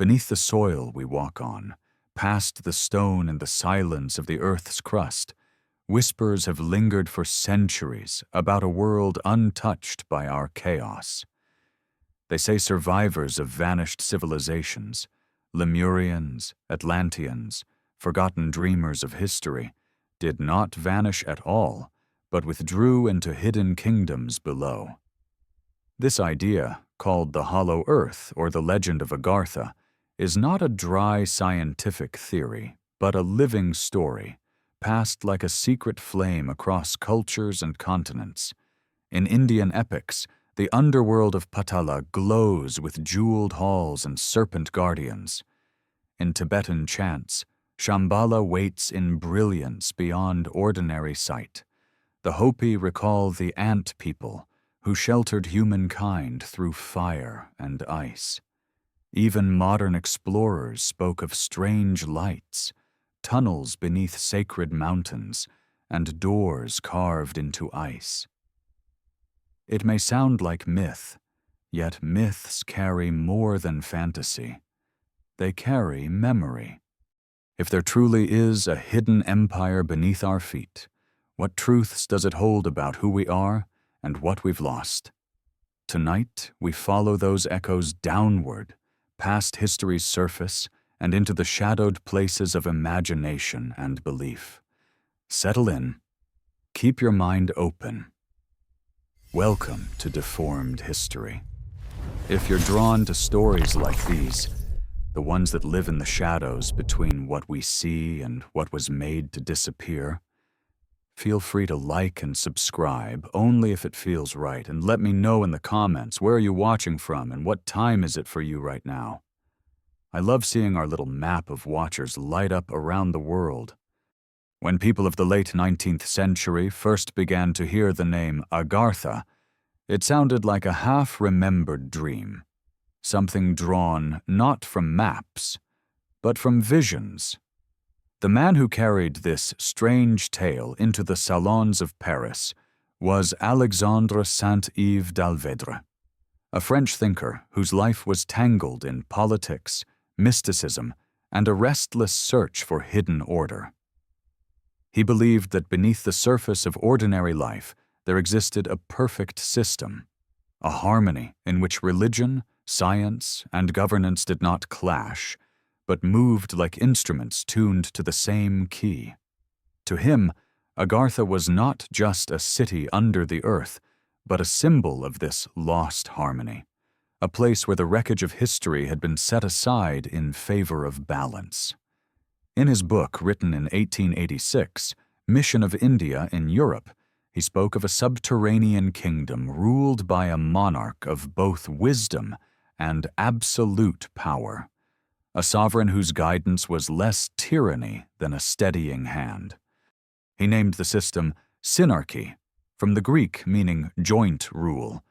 beneath the soil we walk on, past the stone and the silence of the earth's crust, whispers have lingered for centuries about a world untouched by our chaos. They say survivors of vanished civilizations, Lemurians, Atlanteans, forgotten dreamers of history, did not vanish at all, but withdrew into hidden kingdoms below. This idea, called the Hollow Earth or the Legend of Agartha, is not a dry scientific theory, but a living story, passed like a secret flame across cultures and continents. In Indian epics, the underworld of Patala glows with jeweled halls and serpent guardians. In Tibetan chants, Shambhala waits in brilliance beyond ordinary sight. The Hopi recall the Ant People, who sheltered humankind through fire and ice. Even modern explorers spoke of strange lights, tunnels beneath sacred mountains, and doors carved into ice. It may sound like myth, yet myths carry more than fantasy. They carry memory. If there truly is a hidden empire beneath our feet, what truths does it hold about who we are and what we've lost? Tonight, we follow those echoes downward, past history's surface, and into the shadowed places of imagination and belief. Settle in. Keep your mind open. Welcome to Deformed History. If you're drawn to stories like these, the ones that live in the shadows between what we see and what was made to disappear, feel free to like and subscribe only if it feels right, and let me know in the comments where are you watching from and what time is it for you right now. I love seeing our little map of watchers light up around the world. When people of the late 19th century first began to hear the name Agartha, it sounded like a half-remembered dream, something drawn not from maps, but from visions. The man who carried this strange tale into the salons of Paris was Alexandre Saint-Yves d'Alvedre, a French thinker whose life was tangled in politics, mysticism, and a restless search for hidden order. He believed that beneath the surface of ordinary life there existed a perfect system, a harmony in which religion, science, and governance did not clash, but moved like instruments tuned to the same key. To him, Agartha was not just a city under the earth, but a symbol of this lost harmony, a place where the wreckage of history had been set aside in favor of balance. In his book, written in 1886, Mission of India in Europe, he spoke of a subterranean kingdom ruled by a monarch of both wisdom and absolute power, a sovereign whose guidance was less tyranny than a steadying hand. He named the system synarchy, from the Greek meaning joint rule,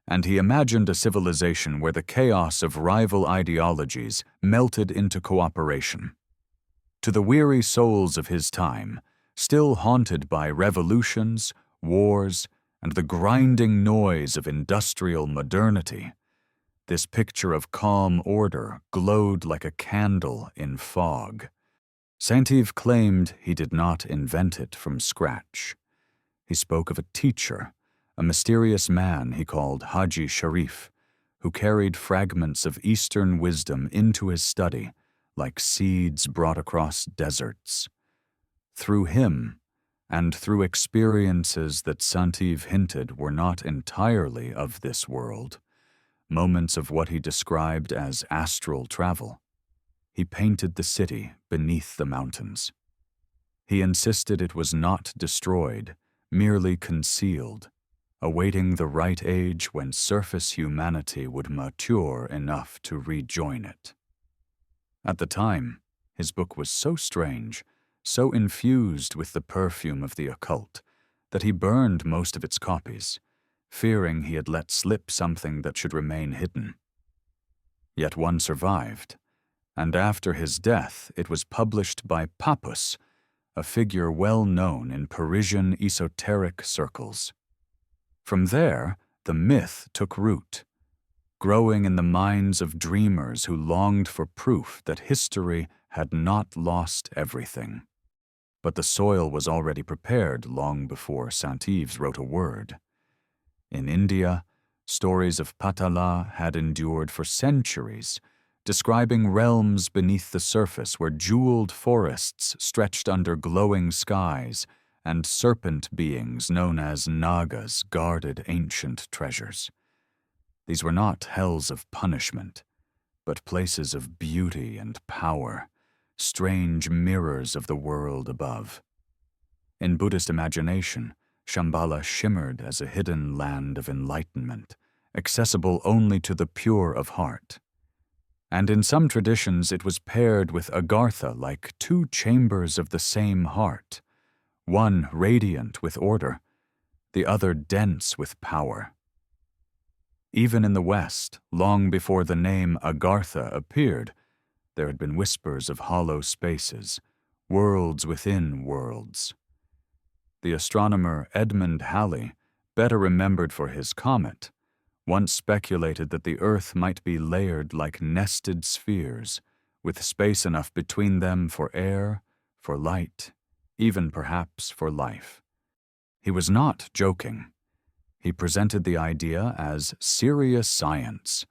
and he imagined a civilization where the chaos of rival ideologies melted into cooperation. To the weary souls of his time, still haunted by revolutions, wars, and the grinding noise of industrial modernity, this picture of calm order glowed like a candle in fog. Saint-Yves claimed he did not invent it from scratch. He spoke of a teacher, a mysterious man he called Haji Sharif, who carried fragments of Eastern wisdom into his study, like seeds brought across deserts. Through him, and through experiences that Saint-Yves hinted were not entirely of this world, moments of what he described as astral travel, he painted the city beneath the mountains. He insisted it was not destroyed, merely concealed, awaiting the right age when surface humanity would mature enough to rejoin it. At the time, his book was so strange, so infused with the perfume of the occult, that he burned most of its copies, fearing he had let slip something that should remain hidden. Yet one survived, and after his death it was published by Papus, a figure well known in Parisian esoteric circles. From there, the myth took root. growing in the minds of dreamers who longed for proof that history had not lost everything. But the soil was already prepared long before St. Yves wrote a word. In India, stories of Patala had endured for centuries, describing realms beneath the surface where jeweled forests stretched under glowing skies and serpent beings known as Nagas guarded ancient treasures. These were not hells of punishment, but places of beauty and power, strange mirrors of the world above. In Buddhist imagination, Shambhala shimmered as a hidden land of enlightenment, accessible only to the pure of heart. And in some traditions it was paired with Agartha like two chambers of the same heart, one radiant with order, the other dense with power. Even in the West, long before the name Agartha appeared, there had been whispers of hollow spaces, worlds within worlds. The astronomer Edmund Halley, better remembered for his comet, once speculated that the Earth might be layered like nested spheres, with space enough between them for air, for light, even perhaps for life. He was not joking. He presented the idea as serious science,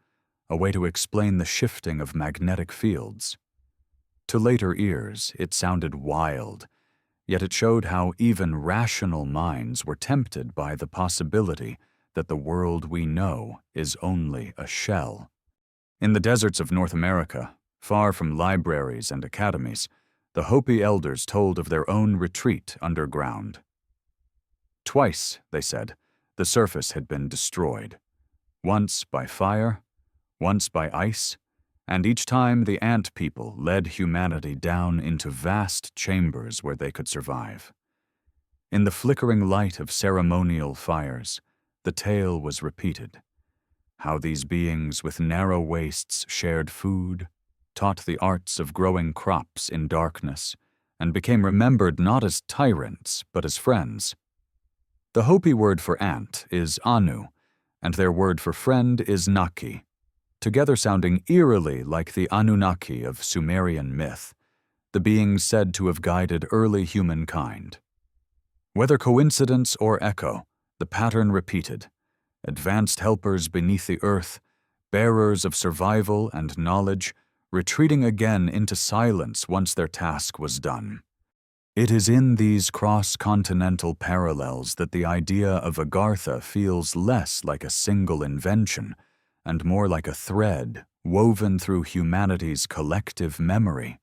a way to explain the shifting of magnetic fields. To later ears, it sounded wild, yet it showed how even rational minds were tempted by the possibility that the world we know is only a shell. In the deserts of North America, far from libraries and academies, the Hopi elders told of their own retreat underground. Twice, they said, the surface had been destroyed, once by fire, once by ice, and each time the Ant People led humanity down into vast chambers where they could survive. In the flickering light of ceremonial fires, the tale was repeated, how these beings with narrow waists shared food, taught the arts of growing crops in darkness, and became remembered not as tyrants but as friends. The Hopi word for ant is anu, and their word for friend is naki, together sounding eerily like the Anunnaki of Sumerian myth, the beings said to have guided early humankind. Whether coincidence or echo, the pattern repeated: advanced helpers beneath the earth, bearers of survival and knowledge, retreating again into silence once their task was done. It is in these cross-continental parallels that the idea of Agartha feels less like a single invention and more like a thread woven through humanity's collective memory,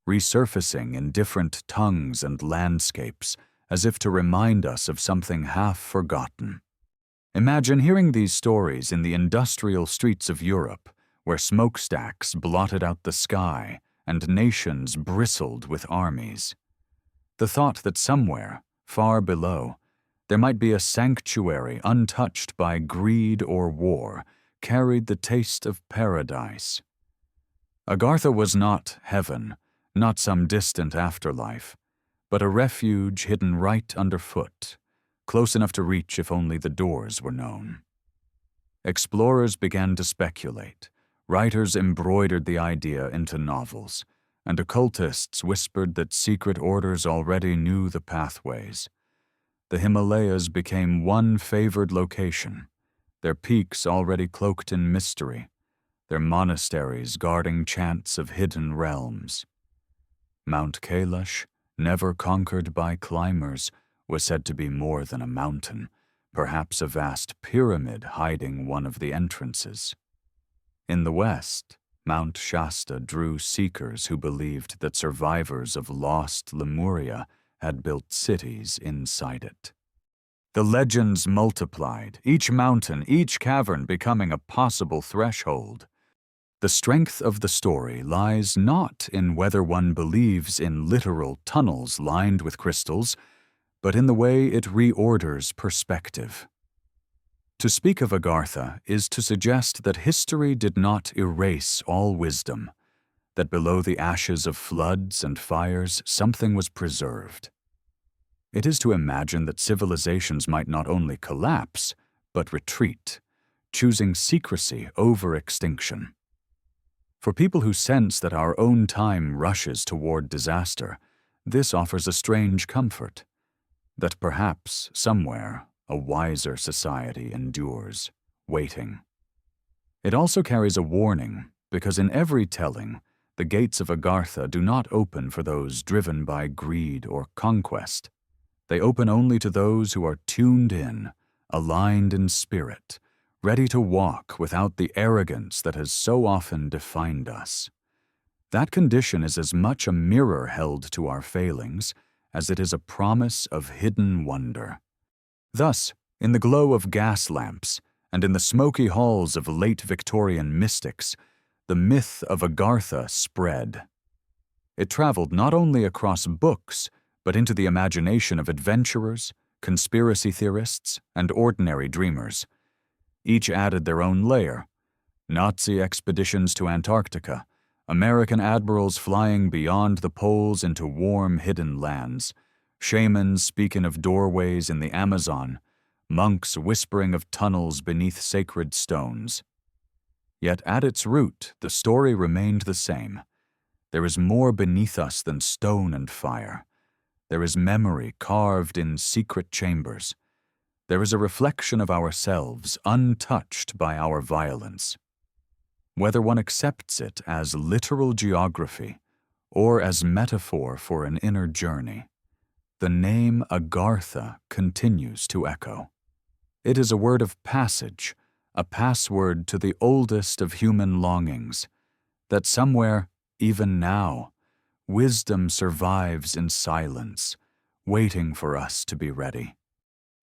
resurfacing in different tongues and landscapes as if to remind us of something half forgotten. Imagine hearing these stories in the industrial streets of Europe, where smokestacks blotted out the sky and nations bristled with armies. The thought that somewhere, far below, there might be a sanctuary untouched by greed or war carried the taste of paradise. Agartha was not heaven, not some distant afterlife, but a refuge hidden right underfoot, close enough to reach if only the doors were known. Explorers began to speculate, writers embroidered the idea into novels, and occultists whispered that secret orders already knew the pathways. The Himalayas became one favored location, their peaks already cloaked in mystery, their monasteries guarding chants of hidden realms. Mount Kailash, never conquered by climbers, was said to be more than a mountain, perhaps a vast pyramid hiding one of the entrances. In the West, Mount Shasta drew seekers who believed that survivors of lost Lemuria had built cities inside it. The legends multiplied, each mountain, each cavern becoming a possible threshold. The strength of the story lies not in whether one believes in literal tunnels lined with crystals, but in the way it reorders perspective. To speak of Agartha is to suggest that history did not erase all wisdom, that below the ashes of floods and fires something was preserved. It is to imagine that civilizations might not only collapse, but retreat, choosing secrecy over extinction. For people who sense that our own time rushes toward disaster, this offers a strange comfort, that perhaps, somewhere, a wiser society endures, waiting. It also carries a warning, because in every telling, the gates of Agartha do not open for those driven by greed or conquest. They open only to those who are tuned in, aligned in spirit, ready to walk without the arrogance that has so often defined us. That condition is as much a mirror held to our failings as it is a promise of hidden wonder. Thus, in the glow of gas lamps and in the smoky halls of late Victorian mystics, the myth of Agartha spread. It traveled not only across books, but into the imagination of adventurers, conspiracy theorists, and ordinary dreamers. Each added their own layer: Nazi expeditions to Antarctica, American admirals flying beyond the poles into warm, hidden lands, shamans speaking of doorways in the Amazon, monks whispering of tunnels beneath sacred stones. Yet at its root, the story remained the same. There is more beneath us than stone and fire. There is memory carved in secret chambers. There is a reflection of ourselves untouched by our violence. Whether one accepts it as literal geography or as metaphor for an inner journey, the name Agartha continues to echo. It is a word of passage, a password to the oldest of human longings, that somewhere, even now, wisdom survives in silence, waiting for us to be ready.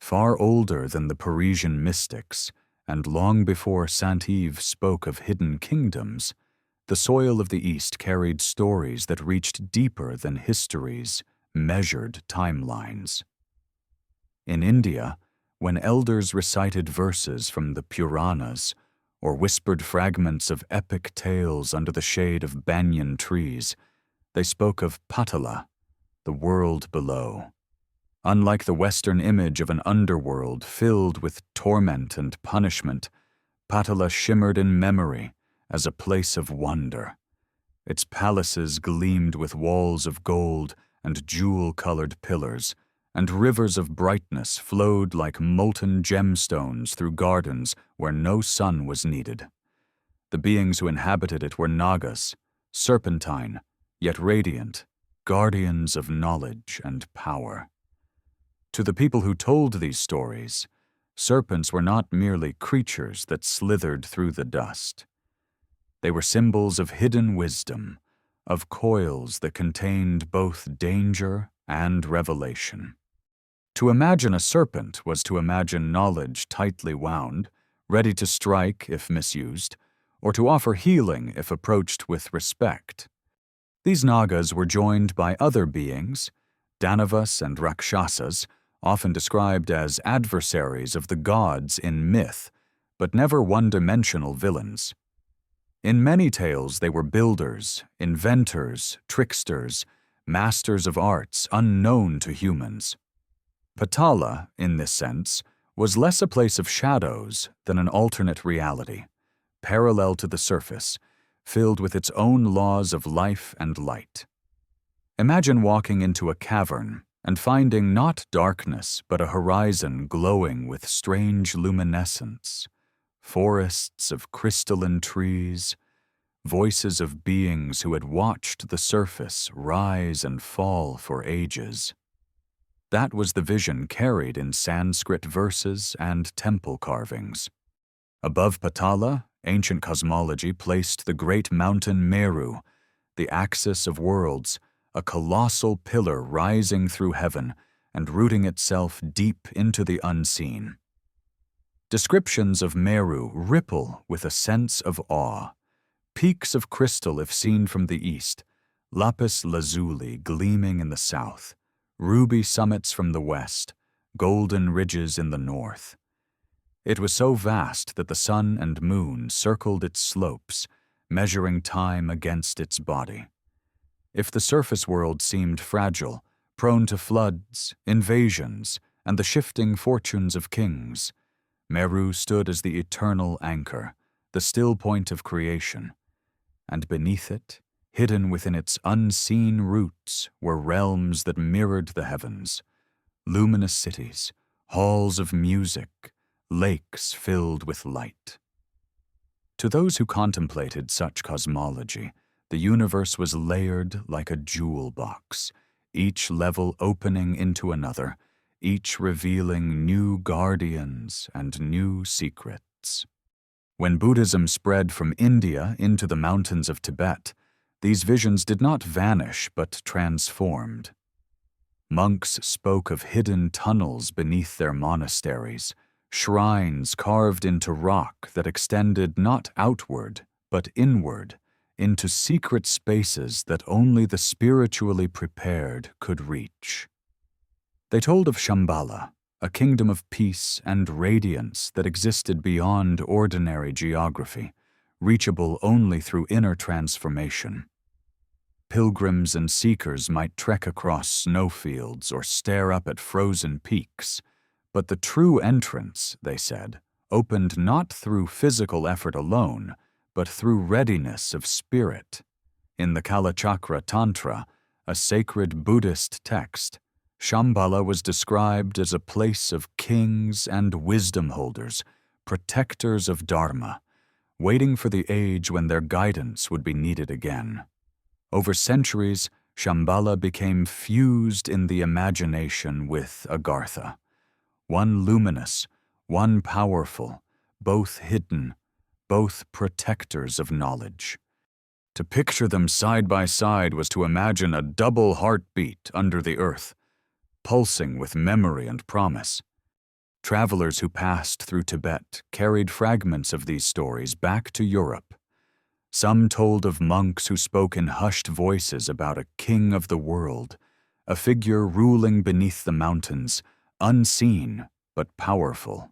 Far older than the Parisian mystics, and long before Saint-Yves spoke of hidden kingdoms, the soil of the East carried stories that reached deeper than history's measured timelines. In India, when elders recited verses from the Puranas or whispered fragments of epic tales under the shade of banyan trees, they spoke of Patala, the world below. Unlike the Western image of an underworld filled with torment and punishment, Patala shimmered in memory as a place of wonder. Its palaces gleamed with walls of gold and jewel-colored pillars, and rivers of brightness flowed like molten gemstones through gardens where no sun was needed. The beings who inhabited it were Nagas, serpentine, yet radiant, guardians of knowledge and power. To the people who told these stories, serpents were not merely creatures that slithered through the dust. They were symbols of hidden wisdom, of coils that contained both danger and revelation. To imagine a serpent was to imagine knowledge tightly wound, ready to strike if misused, or to offer healing if approached with respect. These Nagas were joined by other beings, Danavas and Rakshasas, often described as adversaries of the gods in myth, but never one-dimensional villains. In many tales they were builders, inventors, tricksters, masters of arts unknown to humans. Patala, in this sense, was less a place of shadows than an alternate reality, parallel to the surface, filled with its own laws of life and light. Imagine walking into a cavern and finding not darkness but a horizon glowing with strange luminescence, forests of crystalline trees, voices of beings who had watched the surface rise and fall for ages. That was the vision carried in Sanskrit verses and temple carvings. Above Patala, ancient cosmology placed the great mountain Meru, the axis of worlds, a colossal pillar rising through heaven and rooting itself deep into the unseen. Descriptions of Meru ripple with a sense of awe. Peaks of crystal if seen from the east, lapis lazuli gleaming in the south, ruby summits from the west, golden ridges in the north. It was so vast that the sun and moon circled its slopes, measuring time against its body. If the surface world seemed fragile, prone to floods, invasions, and the shifting fortunes of kings, Meru stood as the eternal anchor, the still point of creation, and beneath it, hidden within its unseen roots, were realms that mirrored the heavens, luminous cities, halls of music, lakes filled with light. To those who contemplated such cosmology, the universe was layered like a jewel box, each level opening into another, each revealing new guardians and new secrets. When Buddhism spread from India into the mountains of Tibet, these visions did not vanish but transformed. Monks spoke of hidden tunnels beneath their monasteries, shrines carved into rock that extended not outward but inward, into secret spaces that only the spiritually prepared could reach. They told of Shambhala, a kingdom of peace and radiance that existed beyond ordinary geography, reachable only through inner transformation. Pilgrims and seekers might trek across snowfields or stare up at frozen peaks, but the true entrance, they said, opened not through physical effort alone, but through readiness of spirit. In the Kalachakra Tantra, a sacred Buddhist text, Shambhala was described as a place of kings and wisdom holders, protectors of Dharma, waiting for the age when their guidance would be needed again. Over centuries, Shambhala became fused in the imagination with Agartha, one luminous, one powerful, both hidden, both protectors of knowledge. To picture them side by side was to imagine a double heartbeat under the earth, pulsing with memory and promise. Travelers who passed through Tibet carried fragments of these stories back to Europe. Some told of monks who spoke in hushed voices about a king of the world, a figure ruling beneath the mountains, unseen but powerful.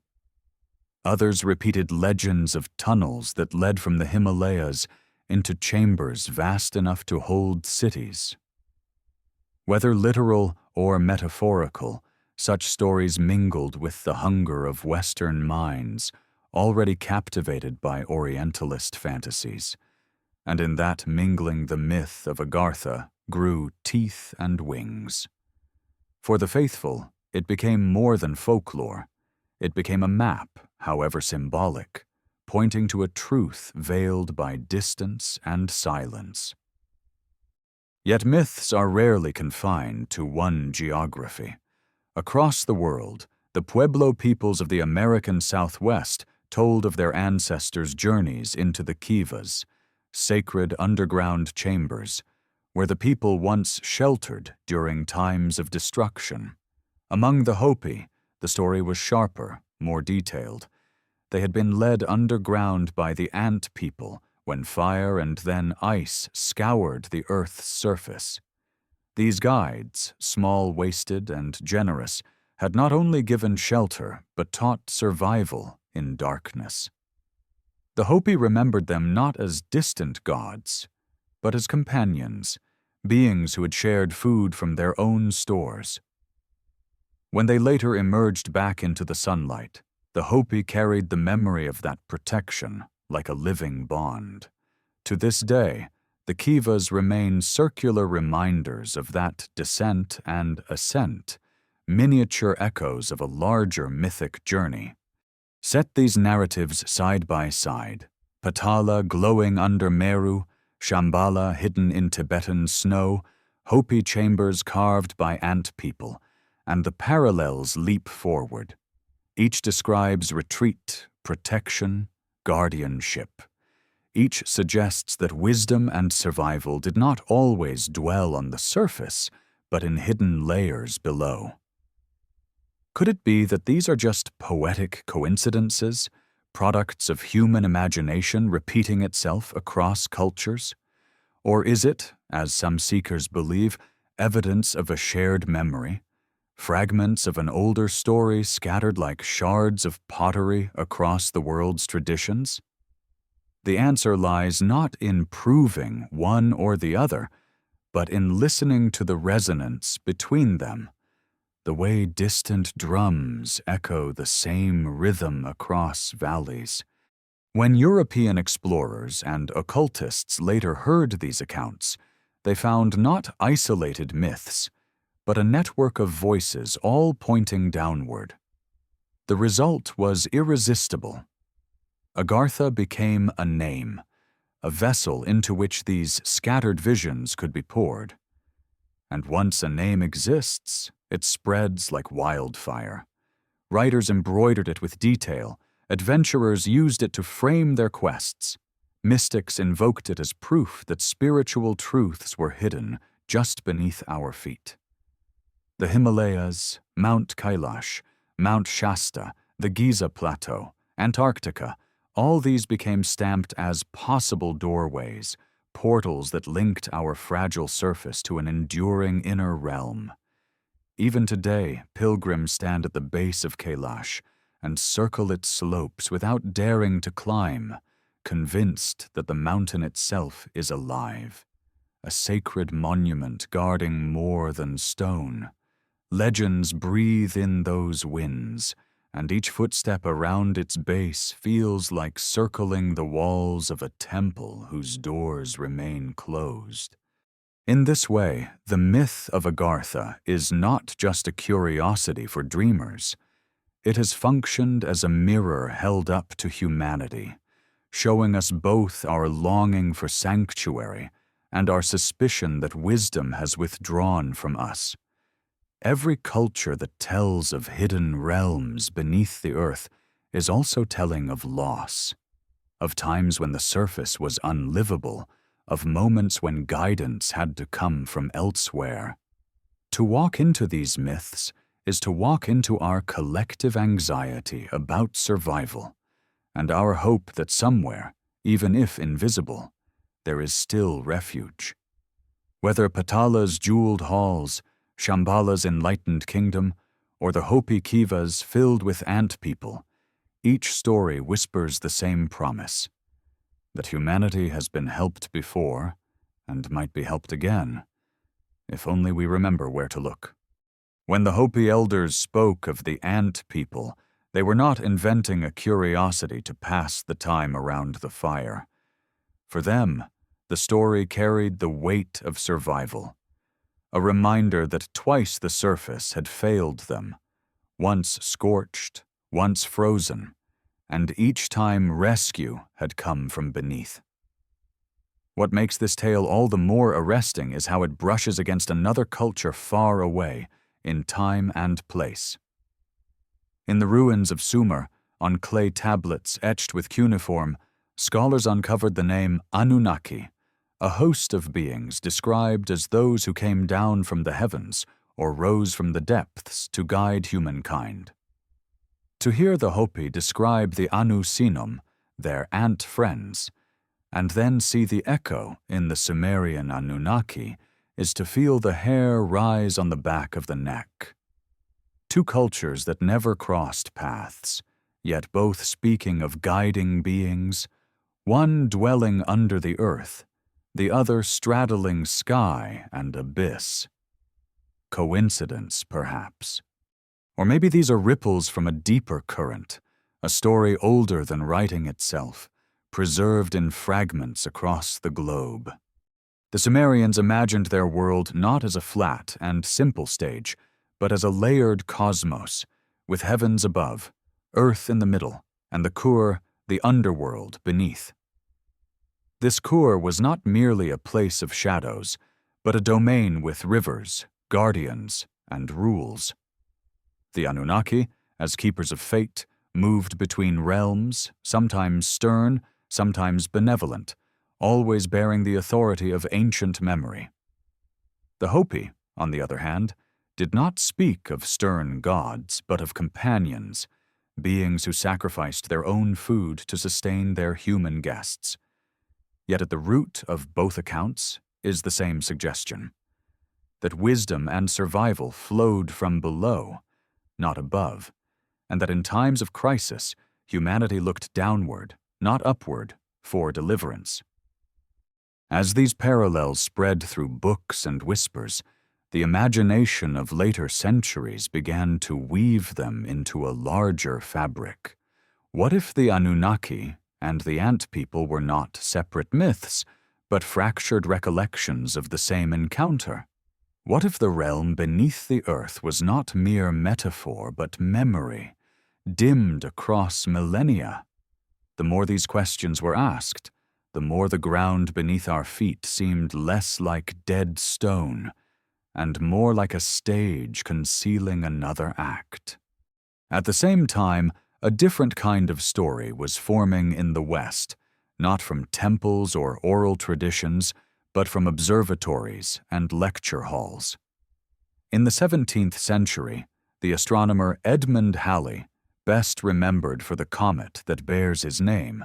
Others repeated legends of tunnels that led from the Himalayas into chambers vast enough to hold cities. Whether literal or metaphorical, such stories mingled with the hunger of Western minds, already captivated by Orientalist fantasies, and in that mingling the myth of Agartha grew teeth and wings. For the faithful, it became more than folklore. It became a map, however symbolic, pointing to a truth veiled by distance and silence. Yet myths are rarely confined to one geography. Across the world, the Pueblo peoples of the American Southwest told of their ancestors' journeys into the kivas, sacred underground chambers, where the people once sheltered during times of destruction. Among the Hopi, the story was sharper, more detailed. They had been led underground by the Ant People when fire and then ice scoured the Earth's surface. These guides, small-waisted and generous, had not only given shelter but taught survival in darkness. The Hopi remembered them not as distant gods, but as companions, beings who had shared food from their own stores. When they later emerged back into the sunlight, the Hopi carried the memory of that protection like a living bond. To this day, the kivas remain circular reminders of that descent and ascent, miniature echoes of a larger mythic journey. Set these narratives side by side, Patala glowing under Meru, Shambhala hidden in Tibetan snow, Hopi chambers carved by ant people, and the parallels leap forward. Each describes retreat, protection, guardianship. Each suggests that wisdom and survival did not always dwell on the surface, but in hidden layers below. Could it be that these are just poetic coincidences, products of human imagination repeating itself across cultures? Or is it, as some seekers believe, evidence of a shared memory, fragments of an older story scattered like shards of pottery across the world's traditions? The answer lies not in proving one or the other, but in listening to the resonance between them, the way distant drums echo the same rhythm across valleys. When European explorers and occultists later heard these accounts, they found not isolated myths, but a network of voices all pointing downward. The result was irresistible. Agartha became a name, a vessel into which these scattered visions could be poured. And once a name exists, it spreads like wildfire. Writers embroidered it with detail, adventurers used it to frame their quests, mystics invoked it as proof that spiritual truths were hidden just beneath our feet. The Himalayas, Mount Kailash, Mount Shasta, the Giza Plateau, Antarctica, all these became stamped as possible doorways, portals that linked our fragile surface to an enduring inner realm. Even today, pilgrims stand at the base of Kailash and circle its slopes without daring to climb, convinced that the mountain itself is alive, a sacred monument guarding more than stone. Legends breathe in those winds, and each footstep around its base feels like circling the walls of a temple whose doors remain closed. In this way, the myth of Agartha is not just a curiosity for dreamers. It has functioned as a mirror held up to humanity, showing us both our longing for sanctuary and our suspicion that wisdom has withdrawn from us. Every culture that tells of hidden realms beneath the earth is also telling of loss, of times when the surface was unlivable, of moments when guidance had to come from elsewhere. To walk into these myths is to walk into our collective anxiety about survival, and our hope that somewhere, even if invisible, there is still refuge. Whether Patala's jeweled halls, Shambala's enlightened kingdom, or the Hopi kivas filled with ant people, each story whispers the same promise, that humanity has been helped before and might be helped again, if only we remember where to look. When the Hopi elders spoke of the ant people, they were not inventing a curiosity to pass the time around the fire. For them, the story carried the weight of survival, a reminder that twice the surface had failed them, once scorched, once frozen, and each time rescue had come from beneath. What makes this tale all the more arresting is how it brushes against another culture far away, in time and place. In the ruins of Sumer, on clay tablets etched with cuneiform, scholars uncovered the name Anunnaki, a host of beings described as those who came down from the heavens or rose from the depths to guide humankind. To hear the Hopi describe the Anu Sinum, their ant friends, and then see the echo in the Sumerian Anunnaki is to feel the hair rise on the back of the neck. Two cultures that never crossed paths, yet both speaking of guiding beings, one dwelling under the earth, the other straddling sky and abyss. Coincidence, perhaps. Or maybe these are ripples from a deeper current, a story older than writing itself, preserved in fragments across the globe. The Sumerians imagined their world not as a flat and simple stage, but as a layered cosmos, with heavens above, earth in the middle, and the Kur, the underworld, beneath. This Kur was not merely a place of shadows, but a domain with rivers, guardians, and rules. The Anunnaki, as keepers of fate, moved between realms, sometimes stern, sometimes benevolent, always bearing the authority of ancient memory. The Hopi, on the other hand, did not speak of stern gods, but of companions, beings who sacrificed their own food to sustain their human guests. Yet at the root of both accounts is the same suggestion, that wisdom and survival flowed from below, not above, and that in times of crisis, humanity looked downward, not upward, for deliverance. As these parallels spread through books and whispers, the imagination of later centuries began to weave them into a larger fabric. What if the Anunnaki and the Ant People were not separate myths, but fractured recollections of the same encounter? What if the realm beneath the earth was not mere metaphor but memory, dimmed across millennia? The more these questions were asked, the more the ground beneath our feet seemed less like dead stone and more like a stage concealing another act. At the same time, a different kind of story was forming in the West, not from temples or oral traditions, but from observatories and lecture halls. In the 17th century, the astronomer Edmund Halley, best remembered for the comet that bears his name,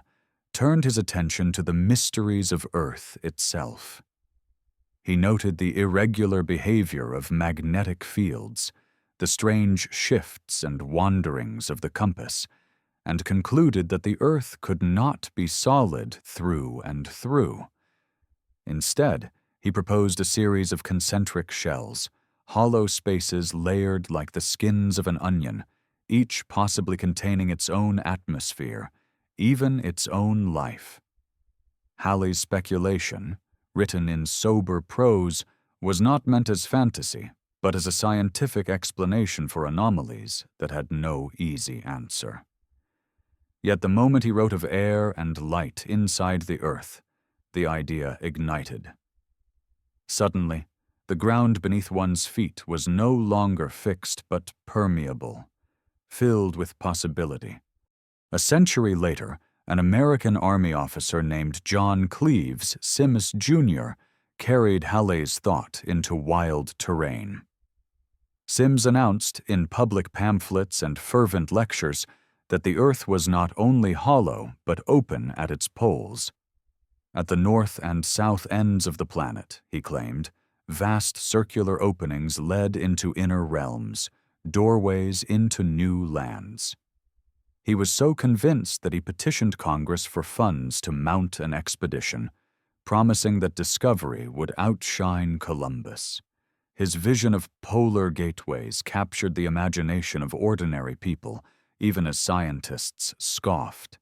turned his attention to the mysteries of Earth itself. He noted the irregular behavior of magnetic fields, the strange shifts and wanderings of the compass, and concluded that the Earth could not be solid through and through. Instead, he proposed a series of concentric shells, hollow spaces layered like the skins of an onion, each possibly containing its own atmosphere, even its own life. Halley's speculation, written in sober prose, was not meant as fantasy, but as a scientific explanation for anomalies that had no easy answer. Yet the moment he wrote of air and light inside the earth, the idea ignited. Suddenly, the ground beneath one's feet was no longer fixed but permeable, filled with possibility. A century later, an American Army officer named John Cleves Sims Jr. carried Halley's thought into wild terrain. Sims announced in public pamphlets and fervent lectures that the Earth was not only hollow but open at its poles. At the north and south ends of the planet, he claimed, vast circular openings led into inner realms, doorways into new lands. He was so convinced that he petitioned Congress for funds to mount an expedition, promising that discovery would outshine Columbus. His vision of polar gateways captured the imagination of ordinary people, even as scientists scoffed.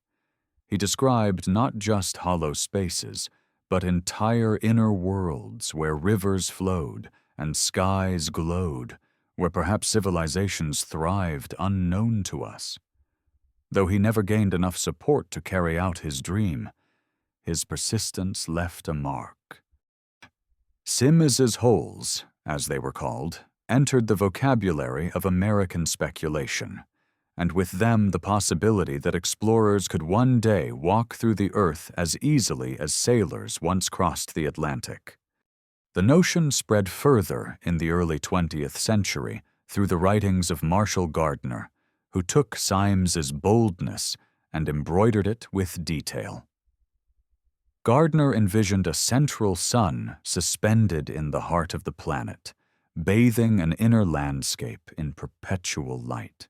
He described not just hollow spaces, but entire inner worlds where rivers flowed and skies glowed, where perhaps civilizations thrived unknown to us. Though he never gained enough support to carry out his dream, his persistence left a mark. Sims's holes, as they were called, entered the vocabulary of American speculation, and with them the possibility that explorers could one day walk through the earth as easily as sailors once crossed the Atlantic. The notion spread further in the early 20th century through the writings of Marshall Gardner, who took Symes's boldness and embroidered it with detail. Gardner envisioned a central sun suspended in the heart of the planet, bathing an inner landscape in perpetual light.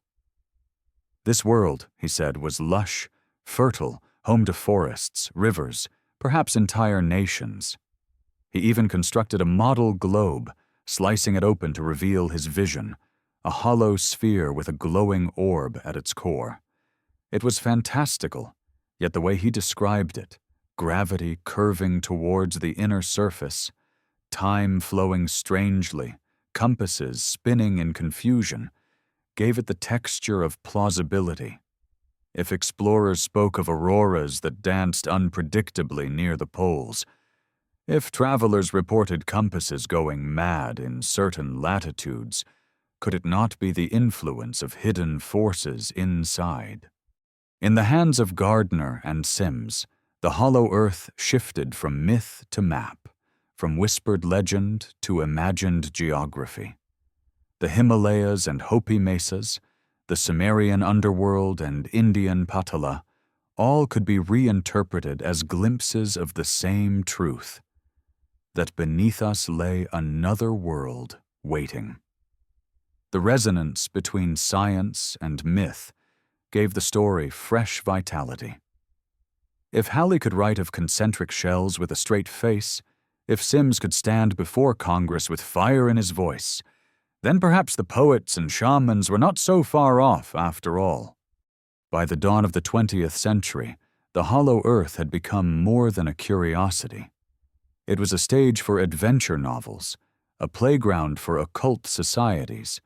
This world, he said, was lush, fertile, home to forests, rivers, perhaps entire nations. He even constructed a model globe, slicing it open to reveal his vision, a hollow sphere with a glowing orb at its core. It was fantastical, yet the way he described it, gravity curving towards the inner surface, time flowing strangely, compasses spinning in confusion, gave it the texture of plausibility. If explorers spoke of auroras that danced unpredictably near the poles, if travelers reported compasses going mad in certain latitudes, could it not be the influence of hidden forces inside? In the hands of Gardner and Sims, the hollow earth shifted from myth to map, from whispered legend to imagined geography. The Himalayas and Hopi mesas, the Sumerian underworld and Indian Patala, all could be reinterpreted as glimpses of the same truth, that beneath us lay another world waiting. The resonance between science and myth gave the story fresh vitality. If Halley could write of concentric shells with a straight face, If Sims could stand before Congress with fire in his voice, then perhaps the poets and shamans were not so far off after all. By the dawn of the 20th century, the Hollow Earth had become more than a curiosity. It was a stage for adventure novels, a playground for occult societies,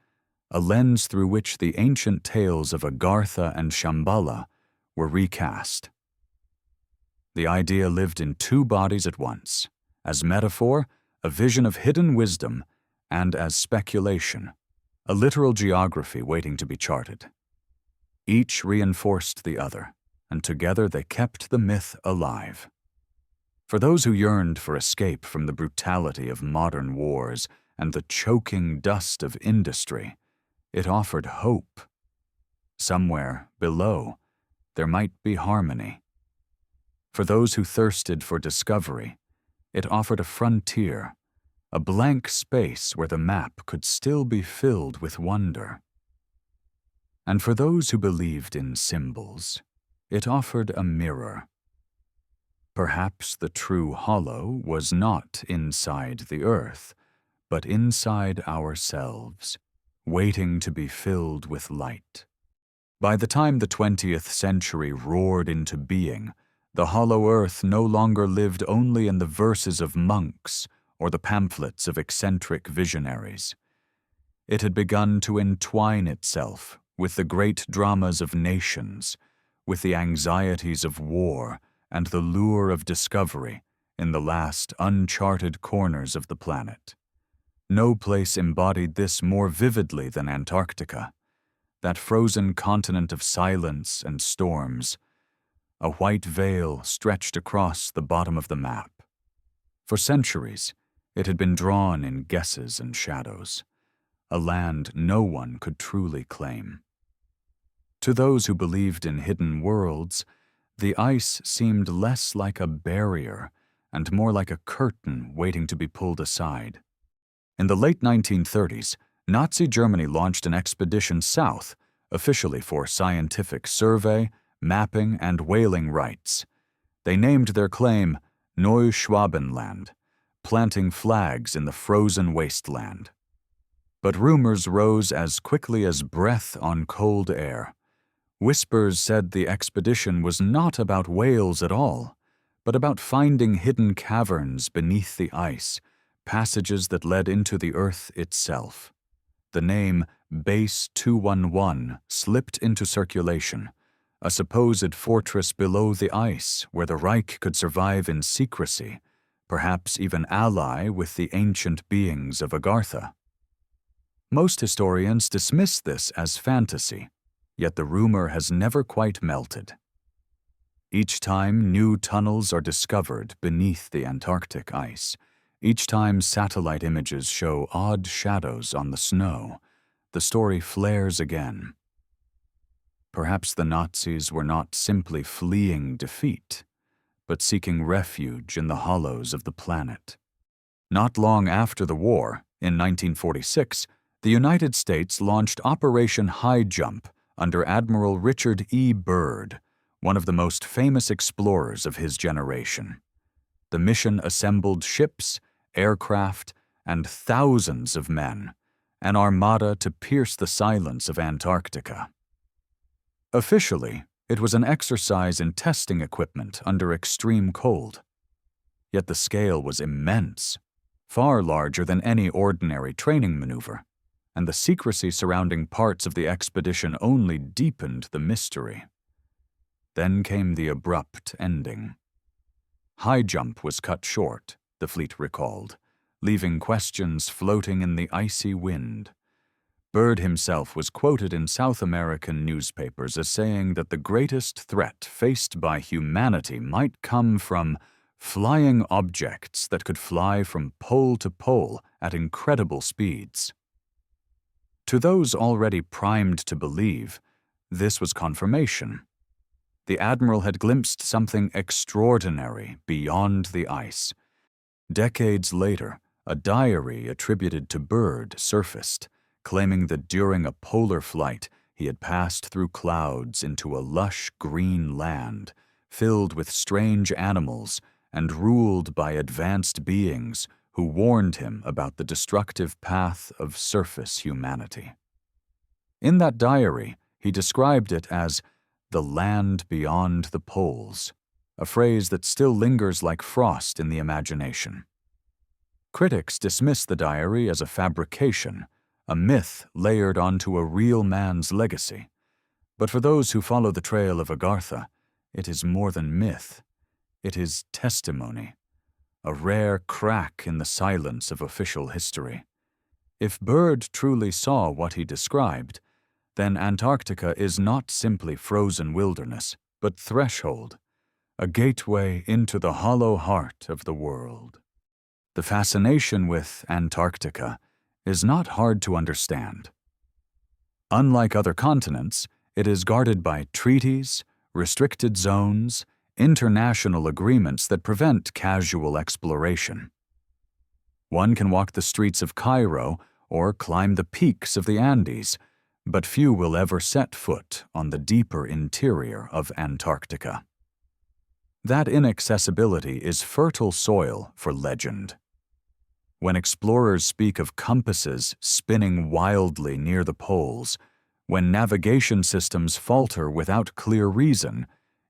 a lens through which the ancient tales of Agartha and Shambhala were recast. The idea lived in two bodies at once, as metaphor, a vision of hidden wisdom, and as speculation, a literal geography waiting to be charted. Each reinforced the other, and together they kept the myth alive. For those who yearned for escape from the brutality of modern wars and the choking dust of industry, it offered hope. Somewhere below, there might be harmony. For those who thirsted for discovery, it offered a frontier, a blank space where the map could still be filled with wonder. And for those who believed in symbols, it offered a mirror. Perhaps the true hollow was not inside the earth, but inside ourselves, waiting to be filled with light. By the time the 20th century roared into being, the hollow earth no longer lived only in the verses of monks or the pamphlets of eccentric visionaries. It had begun to entwine itself with the great dramas of nations, with the anxieties of war and the lure of discovery in the last uncharted corners of the planet. No place embodied this more vividly than Antarctica, that frozen continent of silence and storms. A white veil stretched across the bottom of the map. For centuries, it had been drawn in guesses and shadows, a land no one could truly claim. To those who believed in hidden worlds, the ice seemed less like a barrier and more like a curtain waiting to be pulled aside. In the late 1930s, Nazi Germany launched an expedition south, officially for scientific survey, mapping, and whaling rights. They named their claim Neuschwabenland, planting flags in the frozen wasteland. But rumors rose as quickly as breath on cold air. Whispers said the expedition was not about whales at all, but about finding hidden caverns beneath the ice, passages that led into the earth itself. The name Base 211 slipped into circulation, a supposed fortress below the ice where the Reich could survive in secrecy, perhaps even ally with the ancient beings of Agartha. Most historians dismiss this as fantasy, yet the rumor has never quite melted. Each time new tunnels are discovered beneath the Antarctic ice, each time satellite images show odd shadows on the snow, the story flares again. Perhaps the Nazis were not simply fleeing defeat, but seeking refuge in the hollows of the planet. Not long after the war, in 1946, the United States launched Operation High Jump under Admiral Richard E. Byrd, one of the most famous explorers of his generation. The mission assembled ships, aircraft, and thousands of men, an armada to pierce the silence of Antarctica. Officially, it was an exercise in testing equipment under extreme cold. Yet the scale was immense, far larger than any ordinary training maneuver, and the secrecy surrounding parts of the expedition only deepened the mystery. Then came the abrupt ending. High Jump was cut short, the fleet recalled, leaving questions floating in the icy wind. Byrd himself was quoted in South American newspapers as saying that the greatest threat faced by humanity might come from flying objects that could fly from pole to pole at incredible speeds. To those already primed to believe, this was confirmation. The Admiral had glimpsed something extraordinary beyond the ice. Decades later, a diary attributed to Byrd surfaced, claiming that during a polar flight he had passed through clouds into a lush green land, filled with strange animals and ruled by advanced beings who warned him about the destructive path of surface humanity. In that diary, he described it as the land beyond the poles, a phrase that still lingers like frost in the imagination. Critics dismiss the diary as a fabrication, a myth layered onto a real man's legacy. But for those who follow the trail of Agartha, it is more than myth. It is testimony, a rare crack in the silence of official history. If Byrd truly saw what he described, then Antarctica is not simply frozen wilderness, but threshold, a gateway into the hollow heart of the world. The fascination with Antarctica is not hard to understand. Unlike other continents, it is guarded by treaties, restricted zones, international agreements that prevent casual exploration. One can walk the streets of Cairo or climb the peaks of the Andes, but few will ever set foot on the deeper interior of Antarctica. That inaccessibility is fertile soil for legend. When explorers speak of compasses spinning wildly near the poles, when navigation systems falter without clear reason,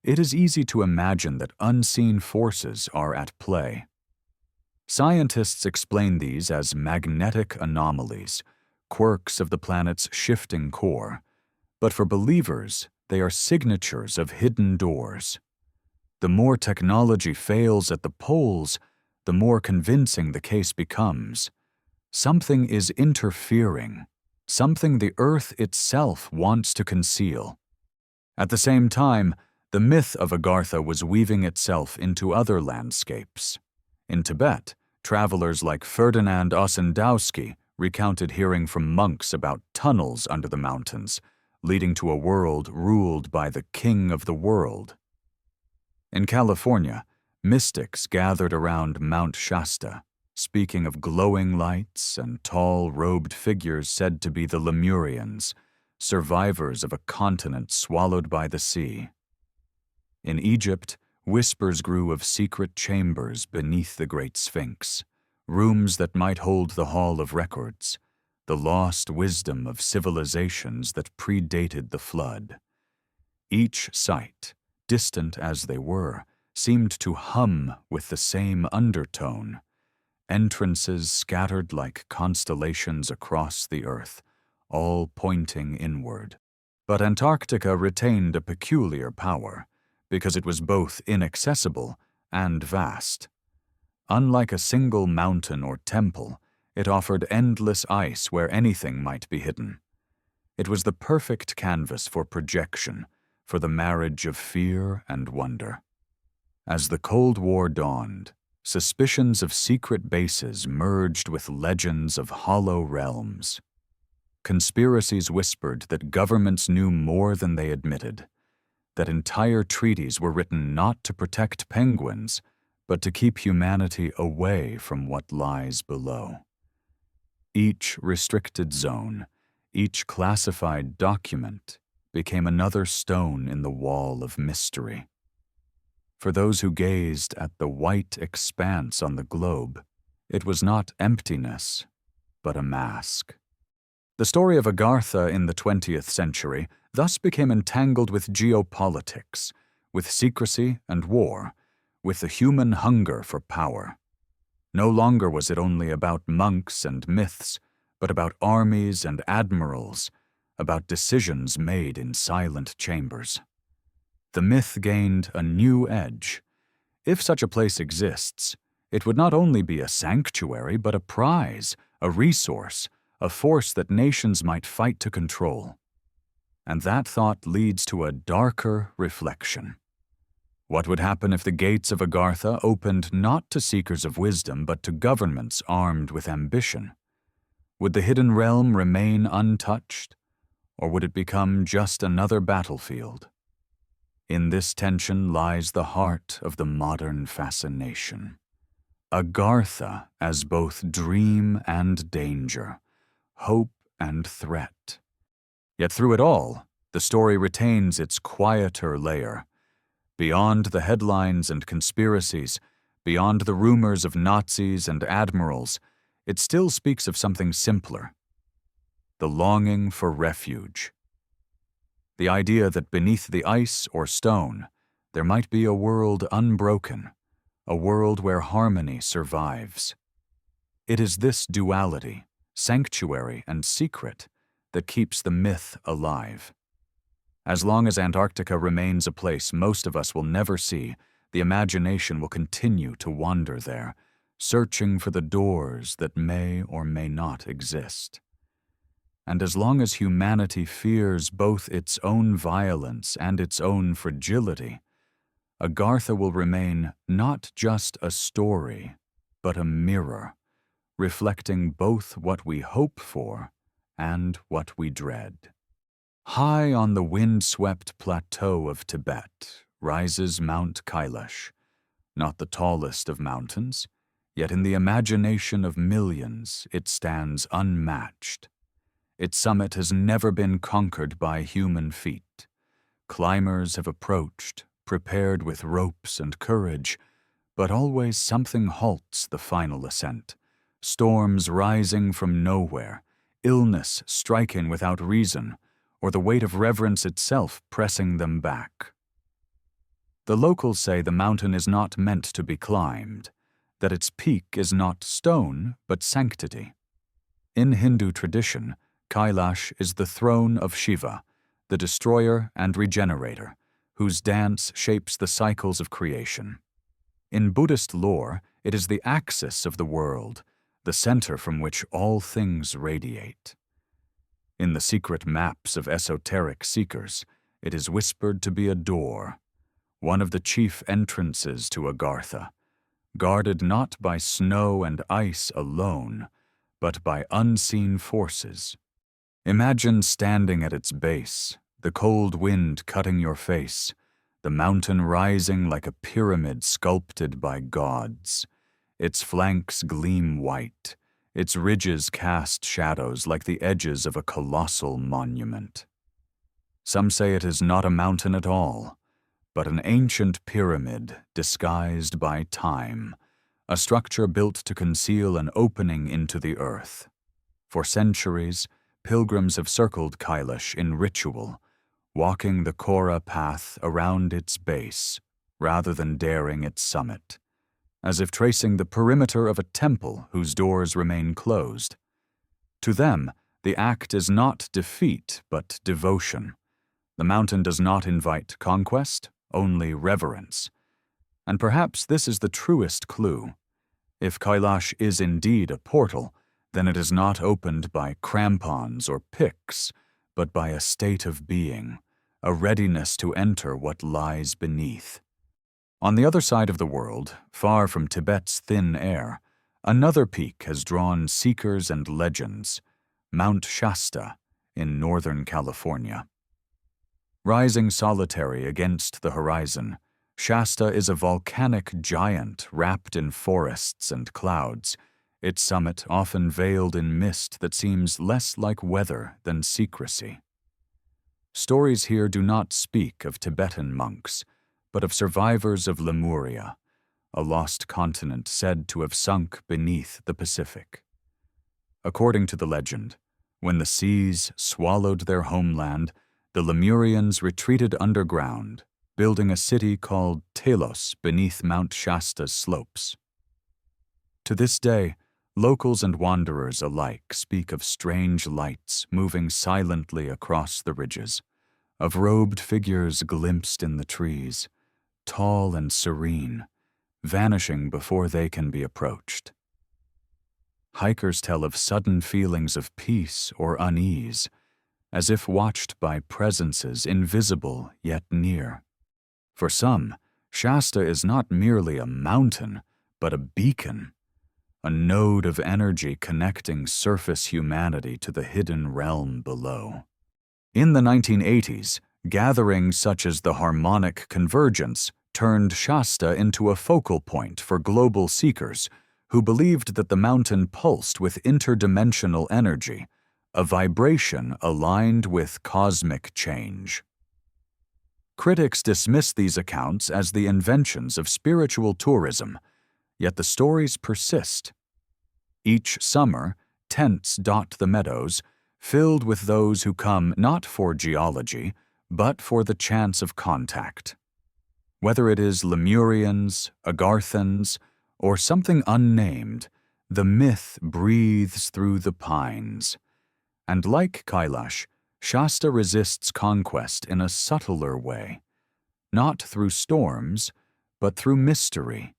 it is easy to imagine that unseen forces are at play. Scientists explain these as magnetic anomalies, quirks of the planet's shifting core, but for believers, they are signatures of hidden doors. The more technology fails at the poles, the more convincing the case becomes. Something is interfering, something the Earth itself wants to conceal. At the same time, the myth of Agartha was weaving itself into other landscapes. In Tibet, travelers like Ferdinand Ossendowski recounted hearing from monks about tunnels under the mountains, leading to a world ruled by the king of the world. In California, mystics gathered around Mount Shasta, speaking of glowing lights and tall, robed figures said to be the Lemurians, survivors of a continent swallowed by the sea. In Egypt, whispers grew of secret chambers beneath the Great Sphinx, rooms that might hold the Hall of Records, the lost wisdom of civilizations that predated the flood. Each site, distant as they were, seemed to hum with the same undertone, entrances scattered like constellations across the earth, all pointing inward. But Antarctica retained a peculiar power, because it was both inaccessible and vast. Unlike a single mountain or temple, it offered endless ice where anything might be hidden. It was the perfect canvas for projection, for the marriage of fear and wonder. As the Cold War dawned, suspicions of secret bases merged with legends of hollow realms. Conspiracies whispered that governments knew more than they admitted, that entire treaties were written not to protect penguins, but to keep humanity away from what lies below. Each restricted zone, each classified document, became another stone in the wall of mystery. For those who gazed at the white expanse on the globe, it was not emptiness, but a mask. The story of Agartha in the 20th century thus became entangled with geopolitics, with secrecy and war, with the human hunger for power. No longer was it only about monks and myths, but about armies and admirals, about decisions made in silent chambers. The myth gained a new edge. If such a place exists, it would not only be a sanctuary, but a prize, a resource, a force that nations might fight to control. And that thought leads to a darker reflection. What would happen if the gates of Agartha opened not to seekers of wisdom, but to governments armed with ambition? Would the hidden realm remain untouched, or would it become just another battlefield? In this tension lies the heart of the modern fascination. Agartha as both dream and danger, hope and threat. Yet through it all, the story retains its quieter layer. Beyond the headlines and conspiracies, Beyond the rumors of Nazis and admirals, it still speaks of something simpler: the longing for refuge. The idea that beneath the ice or stone, there might be a world unbroken, a world where harmony survives. It is this duality, sanctuary and secret, that keeps the myth alive. As long as Antarctica remains a place most of us will never see, the imagination will continue to wander there, searching for the doors that may or may not exist. And as long as humanity fears both its own violence and its own fragility, Agartha will remain not just a story, but a mirror, reflecting both what we hope for and what we dread. High on the wind-swept plateau of Tibet rises Mount Kailash, not the tallest of mountains, yet in the imagination of millions it stands unmatched. Its summit has never been conquered by human feet. Climbers have approached, prepared with ropes and courage, but always something halts the final ascent. Storms rising from nowhere, illness striking without reason, or the weight of reverence itself pressing them back. The locals say the mountain is not meant to be climbed, that its peak is not stone but sanctity. In Hindu tradition, Kailash is the throne of Shiva, the destroyer and regenerator, whose dance shapes the cycles of creation. In Buddhist lore, it is the axis of the world, the center from which all things radiate. In the secret maps of esoteric seekers, it is whispered to be a door, one of the chief entrances to Agartha, guarded not by snow and ice alone, but by unseen forces. Imagine standing at its base, the cold wind cutting your face, the mountain rising like a pyramid sculpted by gods. Its flanks gleam white, its ridges cast shadows like the edges of a colossal monument. Some say it is not a mountain at all, but an ancient pyramid disguised by time, a structure built to conceal an opening into the earth. For centuries, pilgrims have circled Kailash in ritual, walking the Kora path around its base, rather than daring its summit, as if tracing the perimeter of a temple whose doors remain closed. To them, the act is not defeat, but devotion. The mountain does not invite conquest, only reverence. And perhaps this is the truest clue. If Kailash is indeed a portal, then it is not opened by crampons or picks, but by a state of being, a readiness to enter what lies beneath. On the other side of the world, far from Tibet's thin air, another peak has drawn seekers and legends, Mount Shasta in Northern California. Rising solitary against the horizon, Shasta is a volcanic giant wrapped in forests and clouds, its summit often veiled in mist that seems less like weather than secrecy. Stories here do not speak of Tibetan monks, but of survivors of Lemuria, a lost continent said to have sunk beneath the Pacific. According to the legend, when the seas swallowed their homeland, the Lemurians retreated underground, building a city called Telos beneath Mount Shasta's slopes. To this day, locals and wanderers alike speak of strange lights moving silently across the ridges, of robed figures glimpsed in the trees, tall and serene, vanishing before they can be approached. Hikers tell of sudden feelings of peace or unease, as if watched by presences invisible yet near. For some, Shasta is not merely a mountain, but a beacon, a node of energy connecting surface humanity to the hidden realm below. In the 1980s, gatherings such as the Harmonic Convergence turned Shasta into a focal point for global seekers who believed that the mountain pulsed with interdimensional energy, a vibration aligned with cosmic change. Critics dismiss these accounts as the inventions of spiritual tourism, Yet the stories persist. Each summer, tents dot the meadows, filled with those who come not for geology, but for the chance of contact. Whether it is Lemurians, Agarthans, or something unnamed, the myth breathes through the pines. And like Kailash, Shasta resists conquest in a subtler way. Not through storms, but through mystery,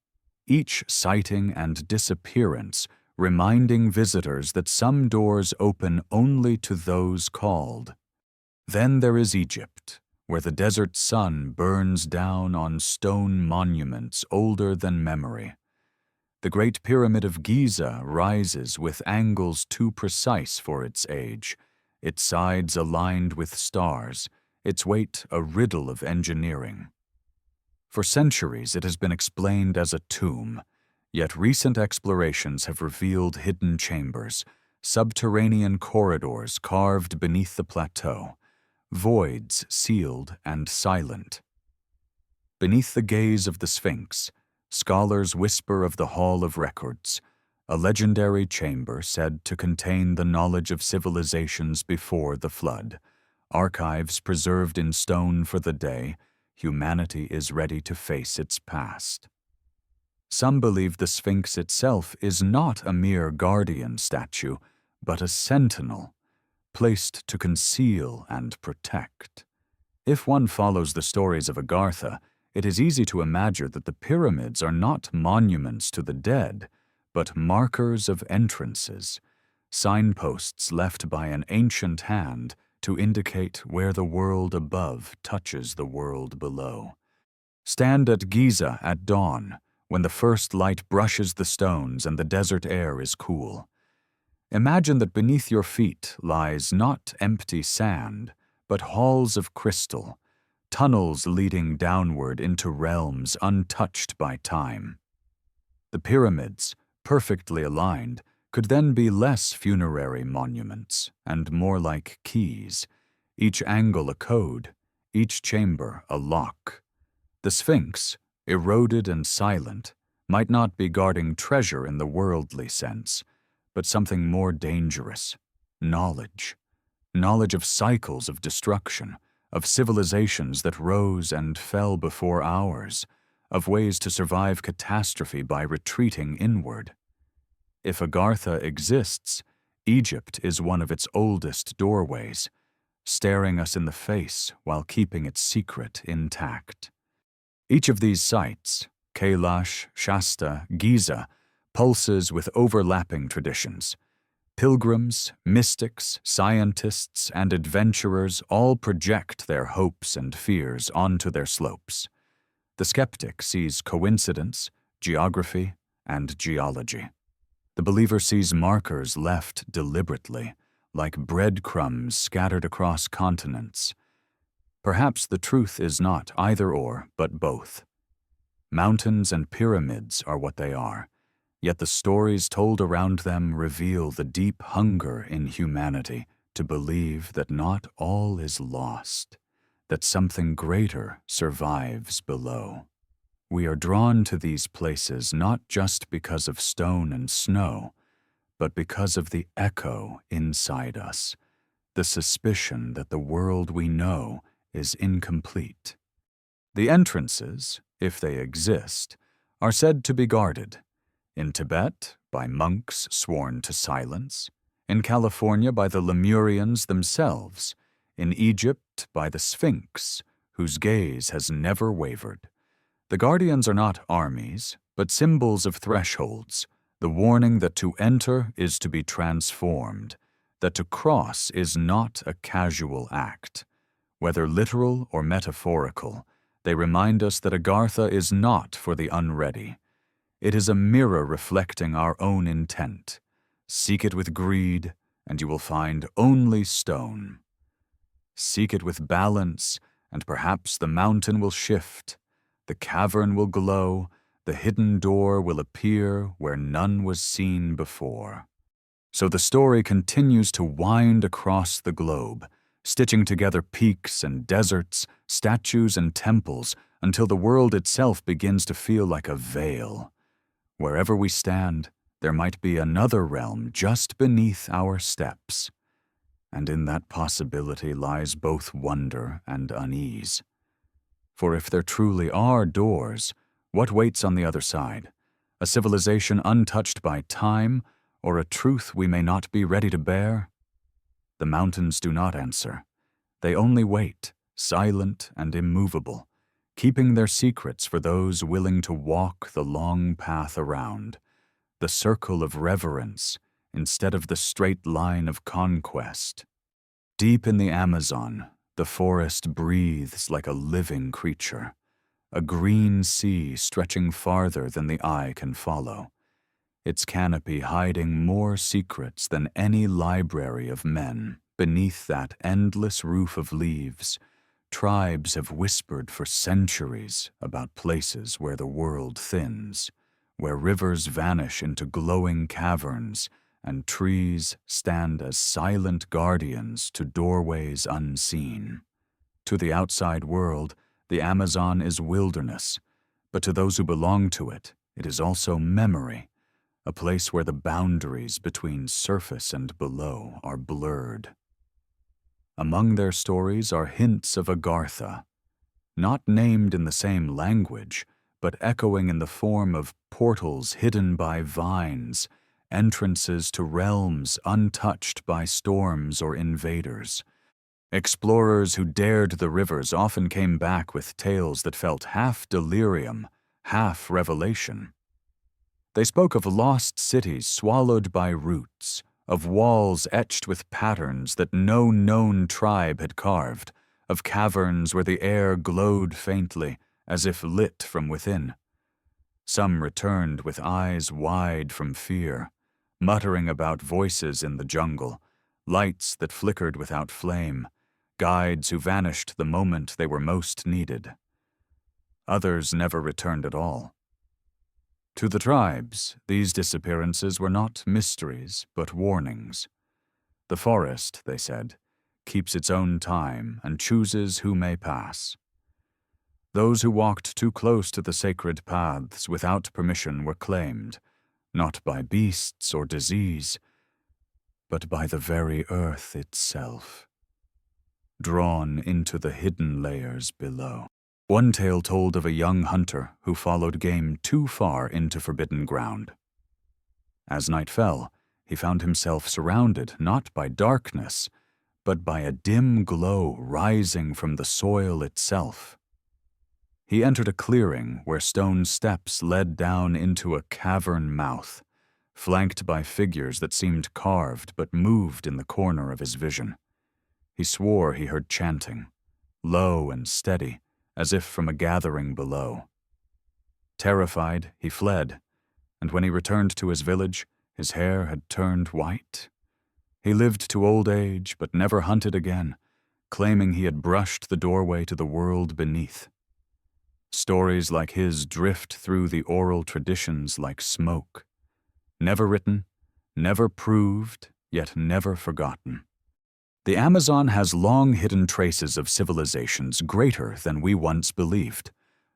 each sighting and disappearance reminding visitors that some doors open only to those called. Then there is Egypt, where the desert sun burns down on stone monuments older than memory. The Great Pyramid of Giza rises with angles too precise for its age, its sides aligned with stars, its weight a riddle of engineering. For centuries it has been explained as a tomb, yet recent explorations have revealed hidden chambers, subterranean corridors carved beneath the plateau, voids sealed and silent. Beneath the gaze of the Sphinx, scholars whisper of the Hall of Records, a legendary chamber said to contain the knowledge of civilizations before the flood, archives preserved in stone for the day humanity is ready to face its past. Some believe the Sphinx itself is not a mere guardian statue, but a sentinel, placed to conceal and protect. If one follows the stories of Agartha, it is easy to imagine that the pyramids are not monuments to the dead, but markers of entrances, signposts left by an ancient hand to indicate where the world above touches the world below. Stand at Giza at dawn, when the first light brushes the stones and the desert air is cool. Imagine that beneath your feet lies not empty sand, but halls of crystal, tunnels leading downward into realms untouched by time. The pyramids, perfectly aligned, could then be less funerary monuments and more like keys, each angle a code, each chamber a lock. The Sphinx, eroded and silent, might not be guarding treasure in the worldly sense, but something more dangerous, knowledge. Knowledge of cycles of destruction, of civilizations that rose and fell before ours, of ways to survive catastrophe by retreating inward. If Agartha exists, Egypt is one of its oldest doorways, staring us in the face while keeping its secret intact. Each of these sites, Kailash, Shasta, Giza, pulses with overlapping traditions. Pilgrims, mystics, scientists, and adventurers all project their hopes and fears onto their slopes. The skeptic sees coincidence, geography, and geology. The believer sees markers left deliberately, like breadcrumbs scattered across continents. Perhaps the truth is not either or, but both. Mountains and pyramids are what they are, yet the stories told around them reveal the deep hunger in humanity to believe that not all is lost, that something greater survives below. We are drawn to these places not just because of stone and snow, but because of the echo inside us, the suspicion that the world we know is incomplete. The entrances, if they exist, are said to be guarded. In Tibet, by monks sworn to silence. In California, by the Lemurians themselves. In Egypt, by the Sphinx, whose gaze has never wavered. The guardians are not armies, but symbols of thresholds, the warning that to enter is to be transformed, that to cross is not a casual act. Whether literal or metaphorical, they remind us that Agartha is not for the unready. It is a mirror reflecting our own intent. Seek it with greed, and you will find only stone. Seek it with balance, and perhaps the mountain will shift, the cavern will glow, the hidden door will appear where none was seen before. So the story continues to wind across the globe, stitching together peaks and deserts, statues and temples, until the world itself begins to feel like a veil. Wherever we stand, there might be another realm just beneath our steps, and in that possibility lies both wonder and unease. For if there truly are doors, what waits on the other side? A civilization untouched by time, or a truth we may not be ready to bear? The mountains do not answer. They only wait, silent and immovable, keeping their secrets for those willing to walk the long path around, the circle of reverence instead of the straight line of conquest. Deep in the Amazon, the forest breathes like a living creature, a green sea stretching farther than the eye can follow, its canopy hiding more secrets than any library of men. Beneath that endless roof of leaves, tribes have whispered for centuries about places where the world thins, where rivers vanish into glowing caverns, and trees stand as silent guardians to doorways unseen. To the outside world, the Amazon is wilderness, but to those who belong to it, it is also memory, a place where the boundaries between surface and below are blurred. Among their stories are hints of Agartha, not named in the same language, but echoing in the form of portals hidden by vines, entrances to realms untouched by storms or invaders. Explorers who dared the rivers often came back with tales that felt half delirium, half revelation. They spoke of lost cities swallowed by roots, of walls etched with patterns that no known tribe had carved, of caverns where the air glowed faintly, as if lit from within. Some returned with eyes wide from fear, muttering about voices in the jungle, lights that flickered without flame, guides who vanished the moment they were most needed. Others never returned at all. To the tribes, these disappearances were not mysteries, but warnings. The forest, they said, keeps its own time and chooses who may pass. Those who walked too close to the sacred paths without permission were claimed, not by beasts or disease, but by the very earth itself, drawn into the hidden layers below. One tale told of a young hunter who followed game too far into forbidden ground. As night fell, he found himself surrounded not by darkness, but by a dim glow rising from the soil itself. He entered a clearing where stone steps led down into a cavern mouth, flanked by figures that seemed carved but moved in the corner of his vision. He swore he heard chanting, low and steady, as if from a gathering below. Terrified, he fled, and when he returned to his village, his hair had turned white. He lived to old age, but never hunted again, claiming he had brushed the doorway to the world beneath. Stories like his drift through the oral traditions like smoke, never written, never proved, yet never forgotten. The Amazon has long hidden traces of civilizations greater than we once believed.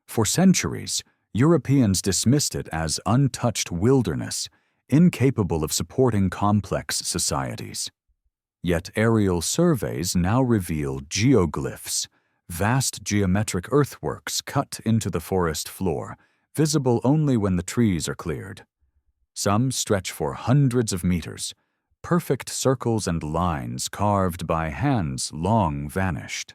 For centuries, Europeans dismissed it as untouched wilderness, incapable of supporting complex societies. Yet aerial surveys now reveal geoglyphs, vast geometric earthworks cut into the forest floor, visible only when the trees are cleared. Some stretch for hundreds of meters, perfect circles and lines carved by hands long vanished.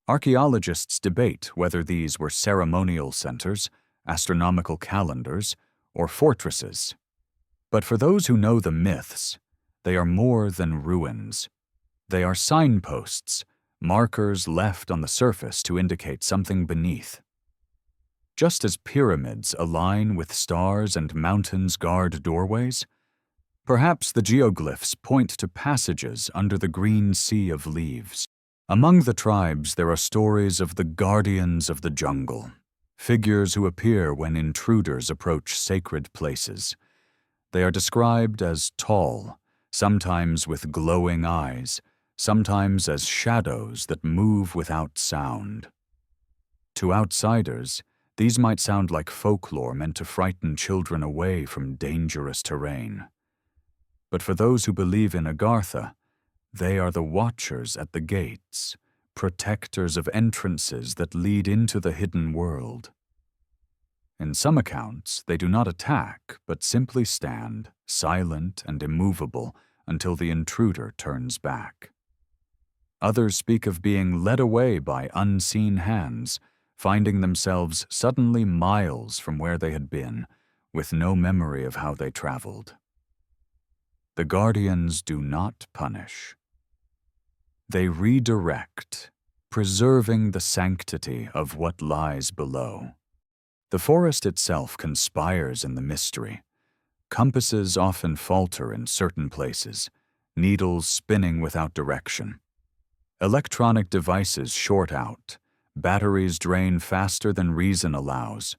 Archaeologists debate whether these were ceremonial centers, astronomical calendars, or fortresses. But for those who know the myths, they are more than ruins. They are signposts, markers left on the surface to indicate something beneath. Just as pyramids align with stars and mountains guard doorways, perhaps the geoglyphs point to passages under the green sea of leaves. Among the tribes there are stories of the guardians of the jungle, figures who appear when intruders approach sacred places. They are described as tall, sometimes with glowing eyes, sometimes as shadows that move without sound. To outsiders, These might sound like folklore meant to frighten children away from dangerous terrain. But for those who believe in Agartha, they are the watchers at the gates, protectors of entrances that lead into the hidden world. In some accounts, they do not attack, but simply stand, silent and immovable, until the intruder turns back. Others speak of being led away by unseen hands, finding themselves suddenly miles from where they had been, with no memory of how they traveled. The guardians do not punish. They redirect, preserving the sanctity of what lies below. The forest itself conspires in the mystery. Compasses often falter in certain places, needles spinning without direction. Electronic devices short out, batteries drain faster than reason allows.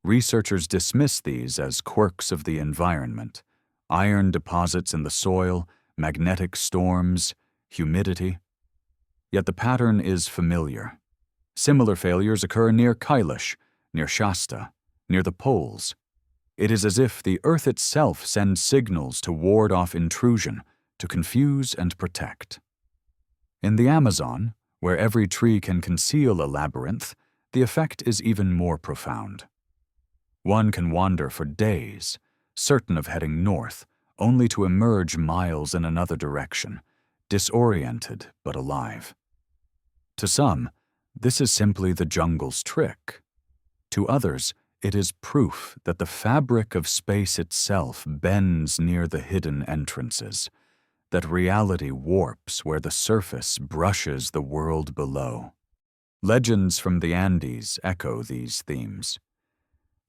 Researchers dismiss these as quirks of the environment: iron deposits in the soil, magnetic storms, humidity. Yet the pattern is familiar. Similar failures occur near Kailash, near Shasta, near the poles. It is as if the earth itself sends signals to ward off intrusion, to confuse and protect. In the Amazon, where every tree can conceal a labyrinth, the effect is even more profound. One can wander for days, certain of heading north, only to emerge miles in another direction, disoriented but alive. To some, this is simply the jungle's trick. To others, it is proof that the fabric of space itself bends near the hidden entrances, that reality warps where the surface brushes the world below. Legends from the Andes echo these themes.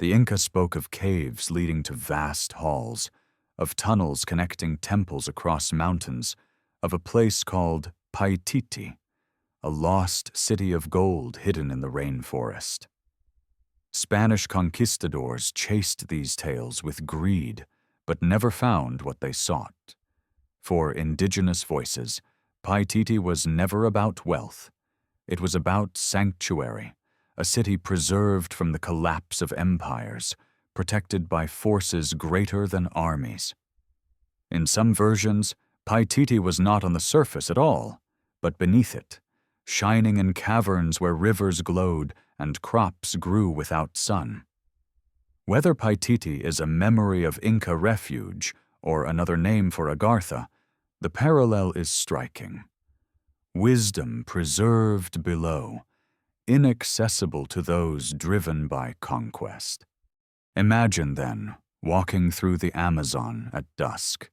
The Inca spoke of caves leading to vast halls, of tunnels connecting temples across mountains, of a place called Paititi, a lost city of gold hidden in the rainforest. Spanish conquistadors chased these tales with greed, but never found what they sought. For indigenous voices, Paititi was never about wealth. It was about sanctuary, a city preserved from the collapse of empires, protected by forces greater than armies. In some versions, Paititi was not on the surface at all, but beneath it, shining in caverns where rivers glowed and crops grew without sun. Whether Paititi is a memory of Inca refuge or another name for Agartha, the parallel is striking. Wisdom preserved below, inaccessible to those driven by conquest. Imagine, then, walking through the Amazon at dusk.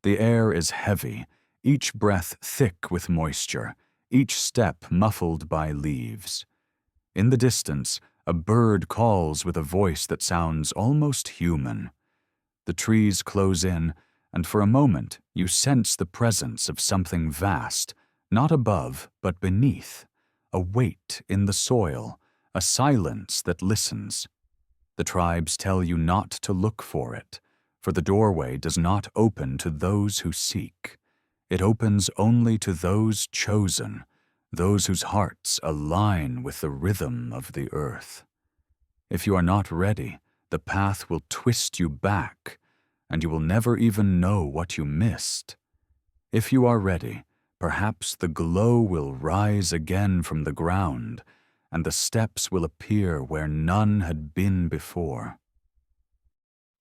The air is heavy, each breath thick with moisture, each step muffled by leaves. In the distance, a bird calls with a voice that sounds almost human. The trees close in, and for a moment you sense the presence of something vast, not above but beneath, a weight in the soil, a silence that listens. The tribes tell you not to look for it, for the doorway does not open to those who seek. It opens only to those chosen, those whose hearts align with the rhythm of the earth. If you are not ready, the path will twist you back, and you will never even know what you missed. If you are ready, perhaps the glow will rise again from the ground, and the steps will appear where none had been before.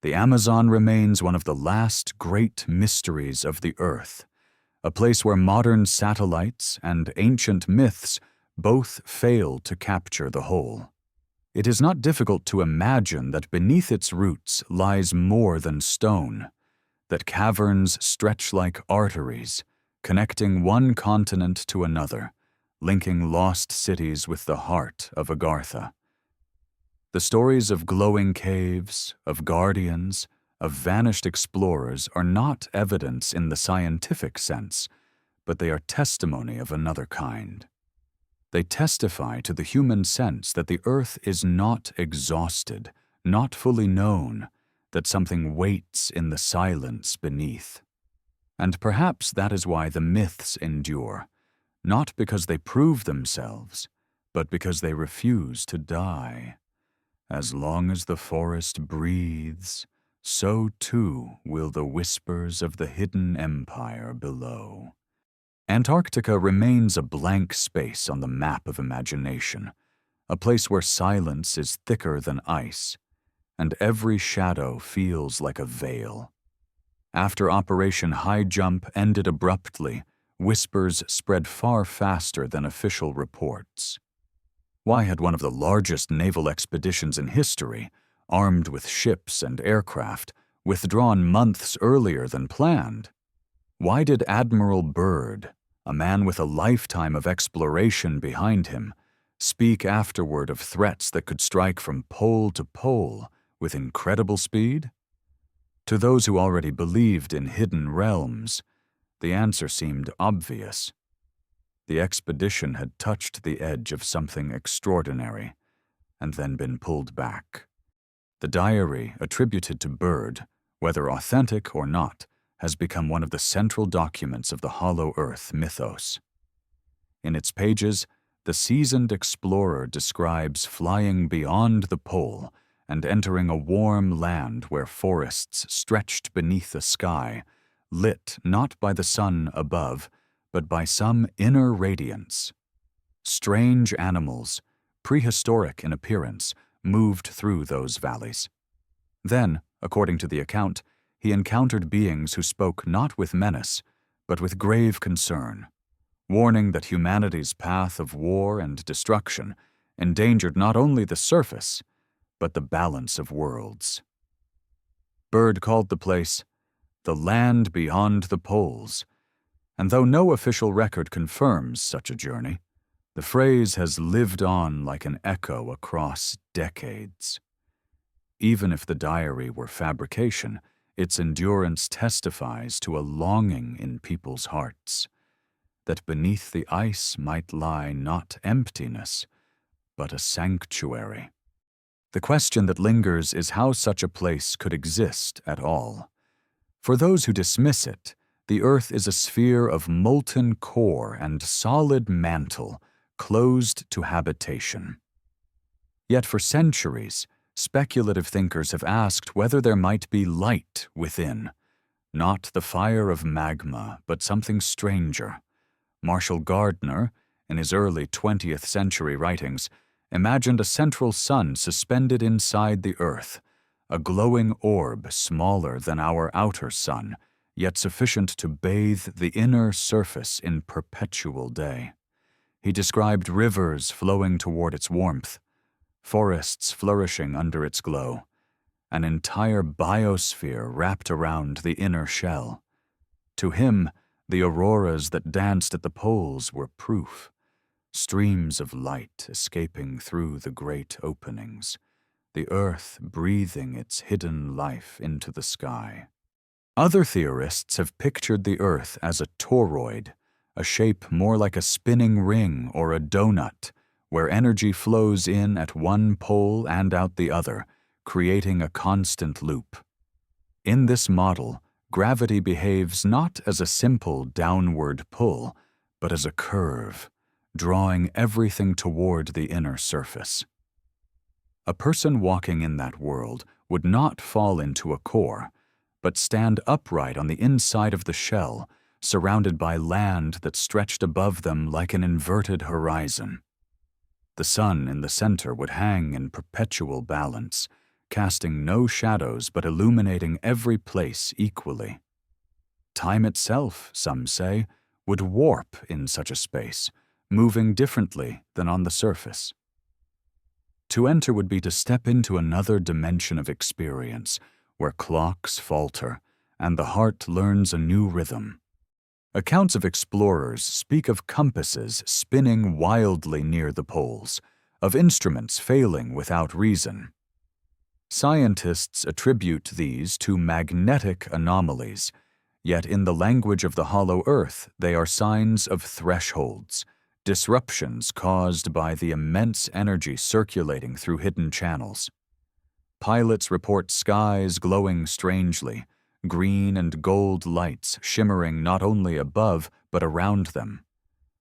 The Amazon remains one of the last great mysteries of the earth, a place where modern satellites and ancient myths both fail to capture the whole. It is not difficult to imagine that beneath its roots lies more than stone, that caverns stretch like arteries, connecting one continent to another, linking lost cities with the heart of Agartha. The stories of glowing caves, of guardians, of vanished explorers are not evidence in the scientific sense, but they are testimony of another kind. They testify to the human sense that the earth is not exhausted, not fully known, that something waits in the silence beneath. And perhaps that is why the myths endure, not because they prove themselves, but because they refuse to die. As long as the forest breathes, so too will the whispers of the hidden empire below. Antarctica remains a blank space on the map of imagination, a place where silence is thicker than ice, and every shadow feels like a veil. After Operation High Jump ended abruptly, whispers spread far faster than official reports. Why had one of the largest naval expeditions in history, armed with ships and aircraft, withdrawn months earlier than planned? Why did Admiral Byrd, a man with a lifetime of exploration behind him, speak afterward of threats that could strike from pole to pole with incredible speed? To those who already believed in hidden realms, the answer seemed obvious. The expedition had touched the edge of something extraordinary, and then been pulled back. The diary attributed to Byrd, whether authentic or not, has become one of the central documents of the Hollow Earth mythos. In its pages, the seasoned explorer describes flying beyond the pole and entering a warm land where forests stretched beneath a sky, lit not by the sun above, but by some inner radiance. Strange animals, prehistoric in appearance, moved through those valleys. Then, according to the account, he encountered beings who spoke not with menace, but with grave concern, warning that humanity's path of war and destruction endangered not only the surface, but the balance of worlds. Byrd called the place the land beyond the poles, and though no official record confirms such a journey, the phrase has lived on like an echo across decades. Even if the diary were fabrication, its endurance testifies to a longing in people's hearts, that beneath the ice might lie not emptiness, but a sanctuary. The question that lingers is how such a place could exist at all. For those who dismiss it, the Earth is a sphere of molten core and solid mantle, closed to habitation. Yet for centuries, speculative thinkers have asked whether there might be light within, not the fire of magma, but something stranger. Marshall Gardner, in his early 20th century writings, imagined a central sun suspended inside the Earth, a glowing orb smaller than our outer sun, yet sufficient to bathe the inner surface in perpetual day. He described rivers flowing toward its warmth, forests flourishing under its glow, an entire biosphere wrapped around the inner shell. To him, the auroras that danced at the poles were proof, streams of light escaping through the great openings, the Earth breathing its hidden life into the sky. Other theorists have pictured the Earth as a toroid, a shape more like a spinning ring or a donut, where energy flows in at one pole and out the other, creating a constant loop. In this model, gravity behaves not as a simple downward pull, but as a curve, drawing everything toward the inner surface. A person walking in that world would not fall into a core, but stand upright on the inside of the shell, surrounded by land that stretched above them like an inverted horizon. The sun in the center would hang in perpetual balance, casting no shadows but illuminating every place equally. Time itself, some say, would warp in such a space, moving differently than on the surface. To enter would be to step into another dimension of experience, where clocks falter and the heart learns a new rhythm. Accounts of explorers speak of compasses spinning wildly near the poles, of instruments failing without reason. Scientists attribute these to magnetic anomalies, yet in the language of the Hollow Earth they are signs of thresholds, disruptions caused by the immense energy circulating through hidden channels. Pilots report skies glowing strangely, green and gold lights shimmering not only above but around them.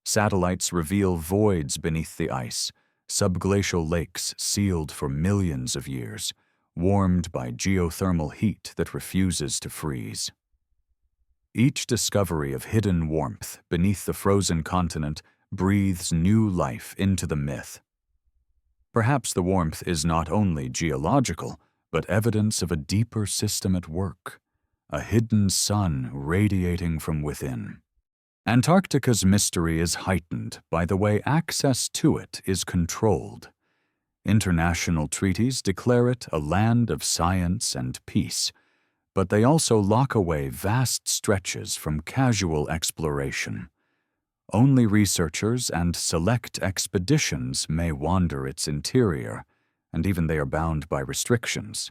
Satellites reveal voids beneath the ice, subglacial lakes sealed for millions of years, warmed by geothermal heat that refuses to freeze. Each discovery of hidden warmth beneath the frozen continent breathes new life into the myth. Perhaps the warmth is not only geological, but evidence of a deeper system at work, a hidden sun radiating from within. Antarctica's mystery is heightened by the way access to it is controlled. International treaties declare it a land of science and peace, but they also lock away vast stretches from casual exploration. Only researchers and select expeditions may wander its interior, and even they are bound by restrictions.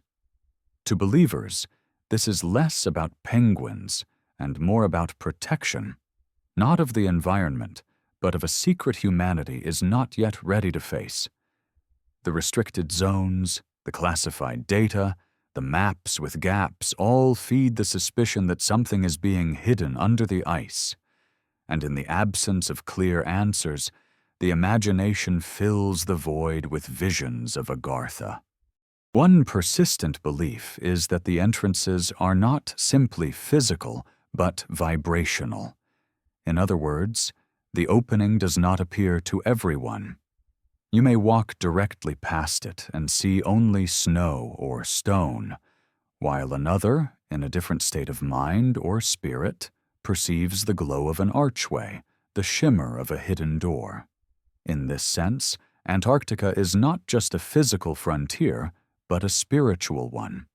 To believers, this is less about penguins and more about protection, not of the environment, but of a secret humanity is not yet ready to face. The restricted zones, the classified data, the maps with gaps all feed the suspicion that something is being hidden under the ice. And in the absence of clear answers, the imagination fills the void with visions of Agartha. One persistent belief is that the entrances are not simply physical, but vibrational. In other words, the opening does not appear to everyone. You may walk directly past it and see only snow or stone, while another, in a different state of mind or spirit, perceives the glow of an archway, the shimmer of a hidden door. In this sense, Antarctica is not just a physical frontier, but a spiritual one.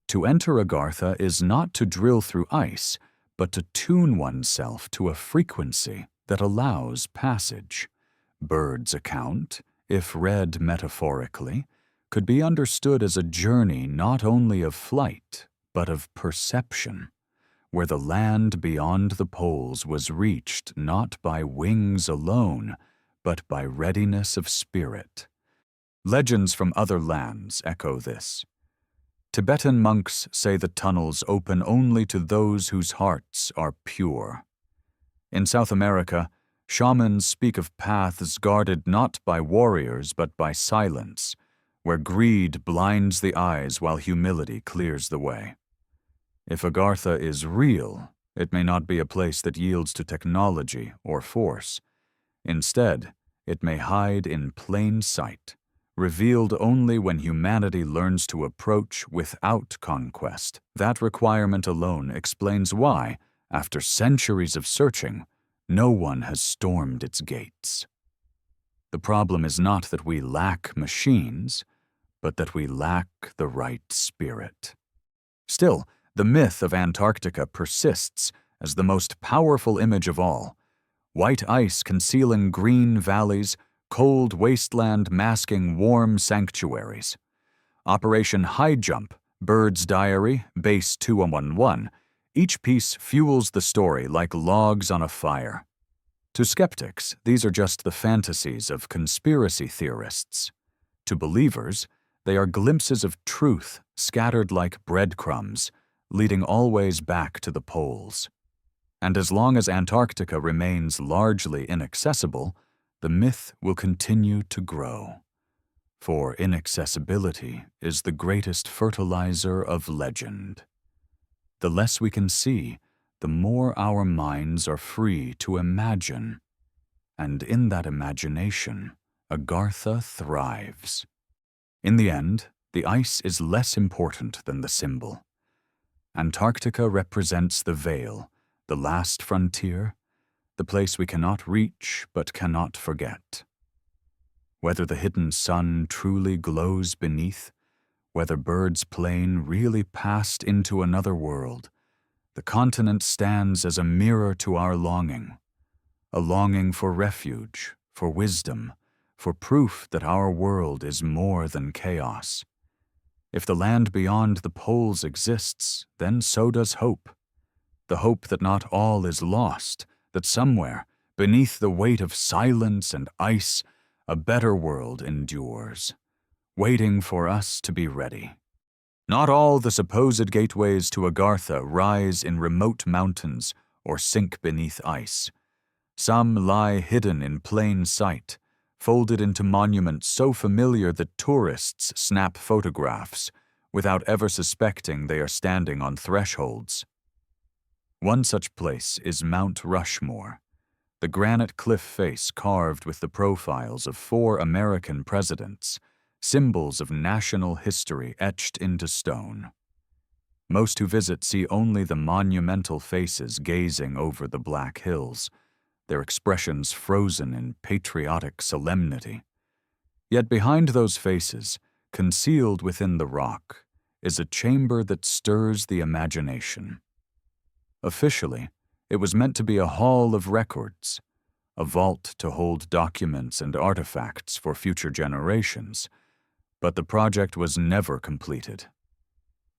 To enter Agartha is not to drill through ice, but to tune oneself to a frequency that allows passage. Bird's account, if read metaphorically, could be understood as a journey not only of flight, but of perception, where the land beyond the poles was reached not by wings alone, but by readiness of spirit. Legends from other lands echo this. Tibetan monks say the tunnels open only to those whose hearts are pure. In South America, shamans speak of paths guarded not by warriors but by silence, where greed blinds the eyes while humility clears the way. If Agartha is real, it may not be a place that yields to technology or force. Instead, it may hide in plain sight, revealed only when humanity learns to approach without conquest. That requirement alone explains why, after centuries of searching, no one has stormed its gates. The problem is not that we lack machines, but that we lack the right spirit. Still, the myth of Antarctica persists as the most powerful image of all. White ice concealing green valleys, cold wasteland masking warm sanctuaries. Operation High Jump, Bird's Diary, Base 2111, each piece fuels the story like logs on a fire. To skeptics, these are just the fantasies of conspiracy theorists. To believers, they are glimpses of truth scattered like breadcrumbs, leading always back to the poles. And as long as Antarctica remains largely inaccessible, the myth will continue to grow. For inaccessibility is the greatest fertilizer of legend. The less we can see, the more our minds are free to imagine. And in that imagination, Agartha thrives. In the end, the ice is less important than the symbol. Antarctica represents the veil, the last frontier, the place we cannot reach but cannot forget. Whether the hidden sun truly glows beneath, whether Bird's plane really passed into another world, the continent stands as a mirror to our longing, a longing for refuge, for wisdom, for proof that our world is more than chaos. If the land beyond the poles exists, then so does hope. The hope that not all is lost, that somewhere, beneath the weight of silence and ice, a better world endures, waiting for us to be ready. Not all the supposed gateways to Agartha rise in remote mountains or sink beneath ice. Some lie hidden in plain sight, folded into monuments so familiar that tourists snap photographs without ever suspecting they are standing on thresholds. One such place is Mount Rushmore, the granite cliff face carved with the profiles of 4 American presidents, symbols of national history etched into stone. Most who visit see only the monumental faces gazing over the Black Hills, their expressions frozen in patriotic solemnity. Yet behind those faces, concealed within the rock, is a chamber that stirs the imagination. Officially, it was meant to be a hall of records, a vault to hold documents and artifacts for future generations, but the project was never completed.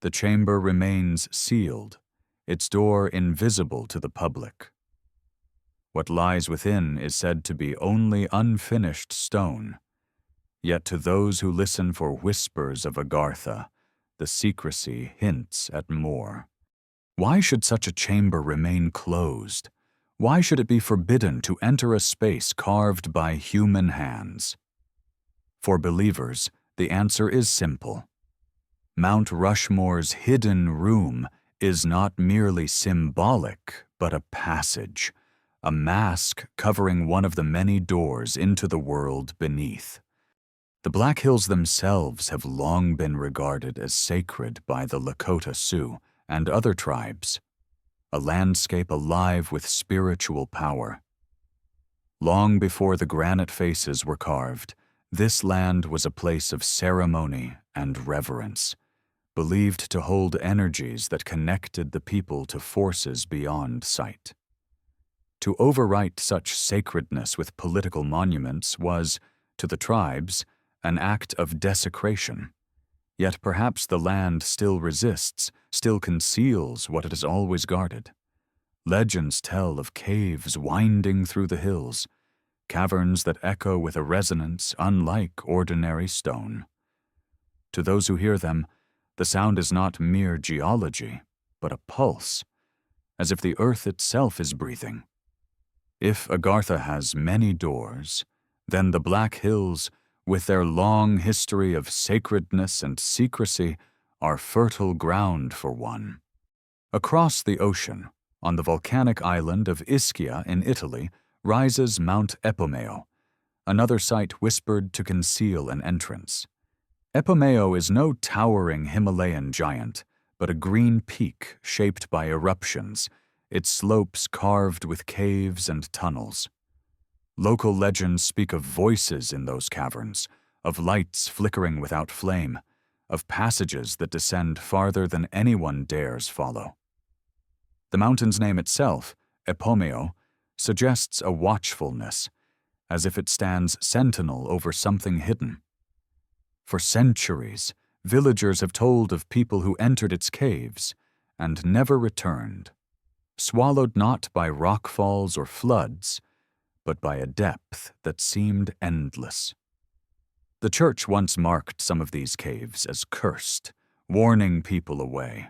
The chamber remains sealed, its door invisible to the public. What lies within is said to be only unfinished stone, yet to those who listen for whispers of Agartha, the secrecy hints at more. Why should such a chamber remain closed? Why should it be forbidden to enter a space carved by human hands? For believers, the answer is simple. Mount Rushmore's hidden room is not merely symbolic, but a passage, a mask covering one of the many doors into the world beneath. The Black Hills themselves have long been regarded as sacred by the Lakota Sioux and other tribes, a landscape alive with spiritual power. Long before the granite faces were carved, this land was a place of ceremony and reverence, believed to hold energies that connected the people to forces beyond sight. To overwrite such sacredness with political monuments was, to the tribes, an act of desecration. Yet perhaps the land still resists, still conceals what it has always guarded. Legends tell of caves winding through the hills, caverns that echo with a resonance unlike ordinary stone. To those who hear them, the sound is not mere geology, but a pulse, as if the earth itself is breathing. If Agartha has many doors, then the Black Hills, with their long history of sacredness and secrecy, are fertile ground for one. Across the ocean, on the volcanic island of Ischia in Italy, rises Mount Epomeo, another site whispered to conceal an entrance. Epomeo is no towering Himalayan giant, but a green peak shaped by eruptions, its slopes carved with caves and tunnels. Local legends speak of voices in those caverns, of lights flickering without flame, of passages that descend farther than anyone dares follow. The mountain's name itself, Epomeo, suggests a watchfulness, as if it stands sentinel over something hidden. For centuries, villagers have told of people who entered its caves and never returned, swallowed not by rockfalls or floods, but by a depth that seemed endless. The church once marked some of these caves as cursed, warning people away,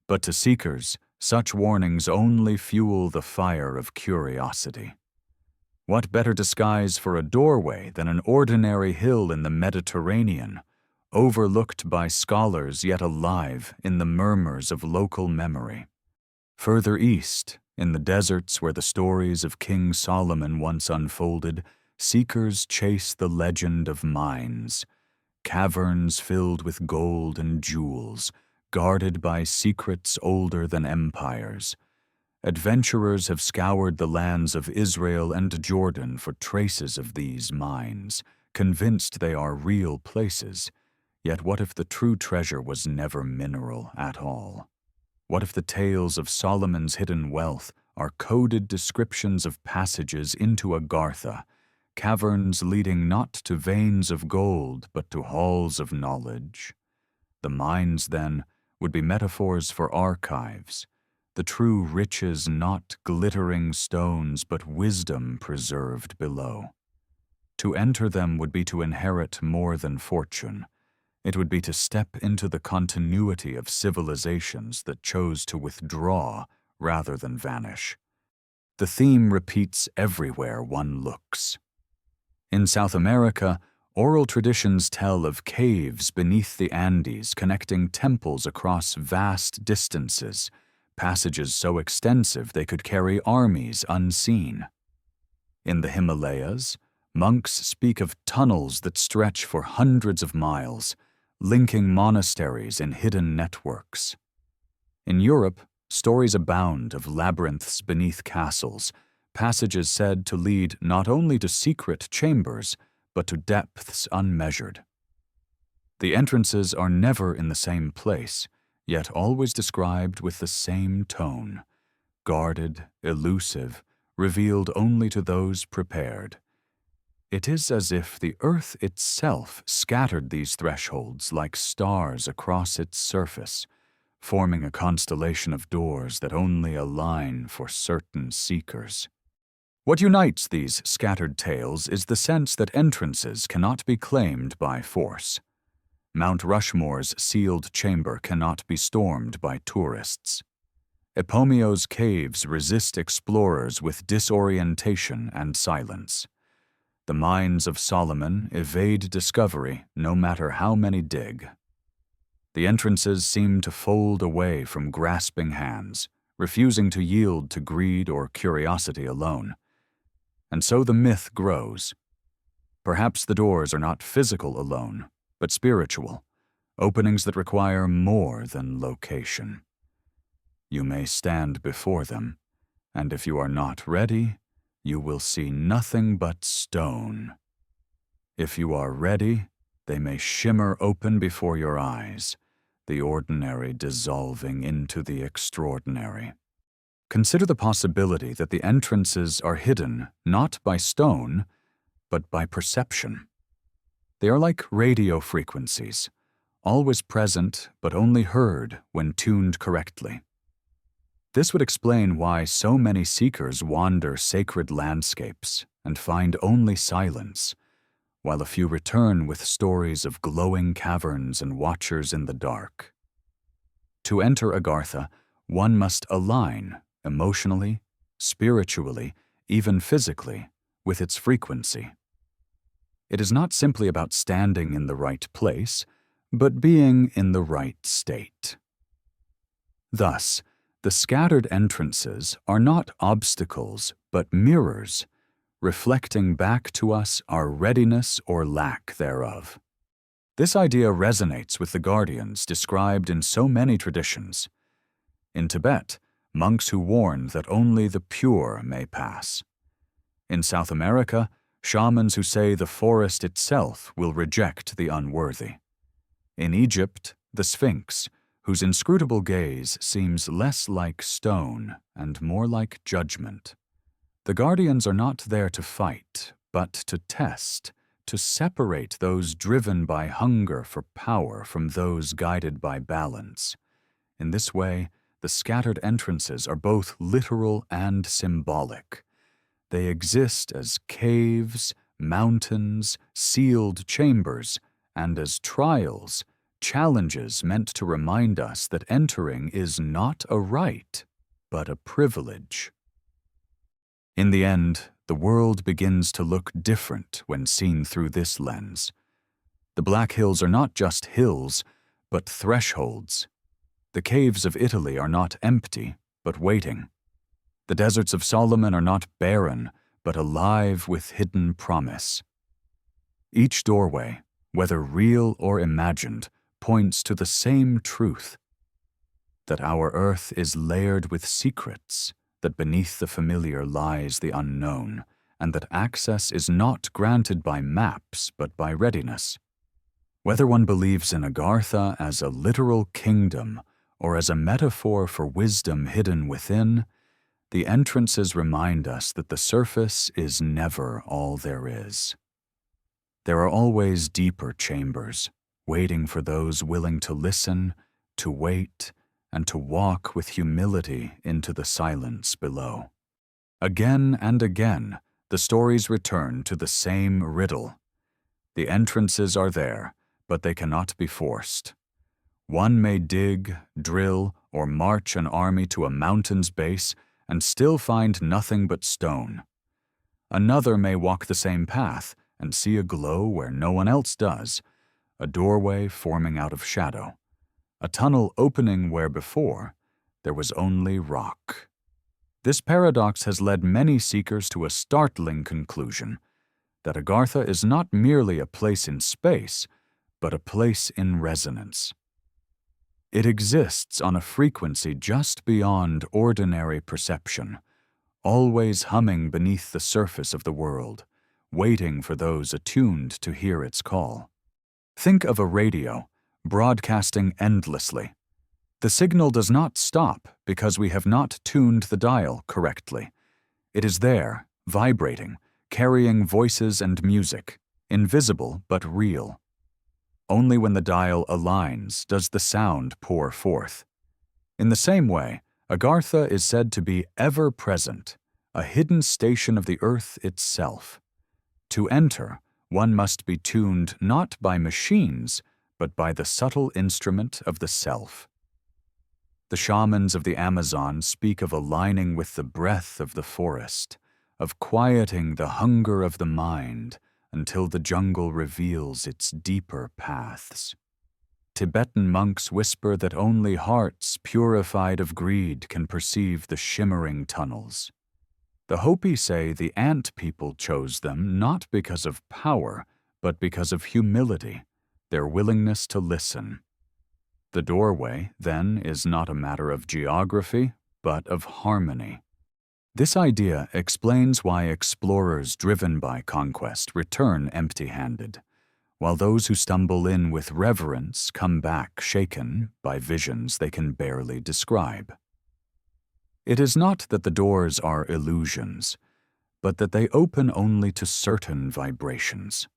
but to seekers, such warnings only fuel the fire of curiosity. What better disguise for a doorway than an ordinary hill in the Mediterranean, overlooked by scholars yet alive in the murmurs of local memory? Further east, in the deserts where the stories of King Solomon once unfolded, seekers chase the legend of mines, caverns filled with gold and jewels, guarded by secrets older than empires. Adventurers have scoured the lands of Israel and Jordan for traces of these mines, convinced they are real places. Yet what if the true treasure was never mineral at all? What if the tales of Solomon's hidden wealth are coded descriptions of passages into Agartha, caverns leading not to veins of gold but to halls of knowledge? The mines, then, would be metaphors for archives, the true riches not glittering stones but wisdom preserved below. To enter them would be to inherit more than fortune. It would be to step into the continuity of civilizations that chose to withdraw rather than vanish. The theme repeats everywhere one looks. In South America, oral traditions tell of caves beneath the Andes connecting temples across vast distances, passages so extensive they could carry armies unseen. In the Himalayas, monks speak of tunnels that stretch for hundreds of miles, linking monasteries in hidden networks. In Europe, stories abound of labyrinths beneath castles, passages said to lead not only to secret chambers, but to depths unmeasured. The entrances are never in the same place, yet always described with the same tone, guarded, elusive, revealed only to those prepared. It is as if the earth itself scattered these thresholds like stars across its surface, forming a constellation of doors that only align for certain seekers. What unites these scattered tales is the sense that entrances cannot be claimed by force. Mount Rushmore's sealed chamber cannot be stormed by tourists. Epomio's caves resist explorers with disorientation and silence. The mines of Solomon evade discovery no matter how many dig. The entrances seem to fold away from grasping hands, refusing to yield to greed or curiosity alone. And so the myth grows. Perhaps the doors are not physical alone, but spiritual, openings that require more than location. You may stand before them, and if you are not ready, you will see nothing but stone. If you are ready, they may shimmer open before your eyes, the ordinary dissolving into the extraordinary. Consider the possibility that the entrances are hidden not by stone, but by perception. They are like radio frequencies, always present but only heard when tuned correctly. This would explain why so many seekers wander sacred landscapes and find only silence, while a few return with stories of glowing caverns and watchers in the dark. To enter Agartha, one must align emotionally, spiritually, even physically, with its frequency. It is not simply about standing in the right place, but being in the right state. Thus, the scattered entrances are not obstacles, but mirrors, reflecting back to us our readiness or lack thereof. This idea resonates with the guardians described in so many traditions. In Tibet, monks who warn that only the pure may pass. In South America, shamans who say the forest itself will reject the unworthy. In Egypt, the Sphinx, whose inscrutable gaze seems less like stone and more like judgment. The guardians are not there to fight, but to test, to separate those driven by hunger for power from those guided by balance. In this way, the scattered entrances are both literal and symbolic. They exist as caves, mountains, sealed chambers, and as trials, challenges meant to remind us that entering is not a right, but a privilege. In the end, the world begins to look different when seen through this lens. The Black Hills are not just hills, but thresholds. The caves of Italy are not empty, but waiting. The deserts of Solomon are not barren, but alive with hidden promise. Each doorway, whether real or imagined, points to the same truth, that our earth is layered with secrets, that beneath the familiar lies the unknown, and that access is not granted by maps but by readiness. Whether one believes in Agartha as a literal kingdom or as a metaphor for wisdom hidden within, the entrances remind us that the surface is never all there is. There are always deeper chambers, waiting for those willing to listen, to wait, and to walk with humility into the silence below. Again and again, the stories return to the same riddle. The entrances are there, but they cannot be forced. One may dig, drill, or march an army to a mountain's base and still find nothing but stone. Another may walk the same path, and see a glow where no one else does, a doorway forming out of shadow, a tunnel opening where before there was only rock. This paradox has led many seekers to a startling conclusion that Agartha is not merely a place in space, but a place in resonance. It exists on a frequency just beyond ordinary perception, always humming beneath the surface of the world, waiting for those attuned to hear its call. Think of a radio, broadcasting endlessly. The signal does not stop because we have not tuned the dial correctly. It is there, vibrating, carrying voices and music, invisible but real. Only when the dial aligns does the sound pour forth. In the same way, Agartha is said to be ever-present, a hidden station of the earth itself. To enter, one must be tuned not by machines, but by the subtle instrument of the self. The shamans of the Amazon speak of aligning with the breath of the forest, of quieting the hunger of the mind until the jungle reveals its deeper paths. Tibetan monks whisper that only hearts purified of greed can perceive the shimmering tunnels. The Hopi say the Ant People chose them not because of power, but because of humility, their willingness to listen. The doorway, then, is not a matter of geography, but of harmony. This idea explains why explorers driven by conquest return empty-handed, while those who stumble in with reverence come back shaken by visions they can barely describe. It is not that the doors are illusions, but that they open only to certain vibrations.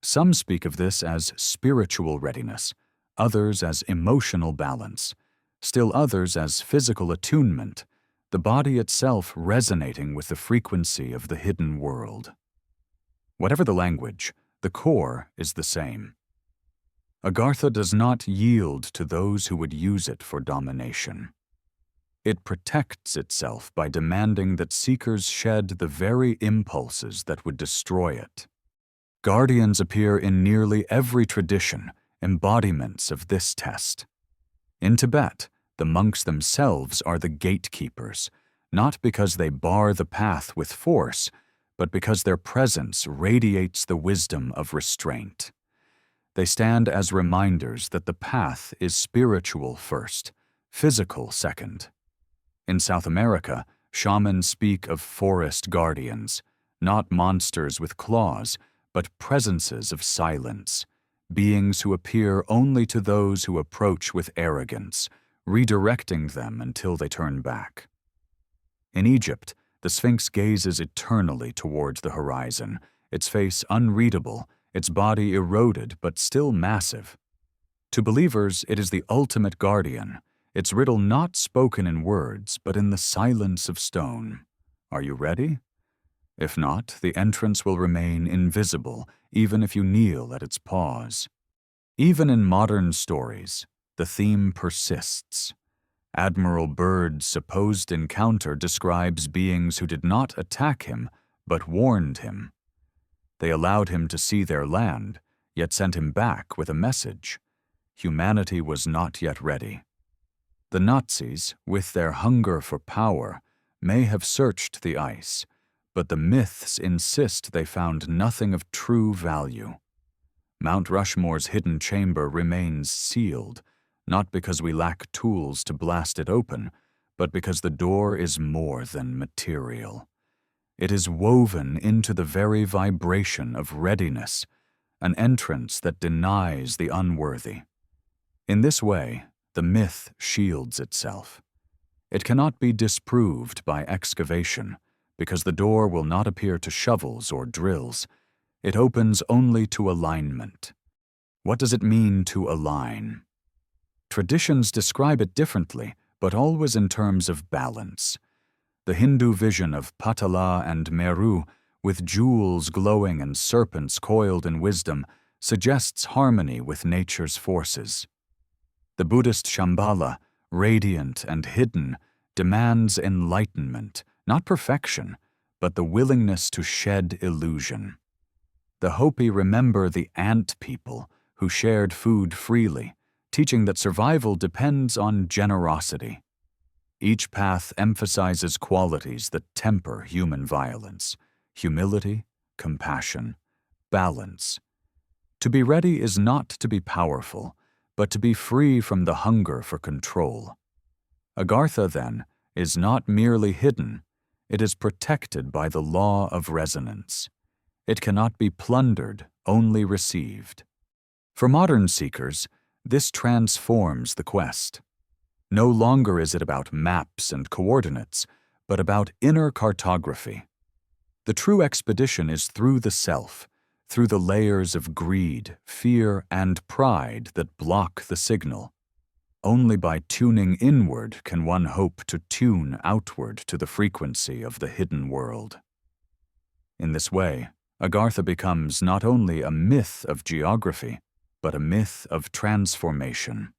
Some speak of this as spiritual readiness, others as emotional balance, still others as physical attunement, the body itself resonating with the frequency of the hidden world. Whatever the language, the core is the same. Agartha does not yield to those who would use it for domination. It protects itself by demanding that seekers shed the very impulses that would destroy it. Guardians appear in nearly every tradition, embodiments of this test. In Tibet, the monks themselves are the gatekeepers, not because they bar the path with force, but because their presence radiates the wisdom of restraint. They stand as reminders that the path is spiritual first, physical second. In South America, shamans speak of forest guardians, not monsters with claws, but presences of silence, beings who appear only to those who approach with arrogance, redirecting them until they turn back. In Egypt, the Sphinx gazes eternally towards the horizon, its face unreadable, its body eroded but still massive. To believers, it is the ultimate guardian, its riddle not spoken in words but in the silence of stone. Are you ready? If not, the entrance will remain invisible, even if you kneel at its paws. Even in modern stories, the theme persists. Admiral Byrd's supposed encounter describes beings who did not attack him, but warned him. They allowed him to see their land, yet sent him back with a message. Humanity was not yet ready. The Nazis, with their hunger for power, may have searched the ice, but the myths insist they found nothing of true value. Mount Rushmore's hidden chamber remains sealed, not because we lack tools to blast it open, but because the door is more than material. It is woven into the very vibration of readiness, an entrance that denies the unworthy. In this way, the myth shields itself. It cannot be disproved by excavation, because the door will not appear to shovels or drills. It opens only to alignment. What does it mean to align? Traditions describe it differently, but always in terms of balance. The Hindu vision of Patala and Meru, with jewels glowing and serpents coiled in wisdom, suggests harmony with nature's forces. The Buddhist Shambhala, radiant and hidden, demands enlightenment, not perfection, but the willingness to shed illusion. The Hopi remember the Ant People who shared food freely, teaching that survival depends on generosity. Each path emphasizes qualities that temper human violence: humility, compassion, balance. To be ready is not to be powerful, but to be free from the hunger for control. Agartha, then, is not merely hidden, it is protected by the law of resonance. It cannot be plundered, only received. For modern seekers, this transforms the quest. No longer is it about maps and coordinates, but about inner cartography. The true expedition is through the self, through the layers of greed, fear, and pride that block the signal. Only by tuning inward can one hope to tune outward to the frequency of the hidden world. In this way, Agartha becomes not only a myth of geography, but a myth of transformation.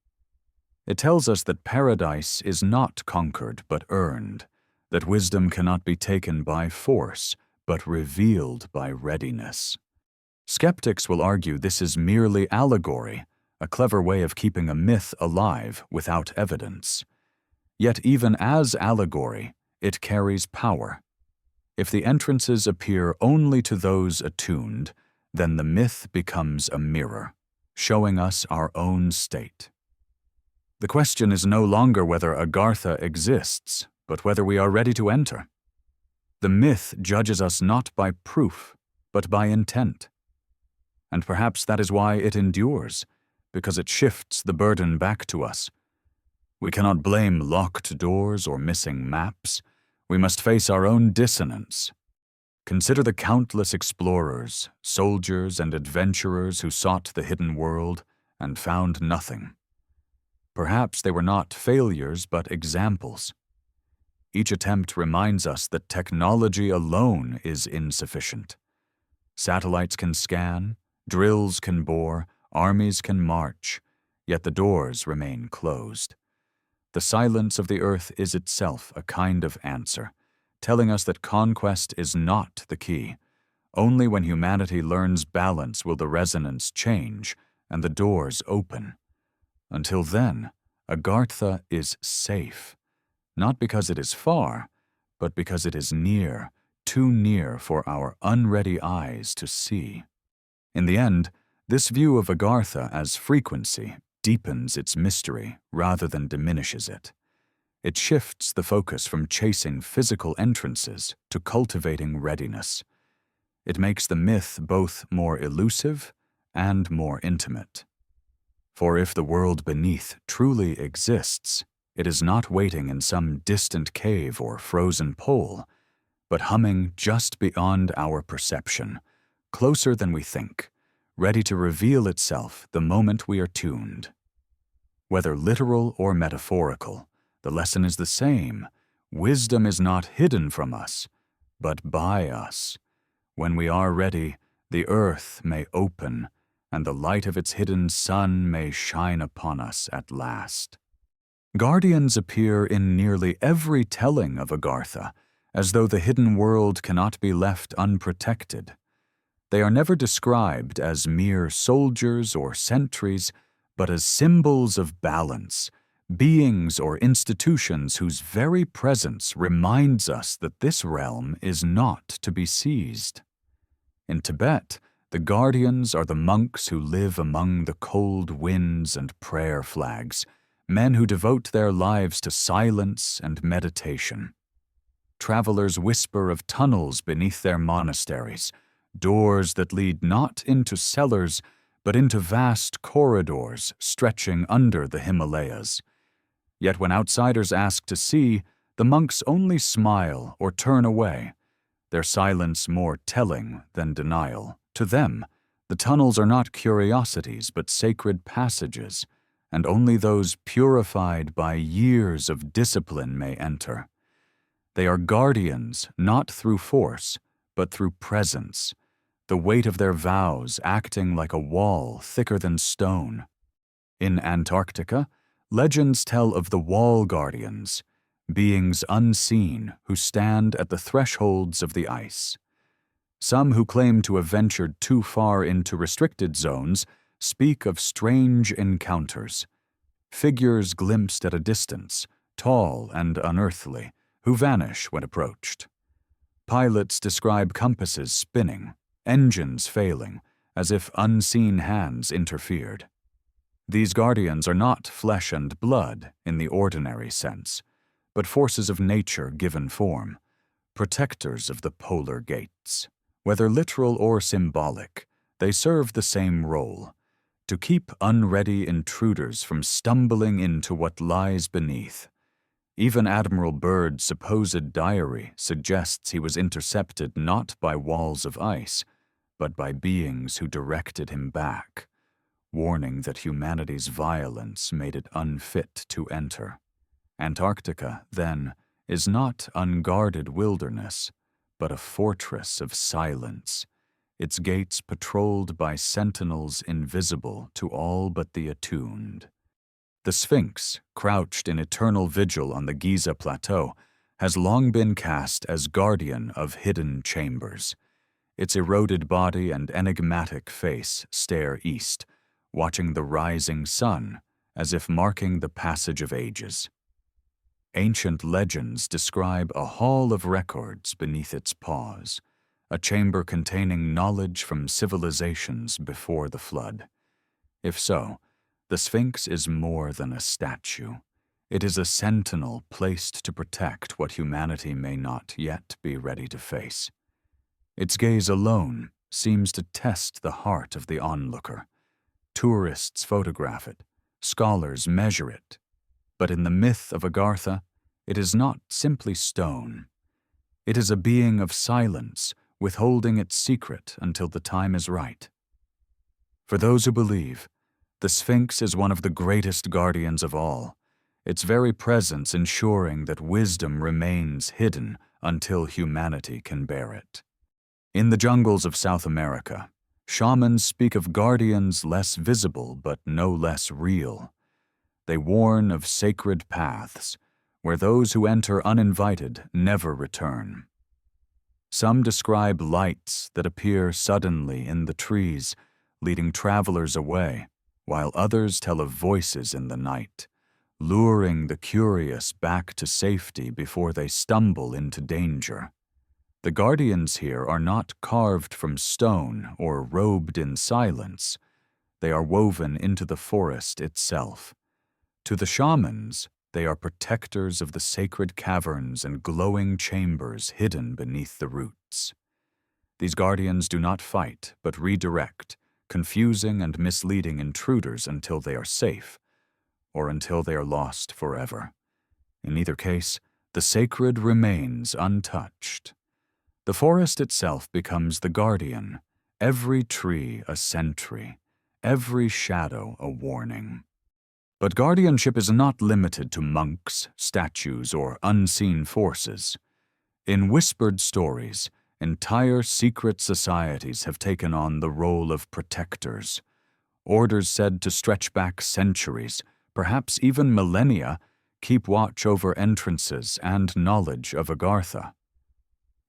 It tells us that paradise is not conquered but earned, that wisdom cannot be taken by force, but revealed by readiness. Skeptics will argue this is merely allegory, a clever way of keeping a myth alive without evidence. Yet even as allegory, it carries power. If the entrances appear only to those attuned, then the myth becomes a mirror, showing us our own state. The question is no longer whether Agartha exists, but whether we are ready to enter. The myth judges us not by proof, but by intent. And perhaps that is why it endures, because it shifts the burden back to us. We cannot blame locked doors or missing maps. We must face our own dissonance. Consider the countless explorers, soldiers, and adventurers who sought the hidden world and found nothing. Perhaps they were not failures, but examples. Each attempt reminds us that technology alone is insufficient. Satellites can scan, drills can bore, armies can march, yet the doors remain closed. The silence of the earth is itself a kind of answer, telling us that conquest is not the key. Only when humanity learns balance will the resonance change and the doors open. Until then, Agartha is safe, not because it is far, but because it is near, too near for our unready eyes to see. In the end, this view of Agartha as frequency deepens its mystery rather than diminishes it. It shifts the focus from chasing physical entrances to cultivating readiness. It makes the myth both more elusive and more intimate. For if the world beneath truly exists, it is not waiting in some distant cave or frozen pole, but humming just beyond our perception, closer than we think, ready to reveal itself the moment we are tuned. Whether literal or metaphorical, the lesson is the same. Wisdom is not hidden from us, but by us. When we are ready, the earth may open, and the light of its hidden sun may shine upon us at last. Guardians appear in nearly every telling of Agartha, as though the hidden world cannot be left unprotected. They are never described as mere soldiers or sentries, but as symbols of balance, beings or institutions whose very presence reminds us that this realm is not to be seized. In Tibet, the guardians are the monks who live among the cold winds and prayer flags, men who devote their lives to silence and meditation. Travelers whisper of tunnels beneath their monasteries, doors that lead not into cellars, but into vast corridors stretching under the Himalayas. Yet when outsiders ask to see, the monks only smile or turn away, their silence more telling than denial. To them, the tunnels are not curiosities but sacred passages, and only those purified by years of discipline may enter. They are guardians not through force, but through presence, the weight of their vows acting like a wall thicker than stone. In Antarctica, legends tell of the wall guardians, beings unseen who stand at the thresholds of the ice. Some who claim to have ventured too far into restricted zones speak of strange encounters. Figures glimpsed at a distance, tall and unearthly, who vanish when approached. Pilots describe compasses spinning, engines failing, as if unseen hands interfered. These guardians are not flesh and blood in the ordinary sense, but forces of nature given form, protectors of the polar gates. Whether literal or symbolic, they serve the same role: to keep unready intruders from stumbling into what lies beneath. Even Admiral Byrd's supposed diary suggests he was intercepted not by walls of ice, but by beings who directed him back, warning that humanity's violence made it unfit to enter. Antarctica, then, is not unguarded wilderness, but a fortress of silence, its gates patrolled by sentinels invisible to all but the attuned. The Sphinx, crouched in eternal vigil on the Giza plateau, has long been cast as guardian of hidden chambers. Its eroded body and enigmatic face stare east, watching the rising sun as if marking the passage of ages. Ancient legends describe a hall of records beneath its paws, a chamber containing knowledge from civilizations before the flood. If so, the Sphinx is more than a statue. It is a sentinel placed to protect what humanity may not yet be ready to face. Its gaze alone seems to test the heart of the onlooker. Tourists photograph it, scholars measure it. But in the myth of Agartha, it is not simply stone. It is a being of silence, withholding its secret until the time is right. For those who believe, the Sphinx is one of the greatest guardians of all, its very presence ensuring that wisdom remains hidden until humanity can bear it. In the jungles of South America, shamans speak of guardians less visible but no less real. They warn of sacred paths, where those who enter uninvited never return. Some describe lights that appear suddenly in the trees, leading travelers away, while others tell of voices in the night, luring the curious back to safety before they stumble into danger. The guardians here are not carved from stone or robed in silence. They are woven into the forest itself. To the shamans, they are protectors of the sacred caverns and glowing chambers hidden beneath the roots. These guardians do not fight, but redirect, confusing and misleading intruders until they are safe, or until they are lost forever. In either case, the sacred remains untouched. The forest itself becomes the guardian, every tree a sentry, every shadow a warning. But guardianship is not limited to monks, statues, or unseen forces. In whispered stories, entire secret societies have taken on the role of protectors. Orders said to stretch back centuries, perhaps even millennia, keep watch over entrances and knowledge of Agartha.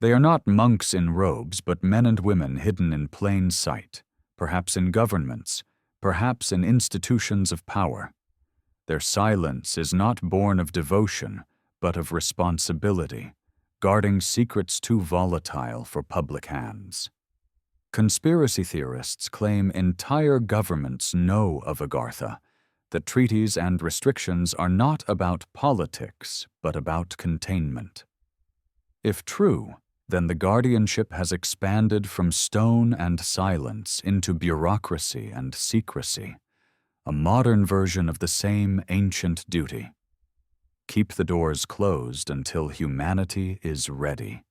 They are not monks in robes, but men and women hidden in plain sight, perhaps in governments, perhaps in institutions of power. Their silence is not born of devotion, but of responsibility, guarding secrets too volatile for public hands. Conspiracy theorists claim entire governments know of Agartha, that treaties and restrictions are not about politics, but about containment. If true, then the guardianship has expanded from stone and silence into bureaucracy and secrecy, a modern version of the same ancient duty. Keep the doors closed until humanity is ready.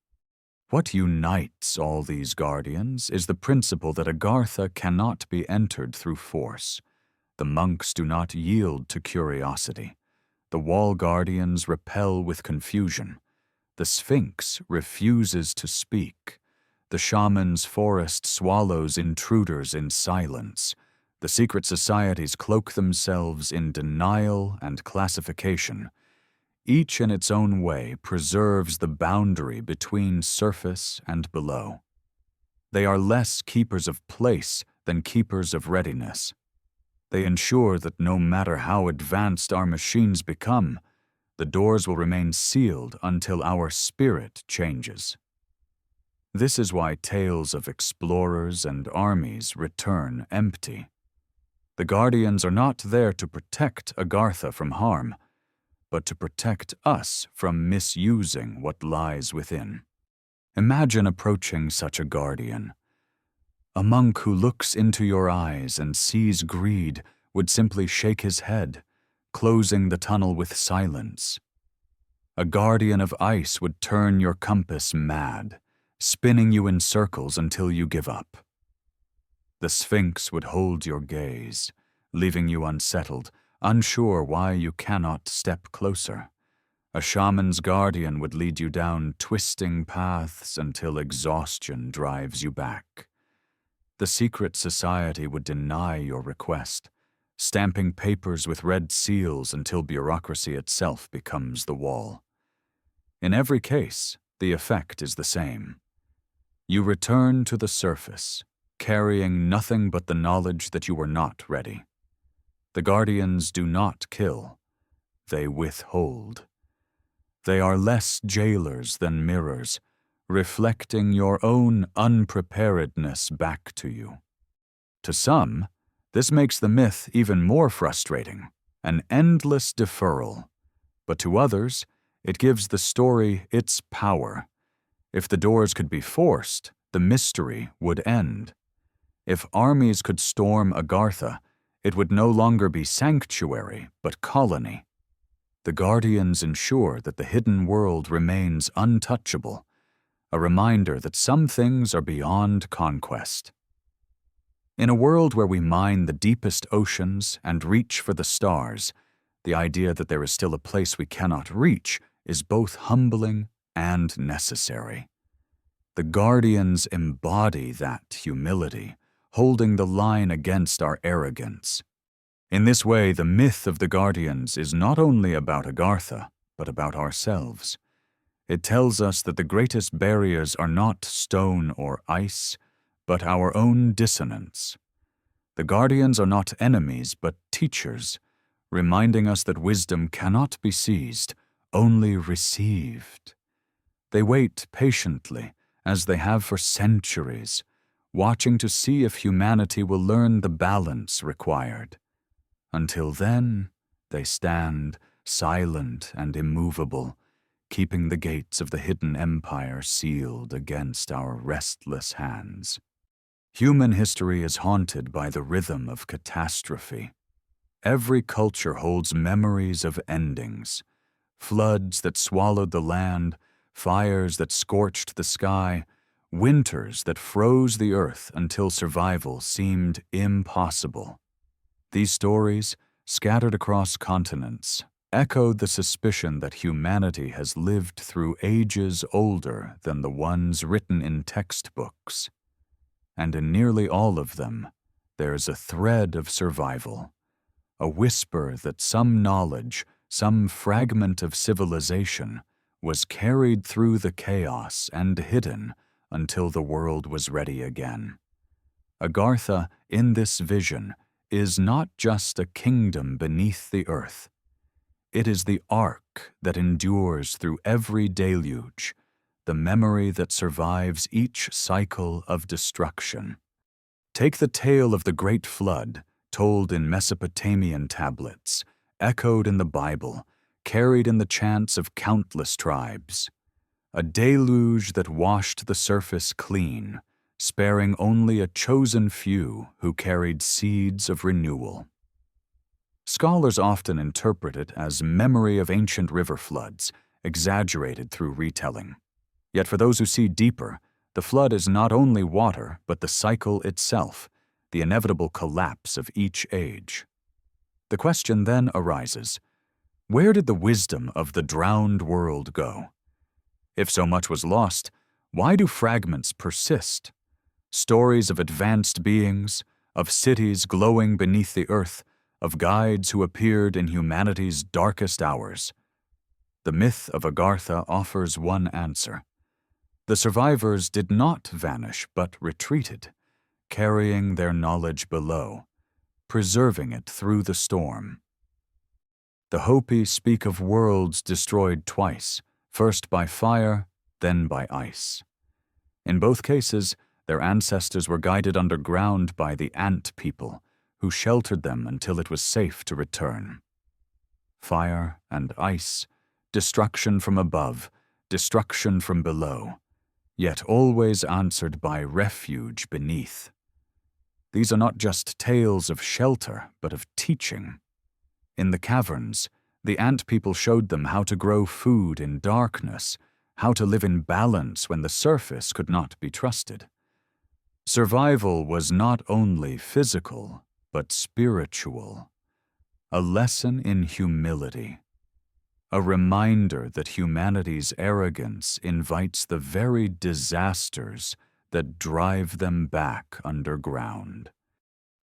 What unites all these guardians is the principle that Agartha cannot be entered through force. The monks do not yield to curiosity. The wall guardians repel with confusion. The Sphinx refuses to speak. The shaman's forest swallows intruders in silence. The secret societies cloak themselves in denial and classification. Each in its own way preserves the boundary between surface and below. They are less keepers of place than keepers of readiness. They ensure that no matter how advanced our machines become, the doors will remain sealed until our spirit changes. This is why tales of explorers and armies return empty. The Guardians are not there to protect Agartha from harm, but to protect us from misusing what lies within. Imagine approaching such a Guardian. A monk who looks into your eyes and sees greed would simply shake his head, closing the tunnel with silence. A Guardian of ice would turn your compass mad, spinning you in circles until you give up. The Sphinx would hold your gaze, leaving you unsettled, unsure why you cannot step closer. A shaman's Guardian would lead you down twisting paths until exhaustion drives you back. The secret society would deny your request, stamping papers with red seals until bureaucracy itself becomes the wall. In every case, the effect is the same. You return to the surface, carrying nothing but the knowledge that you were not ready. The Guardians do not kill, they withhold. They are less jailers than mirrors, reflecting your own unpreparedness back to you. To some, this makes the myth even more frustrating, an endless deferral. But to others, it gives the story its power. If the doors could be forced, the mystery would end. If armies could storm Agartha, it would no longer be sanctuary, but colony. The Guardians ensure that the hidden world remains untouchable, a reminder that some things are beyond conquest. In a world where we mine the deepest oceans and reach for the stars, the idea that there is still a place we cannot reach is both humbling and necessary. The Guardians embody that humility, holding the line against our arrogance. In this way, the myth of the Guardians is not only about Agartha, but about ourselves. It tells us that the greatest barriers are not stone or ice, but our own dissonance. The Guardians are not enemies, but teachers, reminding us that wisdom cannot be seized, only received. They wait patiently, as they have for centuries, watching to see if humanity will learn the balance required. Until then, they stand, silent and immovable, keeping the gates of the hidden empire sealed against our restless hands. Human history is haunted by the rhythm of catastrophe. Every culture holds memories of endings, floods that swallowed the land, fires that scorched the sky, winters that froze the earth until survival seemed impossible. These stories, scattered across continents, echoed the suspicion that humanity has lived through ages older than the ones written in textbooks. And in nearly all of them, there is a thread of survival, a whisper that some knowledge, some fragment of civilization, was carried through the chaos and hidden until the world was ready again. Agartha, in this vision, is not just a kingdom beneath the earth. It is the ark that endures through every deluge, the memory that survives each cycle of destruction. Take the tale of the Great Flood, told in Mesopotamian tablets, echoed in the Bible, carried in the chants of countless tribes. A deluge that washed the surface clean, sparing only a chosen few who carried seeds of renewal. Scholars often interpret it as memory of ancient river floods, exaggerated through retelling. Yet for those who see deeper, the flood is not only water, but the cycle itself, the inevitable collapse of each age. The question then arises, where did the wisdom of the drowned world go? If so much was lost, why do fragments persist? Stories of advanced beings, of cities glowing beneath the earth, of guides who appeared in humanity's darkest hours. The myth of Agartha offers one answer. The survivors did not vanish but retreated, carrying their knowledge below, preserving it through the storm. The Hopi speak of worlds destroyed twice, first by fire, then by ice. In both cases, their ancestors were guided underground by the Ant People, who sheltered them until it was safe to return. Fire and ice, destruction from above, destruction from below, yet always answered by refuge beneath. These are not just tales of shelter, but of teaching. In the caverns, the Ant People showed them how to grow food in darkness, how to live in balance when the surface could not be trusted. Survival was not only physical, but spiritual. A lesson in humility. A reminder that humanity's arrogance invites the very disasters that drive them back underground.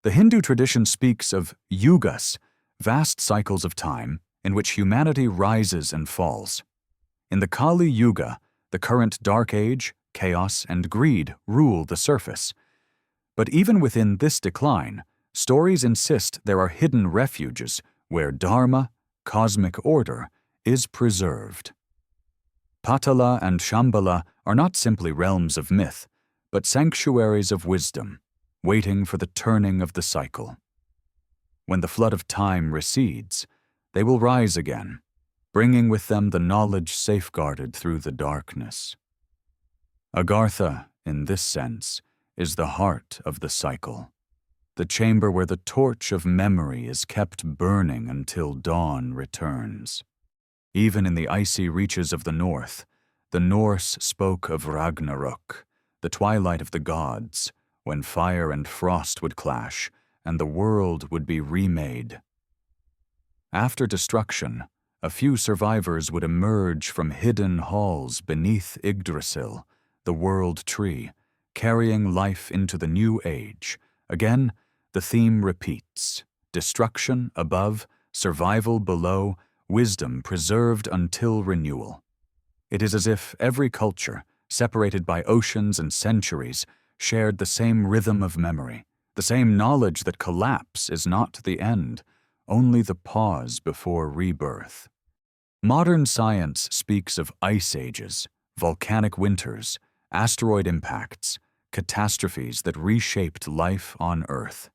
The Hindu tradition speaks of yugas, vast cycles of time in which humanity rises and falls. In the Kali Yuga, the current dark age, chaos and greed rule the surface. But even within this decline, stories insist there are hidden refuges where dharma, cosmic order, is preserved. Patala and Shambhala are not simply realms of myth, but sanctuaries of wisdom, waiting for the turning of the cycle. When the flood of time recedes, they will rise again, bringing with them the knowledge safeguarded through the darkness. Agartha, in this sense, is the heart of the cycle, the chamber where the torch of memory is kept burning until dawn returns. Even in the icy reaches of the north, the Norse spoke of Ragnarok, the twilight of the gods, when fire and frost would clash and the world would be remade. After destruction, a few survivors would emerge from hidden halls beneath Yggdrasil, the world tree, carrying life into the new age. Again, the theme repeats: destruction above, survival below, wisdom preserved until renewal. It is as if every culture, separated by oceans and centuries, shared the same rhythm of memory, the same knowledge that collapse is not the end, only the pause before rebirth. Modern science speaks of ice ages, volcanic winters, asteroid impacts, catastrophes that reshaped life on Earth.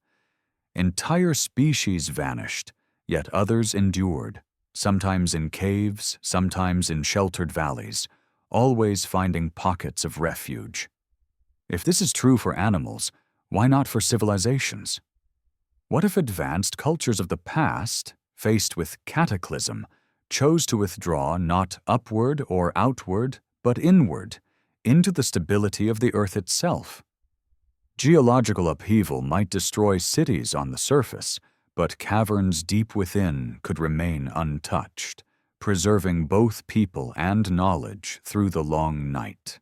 Entire species vanished, yet others endured, sometimes in caves, sometimes in sheltered valleys, always finding pockets of refuge. If this is true for animals, why not for civilizations? What if advanced cultures of the past, faced with cataclysm, chose to withdraw not upward or outward, but inward, into the stability of the Earth itself? Geological upheaval might destroy cities on the surface, but caverns deep within could remain untouched, preserving both people and knowledge through the long night.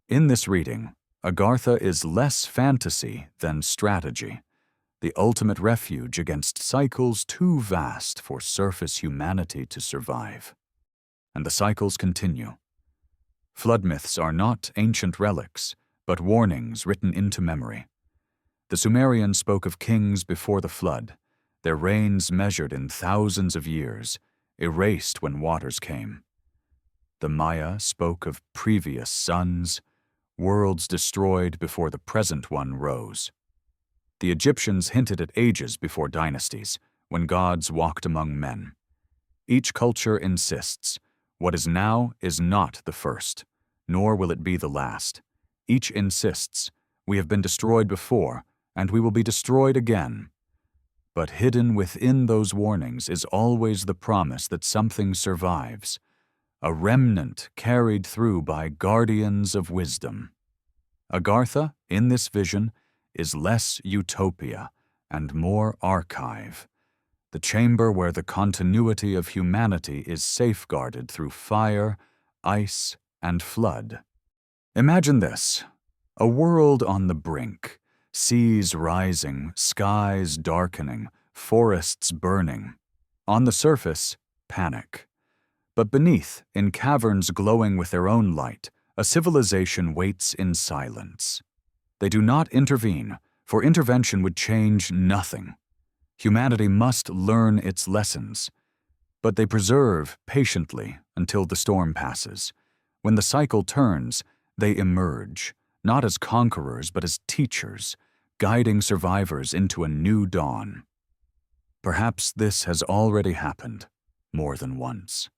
In this reading, Agartha is less fantasy than strategy, the ultimate refuge against cycles too vast for surface humanity to survive. And the cycles continue. Flood myths are not ancient relics, but warnings written into memory. The Sumerians spoke of kings before the flood, their reigns measured in thousands of years, erased when waters came. The Maya spoke of previous suns, worlds destroyed before the present one rose. The Egyptians hinted at ages before dynasties, when gods walked among men. Each culture insists, what is now is not the first, nor will it be the last. Each insists, we have been destroyed before, and we will be destroyed again. But hidden within those warnings is always the promise that something survives, a remnant carried through by guardians of wisdom. Agartha, in this vision, is less utopia and more archive, the chamber where the continuity of humanity is safeguarded through fire, ice, and flood. Imagine this: a world on the brink, seas rising, skies darkening, forests burning. On the surface, panic. But beneath, in caverns glowing with their own light, a civilization waits in silence. They do not intervene, for intervention would change nothing. Humanity must learn its lessons, but they preserve patiently until the storm passes. When the cycle turns, they emerge, not as conquerors but as teachers, guiding survivors into a new dawn. Perhaps this has already happened, more than once.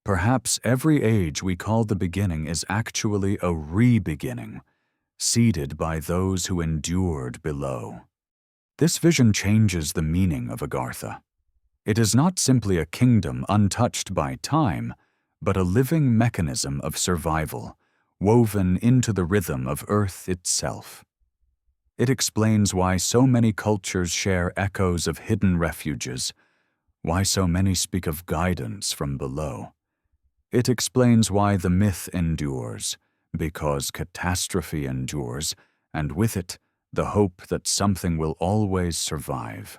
Perhaps every age we call the beginning is actually a re-beginning, seeded by those who endured below. This vision changes the meaning of Agartha. It is not simply a kingdom untouched by time, but a living mechanism of survival, woven into the rhythm of Earth itself. It explains why so many cultures share echoes of hidden refuges, why so many speak of guidance from below. It explains why the myth endures, because catastrophe endures, and with it, the hope that something will always survive.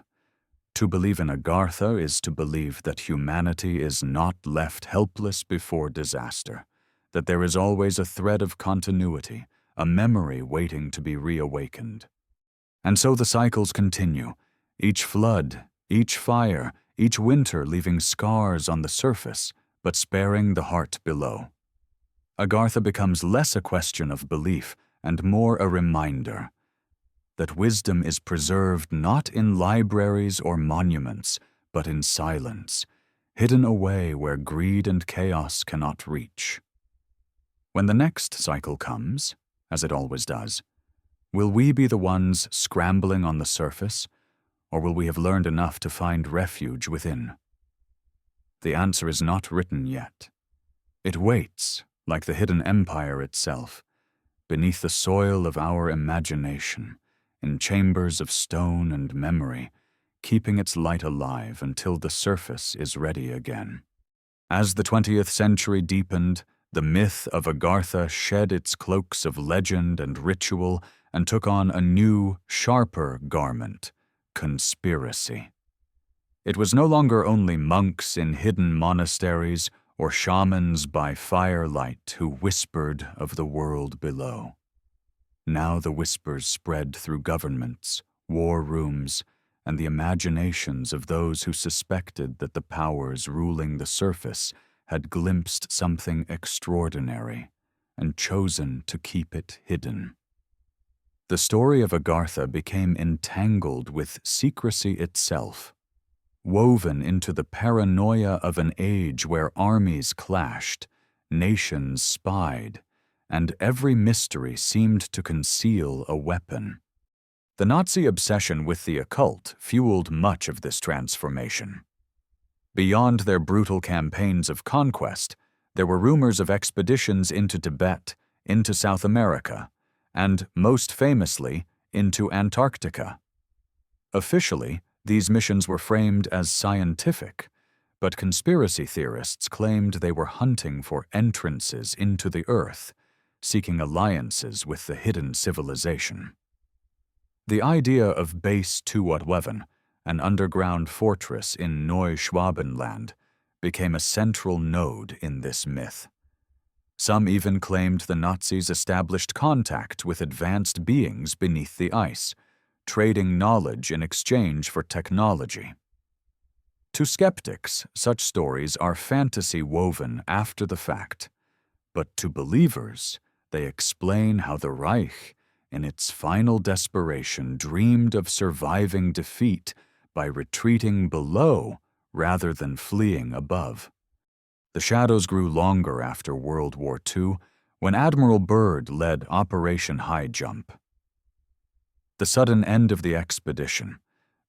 To believe in Agartha is to believe that humanity is not left helpless before disaster, that there is always a thread of continuity, a memory waiting to be reawakened. And so the cycles continue, each flood, each fire, each winter leaving scars on the surface, but sparing the heart below. Agartha becomes less a question of belief and more a reminder that wisdom is preserved not in libraries or monuments, but in silence, hidden away where greed and chaos cannot reach. When the next cycle comes, as it always does, will we be the ones scrambling on the surface, or will we have learned enough to find refuge within? The answer is not written yet. It waits, like the hidden empire itself, beneath the soil of our imagination, in chambers of stone and memory, keeping its light alive until the surface is ready again. As the 20th century deepened, the myth of Agartha shed its cloaks of legend and ritual and took on a new, sharper garment, conspiracy. It was no longer only monks in hidden monasteries or shamans by firelight who whispered of the world below. Now the whispers spread through governments, war rooms, and the imaginations of those who suspected that the powers ruling the surface had glimpsed something extraordinary and chosen to keep it hidden. The story of Agartha became entangled with secrecy itself, woven into the paranoia of an age where armies clashed, nations spied, and every mystery seemed to conceal a weapon. The Nazi obsession with the occult fueled much of this transformation. Beyond their brutal campaigns of conquest, there were rumors of expeditions into Tibet, into South America, and, most famously, into Antarctica. Officially, these missions were framed as scientific, but conspiracy theorists claimed they were hunting for entrances into the Earth, seeking alliances with the hidden civilization. The idea of Base 211, an underground fortress in Neuschwabenland, became a central node in this myth. Some even claimed the Nazis established contact with advanced beings beneath the ice, trading knowledge in exchange for technology. To skeptics, such stories are fantasy woven after the fact, but to believers, they explain how the Reich, in its final desperation, dreamed of surviving defeat by retreating below rather than fleeing above. The shadows grew longer after World War II, when Admiral Byrd led Operation High Jump. The sudden end of the expedition,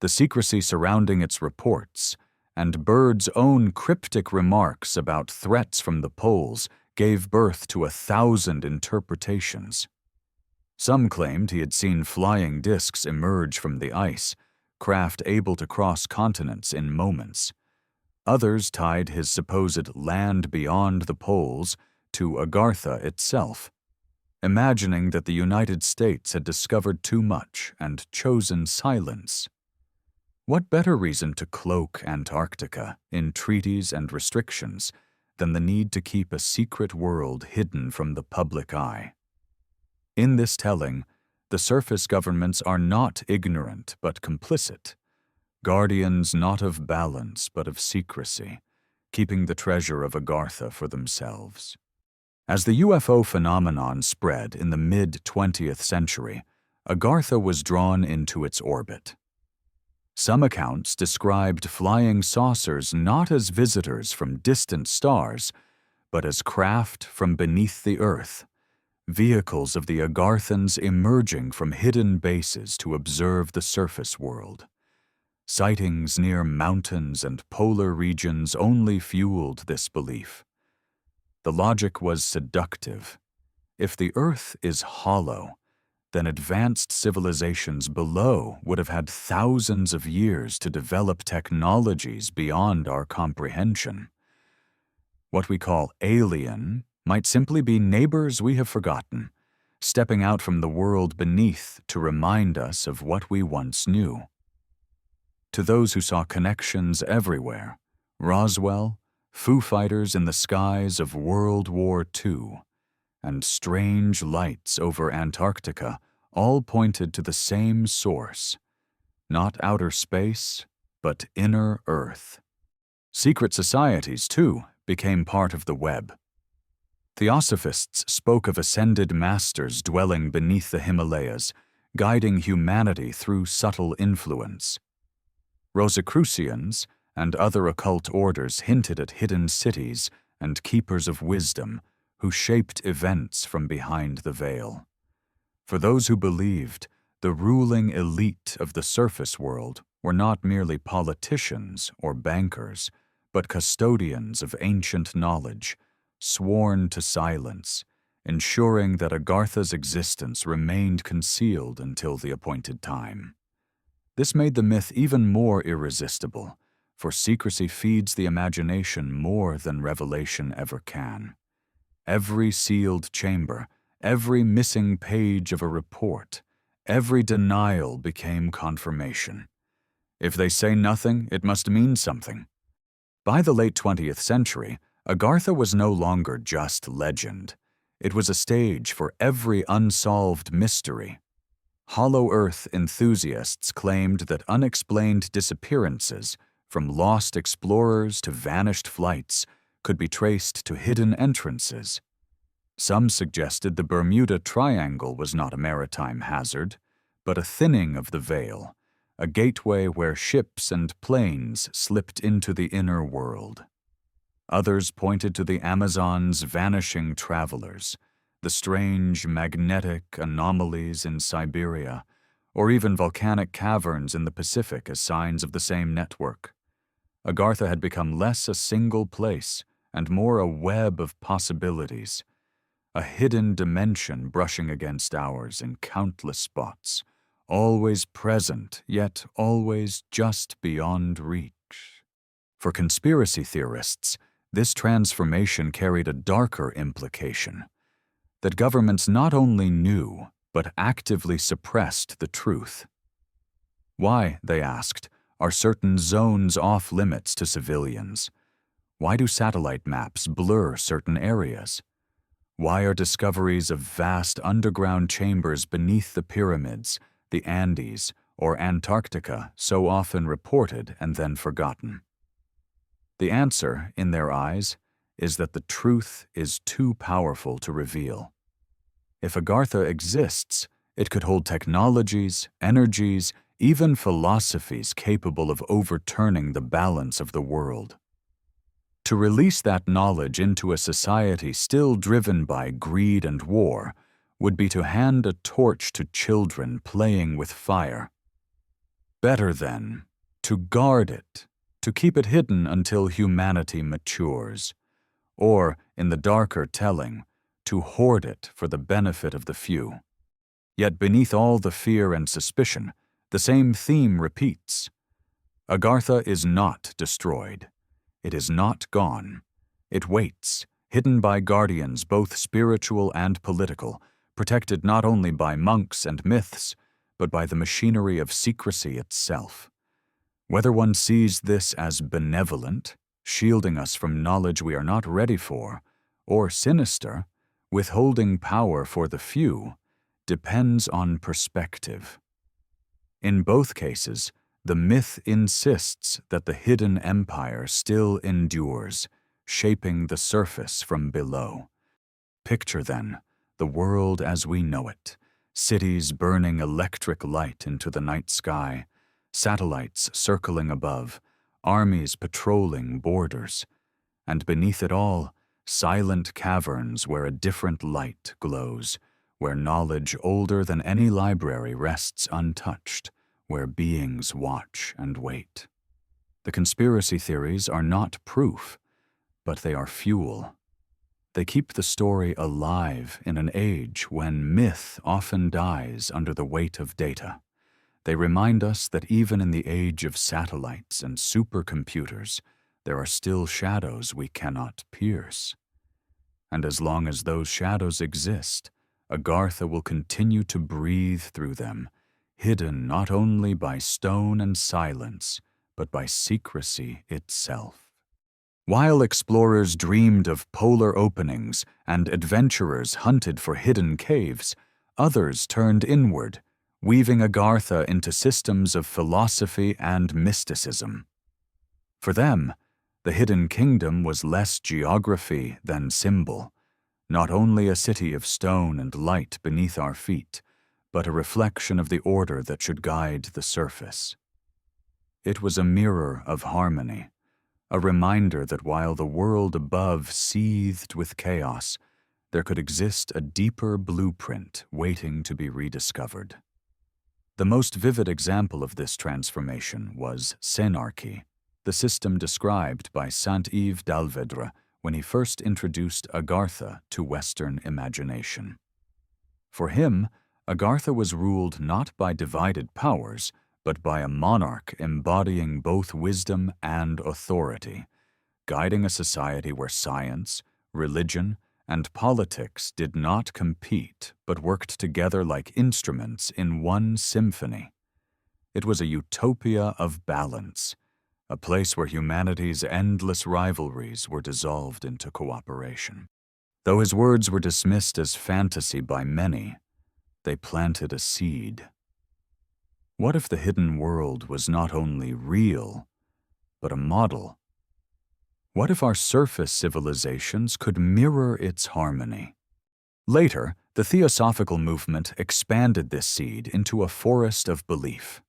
the secrecy surrounding its reports, and Byrd's own cryptic remarks about threats from the poles gave birth to 1,000 interpretations. Some claimed he had seen flying discs emerge from the ice, craft able to cross continents in moments. Others tied his supposed land beyond the poles to Agartha itself, imagining that the United States had discovered too much and chosen silence. What better reason to cloak Antarctica in treaties and restrictions than the need to keep a secret world hidden from the public eye. In this telling, the surface governments are not ignorant but complicit, guardians not of balance but of secrecy, keeping the treasure of Agartha for themselves. As the UFO phenomenon spread in the mid-20th century, Agartha was drawn into its orbit. Some accounts described flying saucers not as visitors from distant stars, but as craft from beneath the earth, vehicles of the Agarthans emerging from hidden bases to observe the surface world. Sightings near mountains and polar regions only fueled this belief. The logic was seductive. If the earth is hollow, then advanced civilizations below would have had thousands of years to develop technologies beyond our comprehension. What we call alien might simply be neighbors we have forgotten, stepping out from the world beneath to remind us of what we once knew. To those who saw connections everywhere, Roswell, Foo Fighters in the skies of World War II, and strange lights over Antarctica all pointed to the same source, not outer space, but inner Earth. Secret societies, too, became part of the web. Theosophists spoke of ascended masters dwelling beneath the Himalayas, guiding humanity through subtle influence. Rosicrucians and other occult orders hinted at hidden cities and keepers of wisdom who shaped events from behind the veil. For those who believed, the ruling elite of the surface world were not merely politicians or bankers, but custodians of ancient knowledge, sworn to silence, ensuring that Agartha's existence remained concealed until the appointed time. This made the myth even more irresistible, for secrecy feeds the imagination more than revelation ever can. Every sealed chamber, every missing page of a report, every denial became confirmation. If they say nothing, it must mean something. By the late 20th century, Agartha was no longer just legend. It was a stage for every unsolved mystery. Hollow Earth enthusiasts claimed that unexplained disappearances, from lost explorers to vanished flights, could be traced to hidden entrances. Some suggested the Bermuda Triangle was not a maritime hazard, but a thinning of the veil, a gateway where ships and planes slipped into the inner world. Others pointed to the Amazon's vanishing travelers, the strange magnetic anomalies in Siberia, or even volcanic caverns in the Pacific as signs of the same network. Agartha had become less a single place and more a web of possibilities, a hidden dimension brushing against ours in countless spots, always present, yet always just beyond reach. For conspiracy theorists, this transformation carried a darker implication, that governments not only knew, but actively suppressed the truth. Why, they asked, are certain zones off limits to civilians? Why do satellite maps blur certain areas? Why are discoveries of vast underground chambers beneath the pyramids, the Andes, or Antarctica so often reported and then forgotten? The answer, in their eyes, is that the truth is too powerful to reveal. If Agartha exists, it could hold technologies, energies, even philosophies capable of overturning the balance of the world. To release that knowledge into a society still driven by greed and war would be to hand a torch to children playing with fire. Better, then, to guard it, to keep it hidden until humanity matures, or, in the darker telling, to hoard it for the benefit of the few. Yet beneath all the fear and suspicion, the same theme repeats. Agartha is not destroyed. It is not gone. It waits, hidden by guardians both spiritual and political, protected not only by monks and myths, but by the machinery of secrecy itself. Whether one sees this as benevolent, shielding us from knowledge we are not ready for, or sinister, withholding power for the few, depends on perspective. In both cases, the myth insists that the hidden empire still endures, shaping the surface from below. Picture, then, the world as we know it, cities burning electric light into the night sky, satellites circling above, armies patrolling borders, and beneath it all, silent caverns where a different light glows, where knowledge older than any library rests untouched, where beings watch and wait. The conspiracy theories are not proof, but they are fuel. They keep the story alive in an age when myth often dies under the weight of data. They remind us that even in the age of satellites and supercomputers, there are still shadows we cannot pierce. And as long as those shadows exist, Agartha will continue to breathe through them, hidden not only by stone and silence, but by secrecy itself. While explorers dreamed of polar openings and adventurers hunted for hidden caves, others turned inward, weaving Agartha into systems of philosophy and mysticism. For them, the hidden kingdom was less geography than symbol, not only a city of stone and light beneath our feet, but a reflection of the order that should guide the surface. It was a mirror of harmony, a reminder that while the world above seethed with chaos, there could exist a deeper blueprint waiting to be rediscovered. The most vivid example of this transformation was Senarchy, the system described by Saint-Yves d'Alvedre when he first introduced Agartha to Western imagination. For him, Agartha was ruled not by divided powers, but by a monarch embodying both wisdom and authority, guiding a society where science, religion, and politics did not compete but worked together like instruments in one symphony. It was a utopia of balance, a place where humanity's endless rivalries were dissolved into cooperation. Though his words were dismissed as fantasy by many, they planted a seed. What if the hidden world was not only real, but a model? What if our surface civilizations could mirror its harmony? Later, the Theosophical movement expanded this seed into a forest of belief.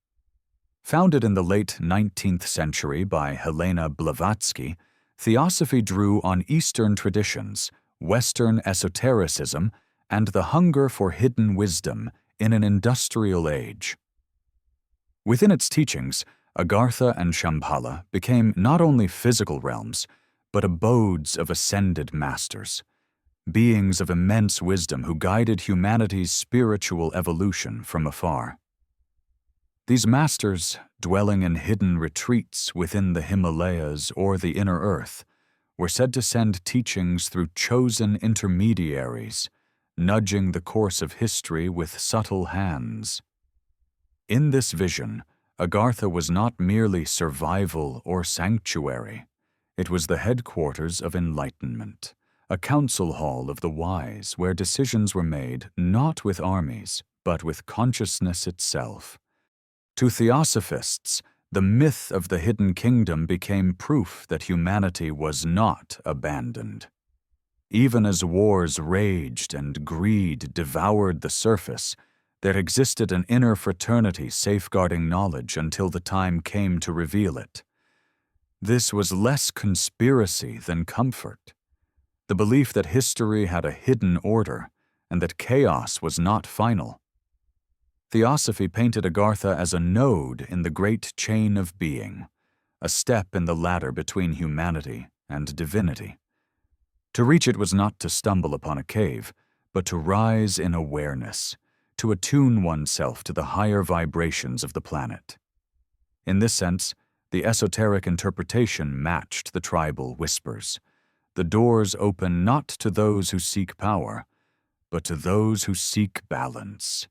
Founded in the late 19th century by Helena Blavatsky, Theosophy drew on Eastern traditions, Western esotericism, and the hunger for hidden wisdom in an industrial age. Within its teachings, Agartha and Shambhala became not only physical realms, but abodes of ascended masters, beings of immense wisdom who guided humanity's spiritual evolution from afar. These masters, dwelling in hidden retreats within the Himalayas or the inner earth, were said to send teachings through chosen intermediaries, nudging the course of history with subtle hands. In this vision, Agartha was not merely survival or sanctuary. It was the headquarters of enlightenment, a council hall of the wise where decisions were made not with armies, but with consciousness itself. To theosophists, the myth of the hidden kingdom became proof that humanity was not abandoned. Even as wars raged and greed devoured the surface, there existed an inner fraternity safeguarding knowledge until the time came to reveal it. This was less conspiracy than comfort. The belief that history had a hidden order and that chaos was not final. Theosophy painted Agartha as a node in the great chain of being, a step in the ladder between humanity and divinity. To reach it was not to stumble upon a cave, but to rise in awareness, to attune oneself to the higher vibrations of the planet. In this sense, the esoteric interpretation matched the tribal whispers. The doors open not to those who seek power, but to those who seek balance.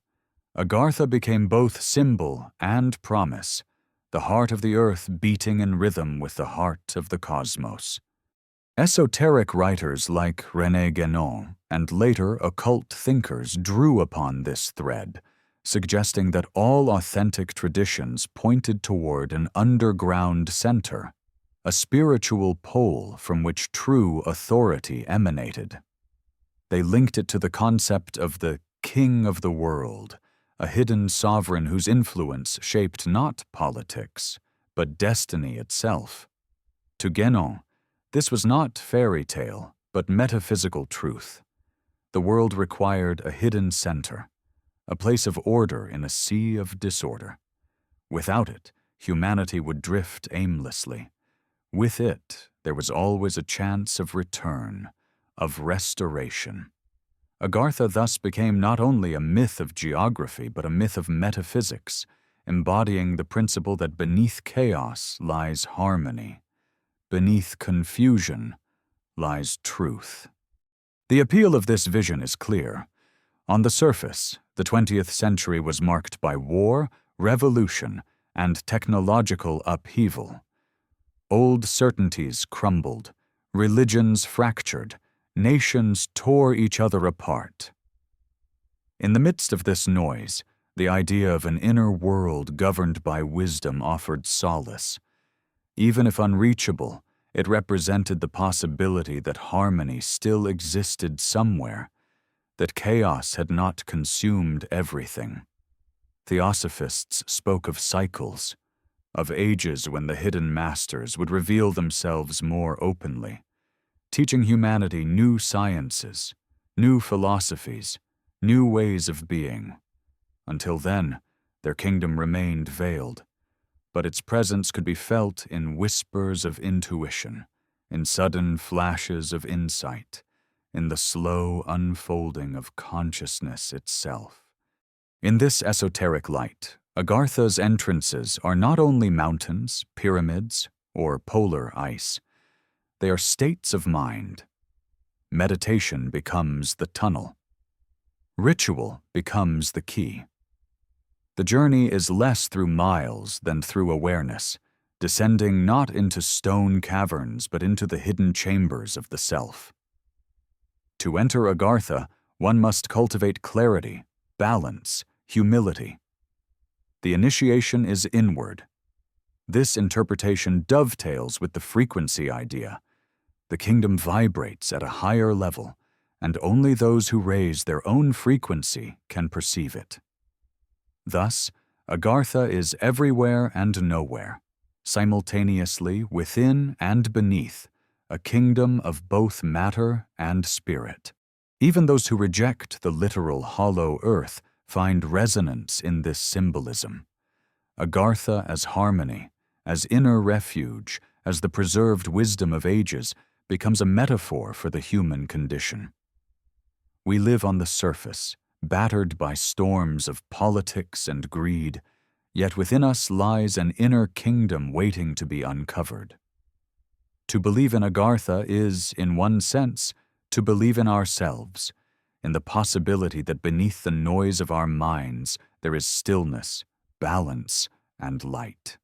Agartha became both symbol and promise, the heart of the earth beating in rhythm with the heart of the cosmos. Esoteric writers like René Guénon and later occult thinkers drew upon this thread, suggesting that all authentic traditions pointed toward an underground center, a spiritual pole from which true authority emanated. They linked it to the concept of the king of the world, a hidden sovereign whose influence shaped not politics, but destiny itself. To Guénon, this was not fairy tale, but metaphysical truth. The world required a hidden center, a place of order in a sea of disorder. Without it, humanity would drift aimlessly. With it, there was always a chance of return, of restoration. Agartha thus became not only a myth of geography, but a myth of metaphysics, embodying the principle that beneath chaos lies harmony, beneath confusion lies truth. The appeal of this vision is clear. On the surface, the 20th century was marked by war, revolution, and technological upheaval. Old certainties crumbled, religions fractured, nations tore each other apart. In the midst of this noise, the idea of an inner world governed by wisdom offered solace. Even if unreachable, it represented the possibility that harmony still existed somewhere, that chaos had not consumed everything. Theosophists spoke of cycles, of ages when the hidden masters would reveal themselves more openly, teaching humanity new sciences, new philosophies, new ways of being. Until then, their kingdom remained veiled, but its presence could be felt in whispers of intuition, in sudden flashes of insight, in the slow unfolding of consciousness itself. In this esoteric light, Agartha's entrances are not only mountains, pyramids, or polar ice. They are states of mind. Meditation becomes the tunnel. Ritual becomes the key. The journey is less through miles than through awareness, descending not into stone caverns but into the hidden chambers of the self. To enter Agartha, one must cultivate clarity, balance, humility. The initiation is inward. This interpretation dovetails with the frequency idea. The kingdom vibrates at a higher level, and only those who raise their own frequency can perceive it. Thus, Agartha is everywhere and nowhere, simultaneously within and beneath, a kingdom of both matter and spirit. Even those who reject the literal hollow earth find resonance in this symbolism. Agartha as harmony, as inner refuge, as the preserved wisdom of ages, becomes a metaphor for the human condition. We live on the surface, battered by storms of politics and greed, yet within us lies an inner kingdom waiting to be uncovered. To believe in Agartha is, in one sense, to believe in ourselves, in the possibility that beneath the noise of our minds there is stillness, balance, and light.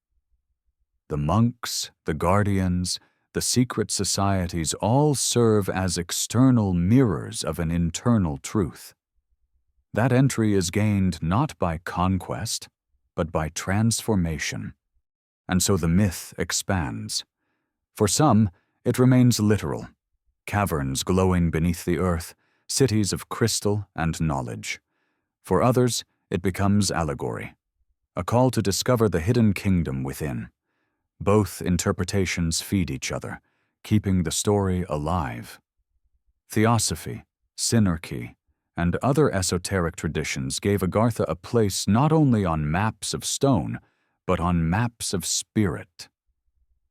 The monks, the guardians, the secret societies all serve as external mirrors of an internal truth. That entry is gained not by conquest, but by transformation. And so the myth expands. For some, it remains literal, caverns glowing beneath the earth, cities of crystal and knowledge. For others, it becomes allegory, a call to discover the hidden kingdom within. Both interpretations feed each other, keeping the story alive. Theosophy, synarchy, and other esoteric traditions gave Agartha a place not only on maps of stone, but on maps of spirit.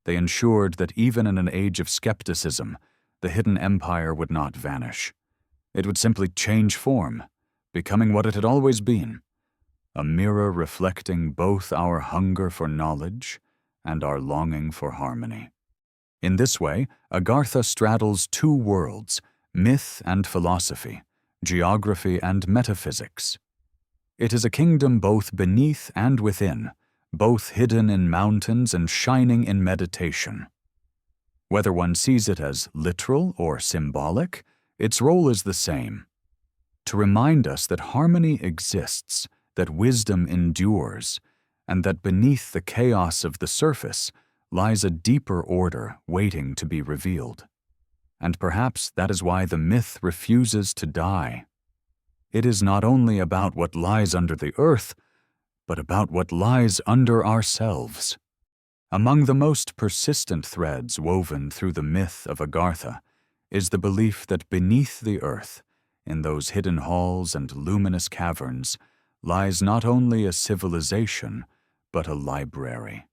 They ensured that even in an age of skepticism, the hidden empire would not vanish. It would simply change form, becoming what it had always been, a mirror reflecting both our hunger for knowledge and our longing for harmony. In this way, Agartha straddles two worlds, myth and philosophy, geography and metaphysics. It is a kingdom both beneath and within, both hidden in mountains and shining in meditation. Whether one sees it as literal or symbolic, its role is the same: to remind us that harmony exists, that wisdom endures, and that beneath the chaos of the surface lies a deeper order waiting to be revealed. And perhaps that is why the myth refuses to die. It is not only about what lies under the earth, but about what lies under ourselves. Among the most persistent threads woven through the myth of Agartha is the belief that beneath the earth, in those hidden halls and luminous caverns, lies not only a civilization, but a library.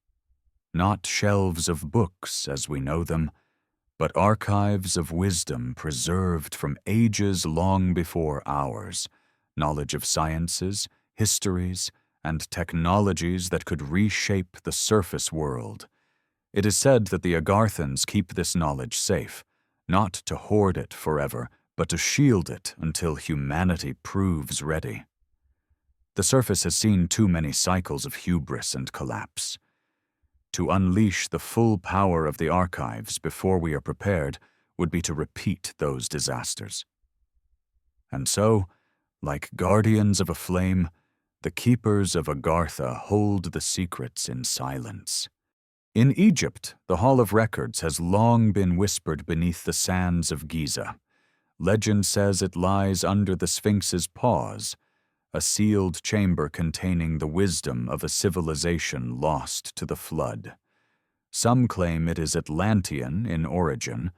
Not shelves of books as we know them, but archives of wisdom preserved from ages long before ours, knowledge of sciences, histories, and technologies that could reshape the surface world. It is said that the Agarthans keep this knowledge safe, not to hoard it forever, but to shield it until humanity proves ready. The surface has seen too many cycles of hubris and collapse. To unleash the full power of the archives before we are prepared would be to repeat those disasters. And so, like guardians of a flame, the keepers of Agartha hold the secrets in silence. In Egypt, the Hall of Records has long been whispered beneath the sands of Giza. Legend says it lies under the Sphinx's paws, a sealed chamber containing the wisdom of a civilization lost to the flood. Some claim it is Atlantean in origin,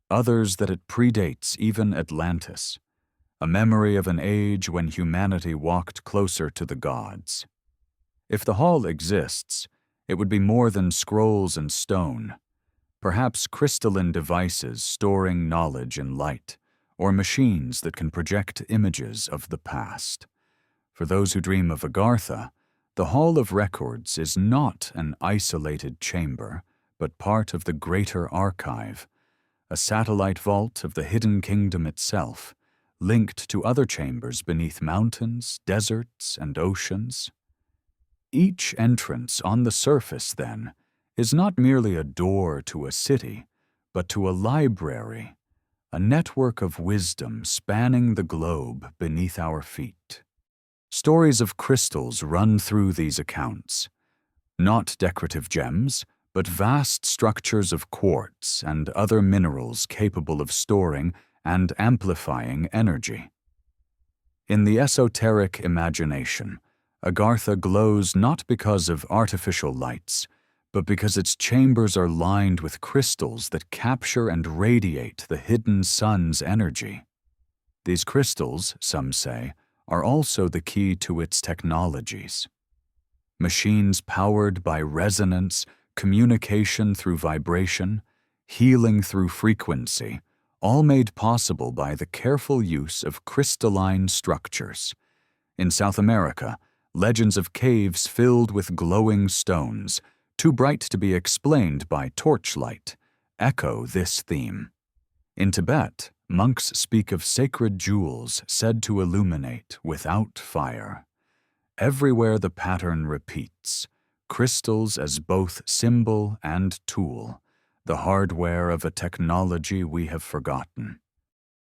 others that it predates even Atlantis, a memory of an age when humanity walked closer to the gods. If the hall exists, it would be more than scrolls and stone, perhaps crystalline devices storing knowledge and light, or machines that can project images of the past. For those who dream of Agartha, the Hall of Records is not an isolated chamber, but part of the greater archive, a satellite vault of the hidden kingdom itself, linked to other chambers beneath mountains, deserts, and oceans. Each entrance on the surface, then, is not merely a door to a city, but to a library, a network of wisdom spanning the globe beneath our feet. Stories of crystals run through these accounts, not decorative gems, but vast structures of quartz and other minerals capable of storing and amplifying energy. In the esoteric imagination, Agartha glows not because of artificial lights, but because its chambers are lined with crystals that capture and radiate the hidden sun's energy. These crystals, some say, are also the key to its technologies. Machines powered by resonance, communication through vibration, healing through frequency, all made possible by the careful use of crystalline structures. In South America, legends of caves filled with glowing stones, too bright to be explained by torchlight, echo this theme. In Tibet, monks speak of sacred jewels said to illuminate without fire. Everywhere the pattern repeats, crystals as both symbol and tool, the hardware of a technology we have forgotten.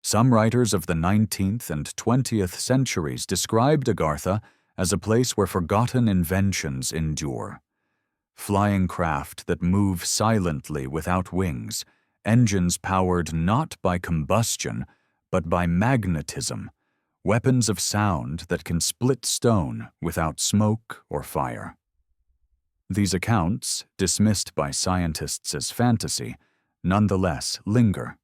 Some writers of the 19th and 20th centuries described Agartha as a place where forgotten inventions endure. Flying craft that move silently without wings, engines powered not by combustion, but by magnetism, weapons of sound that can split stone without smoke or fire. These accounts, dismissed by scientists as fantasy, nonetheless linger.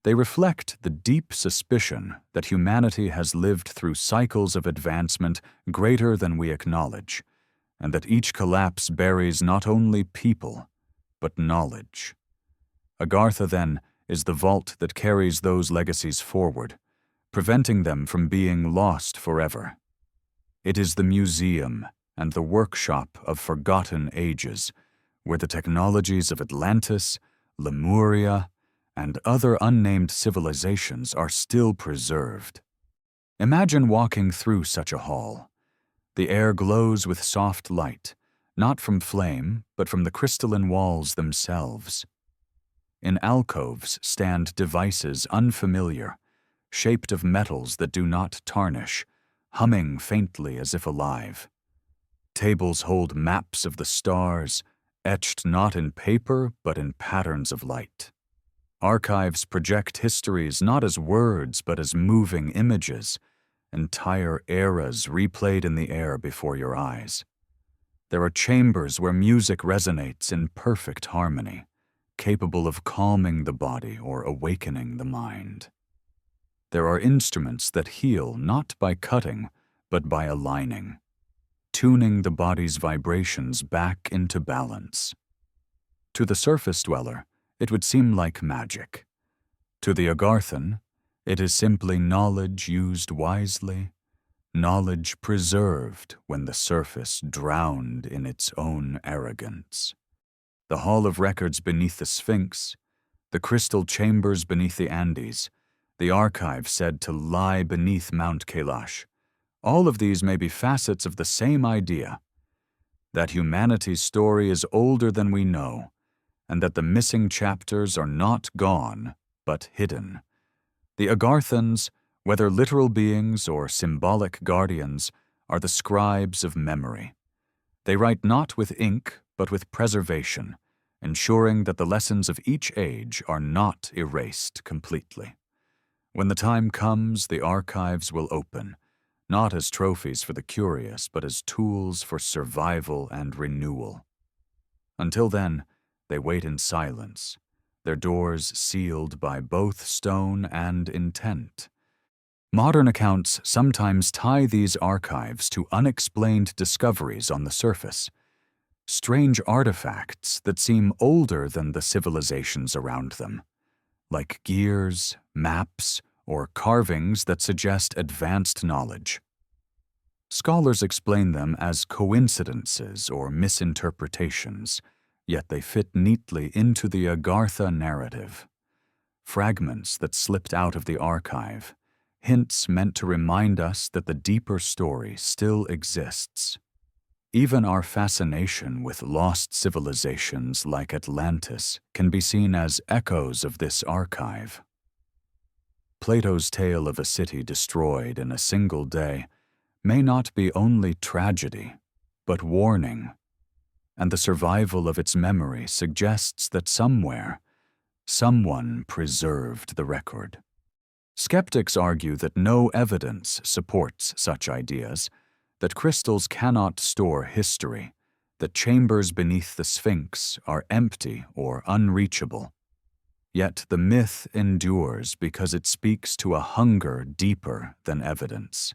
They reflect the deep suspicion that humanity has lived through cycles of advancement greater than we acknowledge, and that each collapse buries not only people, but knowledge. Agartha, then, is the vault that carries those legacies forward, preventing them from being lost forever. It is the museum and the workshop of forgotten ages, where the technologies of Atlantis, Lemuria, and other unnamed civilizations are still preserved. Imagine walking through such a hall. The air glows with soft light, not from flame, but from the crystalline walls themselves. In alcoves stand devices unfamiliar, shaped of metals that do not tarnish, humming faintly as if alive. Tables hold maps of the stars, etched not in paper but in patterns of light. Archives project histories not as words but as moving images, entire eras replayed in the air before your eyes. There are chambers where music resonates in perfect harmony, capable of calming the body or awakening the mind. There are instruments that heal not by cutting, but by aligning, tuning the body's vibrations back into balance. To the surface dweller, it would seem like magic. To the Agarthan, it is simply knowledge used wisely, knowledge preserved when the surface drowned in its own arrogance. The hall of records beneath the Sphinx, the crystal chambers beneath the Andes, the archive said to lie beneath Mount Kailash. All of these may be facets of the same idea, that humanity's story is older than we know, and that the missing chapters are not gone, but hidden. The Agarthans, whether literal beings or symbolic guardians, are the scribes of memory. They write not with ink, but with preservation, ensuring that the lessons of each age are not erased completely. When the time comes, the archives will open, not as trophies for the curious, but as tools for survival and renewal. Until then, they wait in silence, their doors sealed by both stone and intent. Modern accounts sometimes tie these archives to unexplained discoveries on the surface, strange artifacts that seem older than the civilizations around them, like gears, maps, or carvings that suggest advanced knowledge. Scholars explain them as coincidences or misinterpretations, yet they fit neatly into the Agartha narrative. Fragments that slipped out of the archive, hints meant to remind us that the deeper story still exists. Even our fascination with lost civilizations like Atlantis can be seen as echoes of this archive. Plato's tale of a city destroyed in a single day may not be only tragedy, but warning, and the survival of its memory suggests that somewhere, someone preserved the record. Skeptics argue that no evidence supports such ideas, that crystals cannot store history, that chambers beneath the Sphinx are empty or unreachable. Yet the myth endures because it speaks to a hunger deeper than evidence.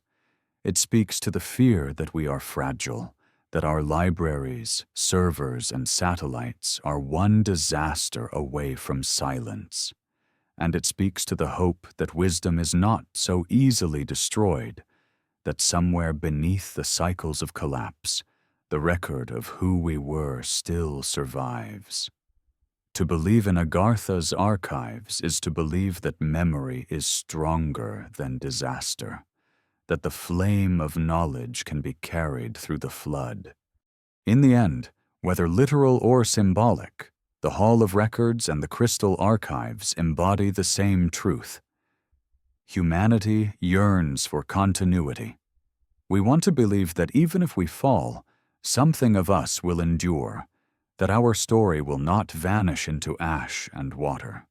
It speaks to the fear that we are fragile, that our libraries, servers, and satellites are one disaster away from silence. And it speaks to the hope that wisdom is not so easily destroyed, that somewhere beneath the cycles of collapse, the record of who we were still survives. To believe in Agartha's archives is to believe that memory is stronger than disaster, that the flame of knowledge can be carried through the flood. In the end, whether literal or symbolic, the Hall of Records and the Crystal Archives embody the same truth. Humanity yearns for continuity. We want to believe that even if we fall, something of us will endure, that our story will not vanish into ash and water.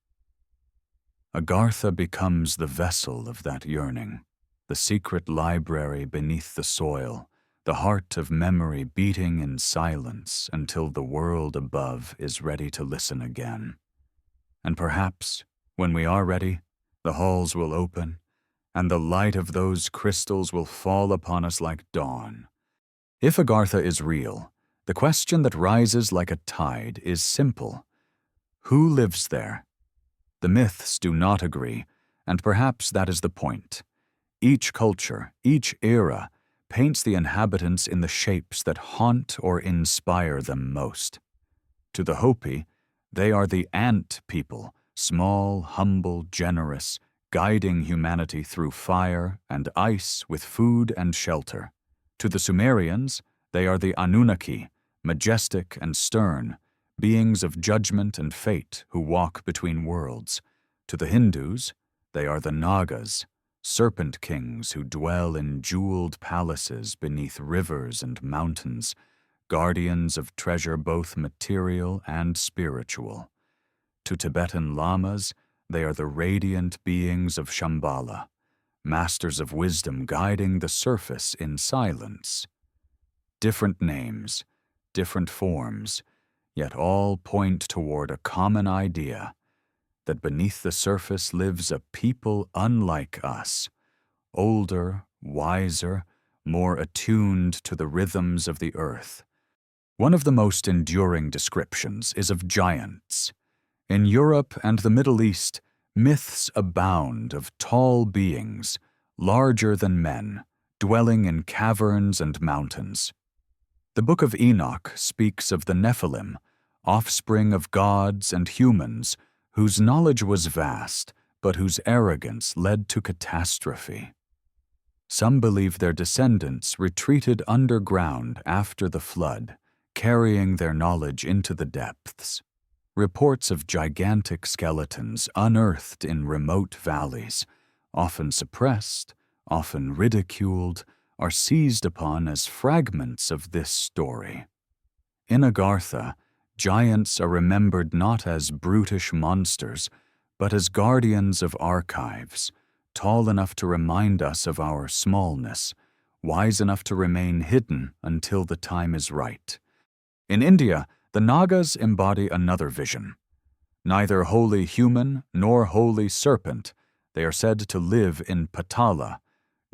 Agartha becomes the vessel of that yearning, the secret library beneath the soil, the heart of memory beating in silence until the world above is ready to listen again. And perhaps, when we are ready, the halls will open, and the light of those crystals will fall upon us like dawn. If Agartha is real, the question that rises like a tide is simple. Who lives there? The myths do not agree, and perhaps that is the point. Each culture, each era, paints the inhabitants in the shapes that haunt or inspire them most. To the Hopi, they are the Ant People, small, humble, generous, guiding humanity through fire and ice with food and shelter. To the Sumerians, they are the Anunnaki, majestic and stern, beings of judgment and fate who walk between worlds. To the Hindus, they are the Nagas, serpent kings who dwell in jeweled palaces beneath rivers and mountains, guardians of treasure both material and spiritual. To Tibetan lamas, they are the radiant beings of Shambhala, masters of wisdom guiding the surface in silence. Different names, different forms, yet all point toward a common idea, that beneath the surface lives a people unlike us, older, wiser, more attuned to the rhythms of the earth. One of the most enduring descriptions is of giants. In Europe and the Middle East, myths abound of tall beings, larger than men, dwelling in caverns and mountains. The Book of Enoch speaks of the Nephilim, offspring of gods and humans, whose knowledge was vast, but whose arrogance led to catastrophe. Some believe their descendants retreated underground after the flood, carrying their knowledge into the depths. Reports of gigantic skeletons unearthed in remote valleys, often suppressed, often ridiculed, are seized upon as fragments of this story. In Agartha, giants are remembered not as brutish monsters, but as guardians of archives, tall enough to remind us of our smallness, wise enough to remain hidden until the time is right. In India, the Nagas embody another vision. Neither wholly human nor wholly serpent, they are said to live in Patala,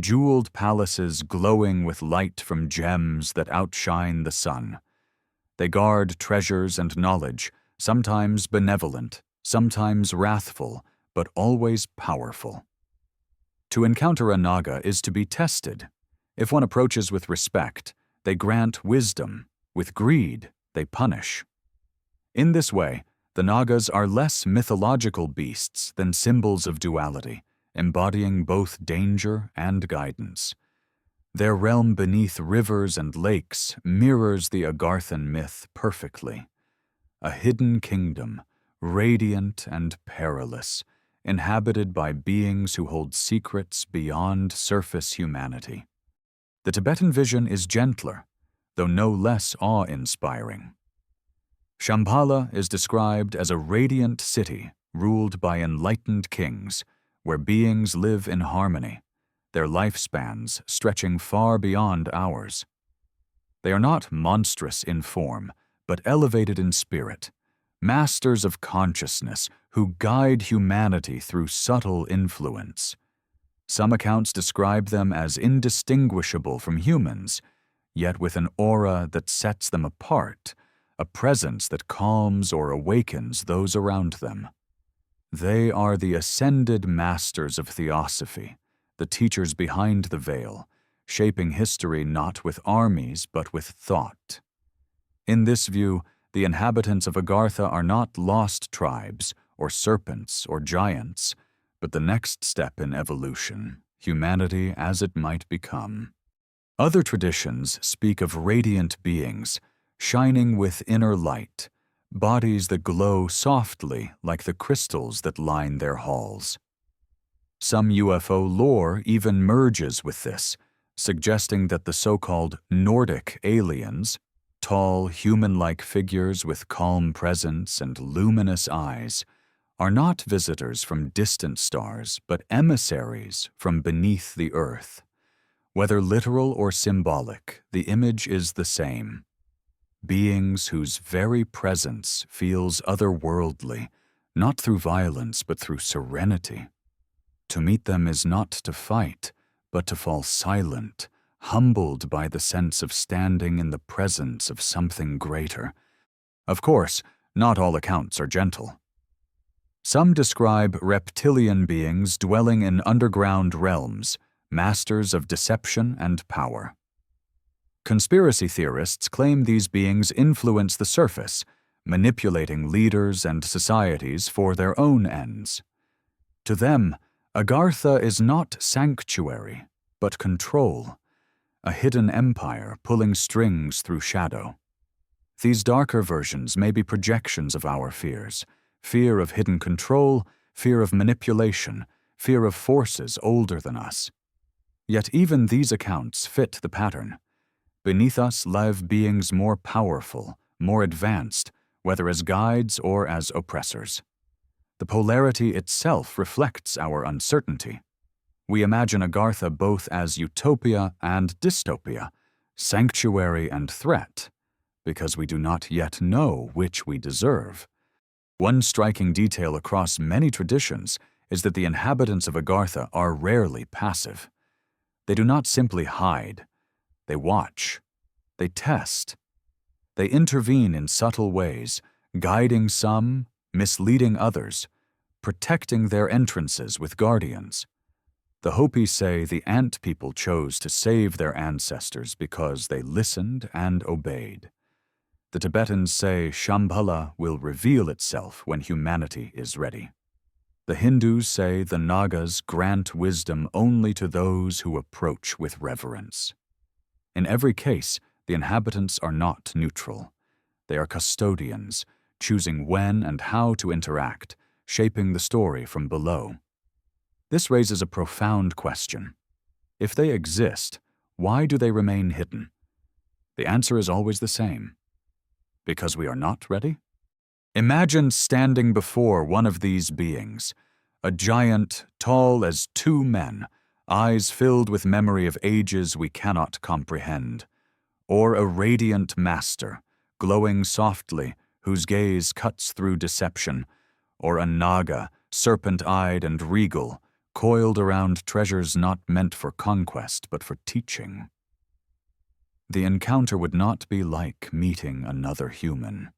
jeweled palaces glowing with light from gems that outshine the sun. They guard treasures and knowledge, sometimes benevolent, sometimes wrathful, but always powerful. To encounter a Naga is to be tested. If one approaches with respect, they grant wisdom. With greed, they punish. In this way, the Nagas are less mythological beasts than symbols of duality, embodying both danger and guidance. Their realm beneath rivers and lakes mirrors the Agarthan myth perfectly. A hidden kingdom, radiant and perilous, inhabited by beings who hold secrets beyond surface humanity. The Tibetan vision is gentler, though no less awe-inspiring. Shambhala is described as a radiant city ruled by enlightened kings, where beings live in harmony, their lifespans stretching far beyond ours. They are not monstrous in form, but elevated in spirit, masters of consciousness who guide humanity through subtle influence. Some accounts describe them as indistinguishable from humans, yet with an aura that sets them apart, a presence that calms or awakens those around them. They are the ascended masters of theosophy, the teachers behind the veil, shaping history not with armies but with thought. In this view, the inhabitants of Agartha are not lost tribes or serpents or giants, but the next step in evolution, humanity as it might become. Other traditions speak of radiant beings, shining with inner light, bodies that glow softly like the crystals that line their halls. Some UFO lore even merges with this, suggesting that the so-called Nordic aliens, tall, human-like figures with calm presence and luminous eyes, are not visitors from distant stars, but emissaries from beneath the earth. Whether literal or symbolic, the image is the same. Beings whose very presence feels otherworldly, not through violence but through serenity. To meet them is not to fight, but to fall silent, humbled by the sense of standing in the presence of something greater. Of course, not all accounts are gentle. Some describe reptilian beings dwelling in underground realms, masters of deception and power. Conspiracy theorists claim these beings influence the surface, manipulating leaders and societies for their own ends. To them, Agartha is not sanctuary, but control, a hidden empire pulling strings through shadow. These darker versions may be projections of our fears: fear of hidden control, fear of manipulation, fear of forces older than us. Yet even these accounts fit the pattern. Beneath us live beings more powerful, more advanced, whether as guides or as oppressors. The polarity itself reflects our uncertainty. We imagine Agartha both as utopia and dystopia, sanctuary and threat, because we do not yet know which we deserve. One striking detail across many traditions is that the inhabitants of Agartha are rarely passive. They do not simply hide. They watch. They test. They intervene in subtle ways, guiding some, misleading others, protecting their entrances with guardians. The Hopi say the Ant People chose to save their ancestors because they listened and obeyed. The Tibetans say Shambhala will reveal itself when humanity is ready. The Hindus say the Nagas grant wisdom only to those who approach with reverence. In every case, the inhabitants are not neutral. They are custodians, choosing when and how to interact, shaping the story from below. This raises a profound question. If they exist, why do they remain hidden? The answer is always the same. Because we are not ready? Imagine standing before one of these beings, a giant tall as two men, eyes filled with memory of ages we cannot comprehend, or a radiant master, glowing softly, whose gaze cuts through deception, or a Naga, serpent-eyed and regal, coiled around treasures not meant for conquest but for teaching. The encounter would not be like meeting another human.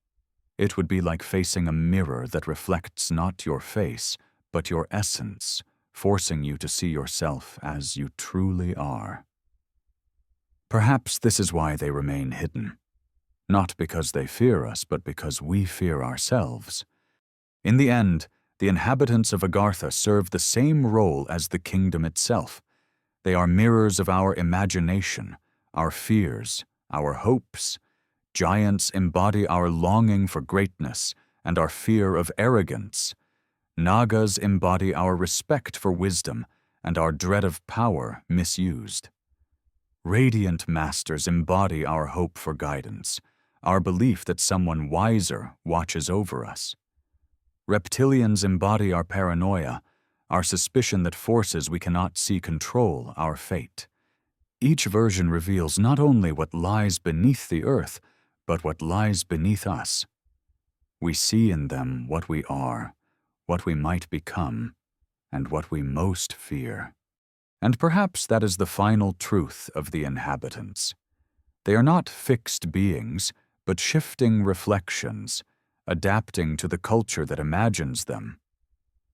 It would be like facing a mirror that reflects not your face, but your essence, forcing you to see yourself as you truly are. Perhaps this is why they remain hidden. Not because they fear us, but because we fear ourselves. In the end, the inhabitants of Agartha serve the same role as the kingdom itself. They are mirrors of our imagination, our fears, our hopes. Giants embody our longing for greatness and our fear of arrogance. Nagas embody our respect for wisdom and our dread of power misused. Radiant masters embody our hope for guidance, our belief that someone wiser watches over us. Reptilians embody our paranoia, our suspicion that forces we cannot see control our fate. Each version reveals not only what lies beneath the earth, but what lies beneath us. We see in them what we are, what we might become, and what we most fear. And perhaps that is the final truth of the inhabitants. They are not fixed beings, but shifting reflections, adapting to the culture that imagines them.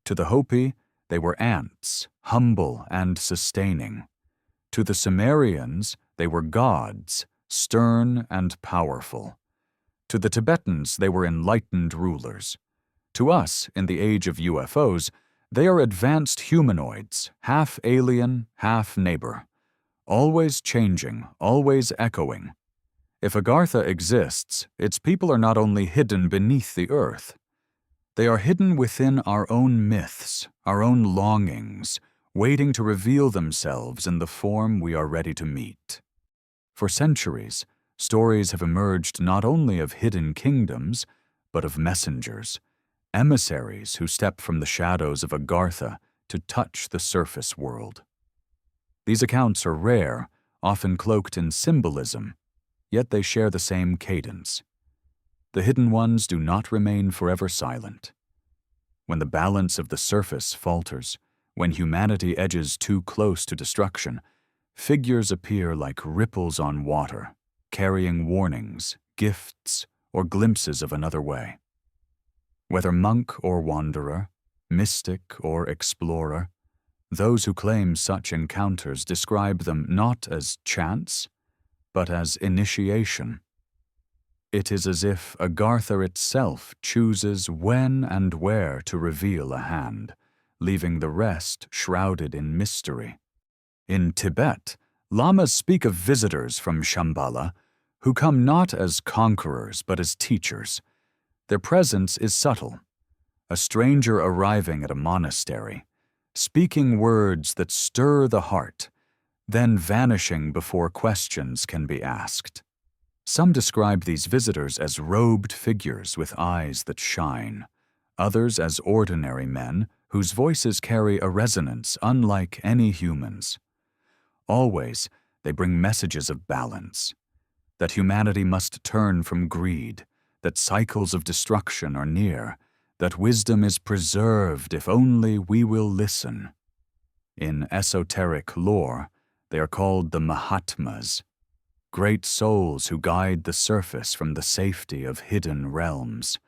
To the Hopi, they were ants, humble and sustaining. To the Sumerians, they were gods, stern and powerful. To the Tibetans, they were enlightened rulers. To us, in the age of UFOs, they are advanced humanoids, half alien, half neighbor. Always changing, always echoing. If Agartha exists, its people are not only hidden beneath the earth. They are hidden within our own myths, our own longings, waiting to reveal themselves in the form we are ready to meet. For centuries, stories have emerged not only of hidden kingdoms, but of messengers, emissaries who step from the shadows of Agartha to touch the surface world. These accounts are rare, often cloaked in symbolism, yet they share the same cadence. The hidden ones do not remain forever silent. When the balance of the surface falters, when humanity edges too close to destruction, figures appear like ripples on water, carrying warnings, gifts, or glimpses of another way. Whether monk or wanderer, mystic or explorer, those who claim such encounters describe them not as chance, but as initiation. It is as if Agartha itself chooses when and where to reveal a hand, leaving the rest shrouded in mystery. In Tibet, lamas speak of visitors from Shambhala who come not as conquerors but as teachers. Their presence is subtle, a stranger arriving at a monastery, speaking words that stir the heart, then vanishing before questions can be asked. Some describe these visitors as robed figures with eyes that shine, others as ordinary men whose voices carry a resonance unlike any human's. Always, they bring messages of balance, that humanity must turn from greed, that cycles of destruction are near, that wisdom is preserved if only we will listen. In esoteric lore, they are called the Mahatmas, great souls who guide the surface from the safety of hidden realms.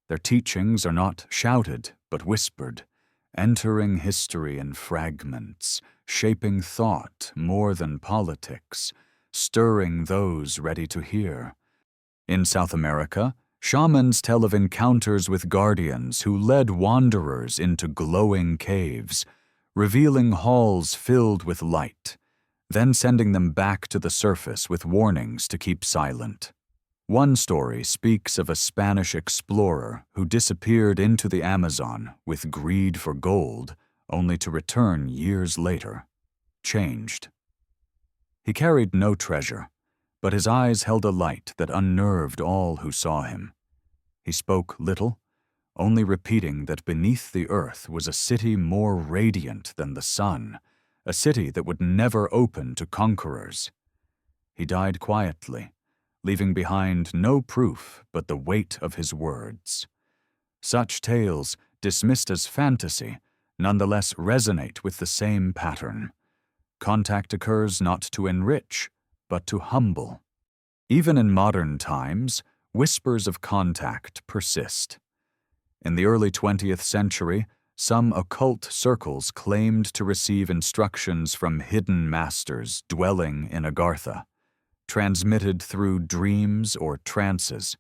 Their teachings are not shouted but whispered, entering history in fragments, shaping thought more than politics, stirring those ready to hear. In South America, shamans tell of encounters with guardians who led wanderers into glowing caves, revealing halls filled with light, then sending them back to the surface with warnings to keep silent. One story speaks of a Spanish explorer who disappeared into the Amazon with greed for gold, only to return years later, changed. He carried no treasure, but his eyes held a light that unnerved all who saw him. He spoke little, only repeating that beneath the earth was a city more radiant than the sun, a city that would never open to conquerors. He died quietly, leaving behind no proof but the weight of his words. Such tales, dismissed as fantasy, nonetheless resonate with the same pattern. Contact occurs not to enrich, but to humble. Even in modern times, whispers of contact persist. In the early 20th century, some occult circles claimed to receive instructions from hidden masters dwelling in Agartha, transmitted through dreams or trances.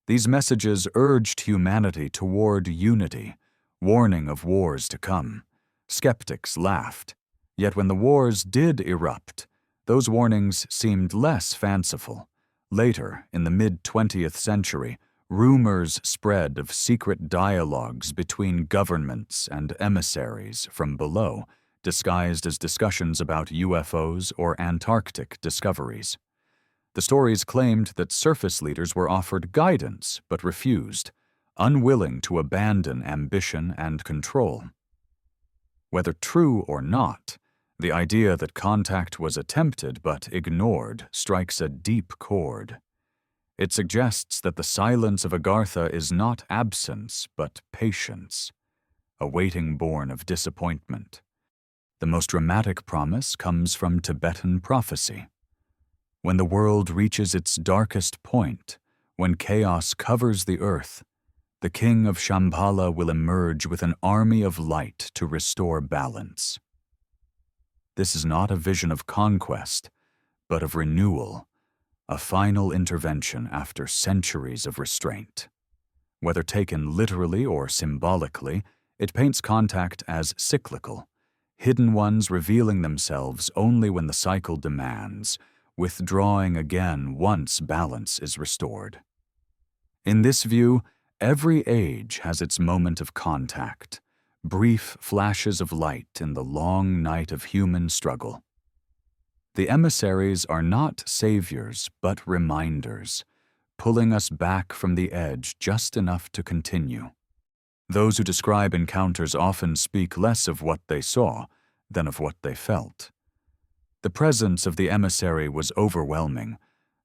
These messages urged humanity toward unity, warning of wars to come. Skeptics laughed, yet when the wars did erupt, those warnings seemed less fanciful. Later, in the mid-20th century, rumors spread of secret dialogues between governments and emissaries from below, disguised as discussions about UFOs or Antarctic discoveries. The stories claimed that surface leaders were offered guidance but refused, unwilling to abandon ambition and control. Whether true or not, the idea that contact was attempted but ignored strikes a deep chord. It suggests that the silence of Agartha is not absence but patience, a waiting born of disappointment. The most dramatic promise comes from Tibetan prophecy. When the world reaches its darkest point, when chaos covers the earth, the king of Shambhala will emerge with an army of light to restore balance. This is not a vision of conquest, but of renewal, a final intervention after centuries of restraint. Whether taken literally or symbolically, it paints contact as cyclical, hidden ones revealing themselves only when the cycle demands, withdrawing again once balance is restored. In this view, every age has its moment of contact, brief flashes of light in the long night of human struggle. The emissaries are not saviors but reminders, pulling us back from the edge just enough to continue. Those who describe encounters often speak less of what they saw than of what they felt. The presence of the emissary was overwhelming,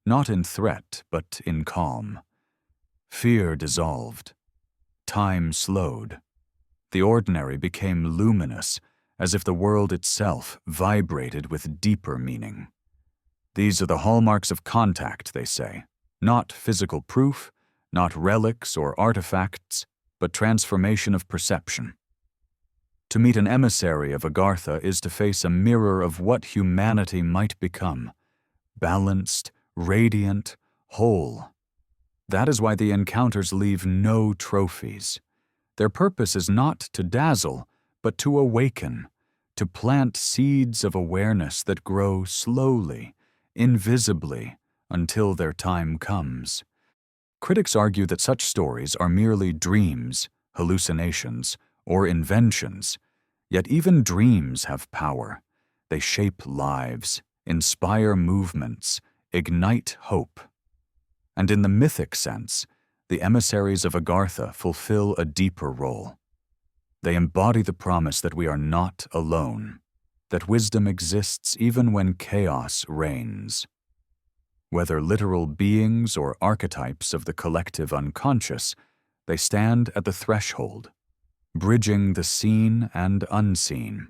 not in threat but in calm. Fear dissolved. Time slowed. The ordinary became luminous, as if the world itself vibrated with deeper meaning. These are the hallmarks of contact, they say, not physical proof, not relics or artifacts, but transformation of perception. To meet an emissary of Agartha is to face a mirror of what humanity might become, balanced, radiant, whole. That is why the encounters leave no trophies. Their purpose is not to dazzle, but to awaken, to plant seeds of awareness that grow slowly, invisibly, until their time comes. Critics argue that such stories are merely dreams, hallucinations, or inventions. Yet even dreams have power. They shape lives, inspire movements, ignite hope. And in the mythic sense, the emissaries of Agartha fulfill a deeper role. They embody the promise that we are not alone, that wisdom exists even when chaos reigns. Whether literal beings or archetypes of the collective unconscious, they stand at the threshold, bridging the seen and unseen.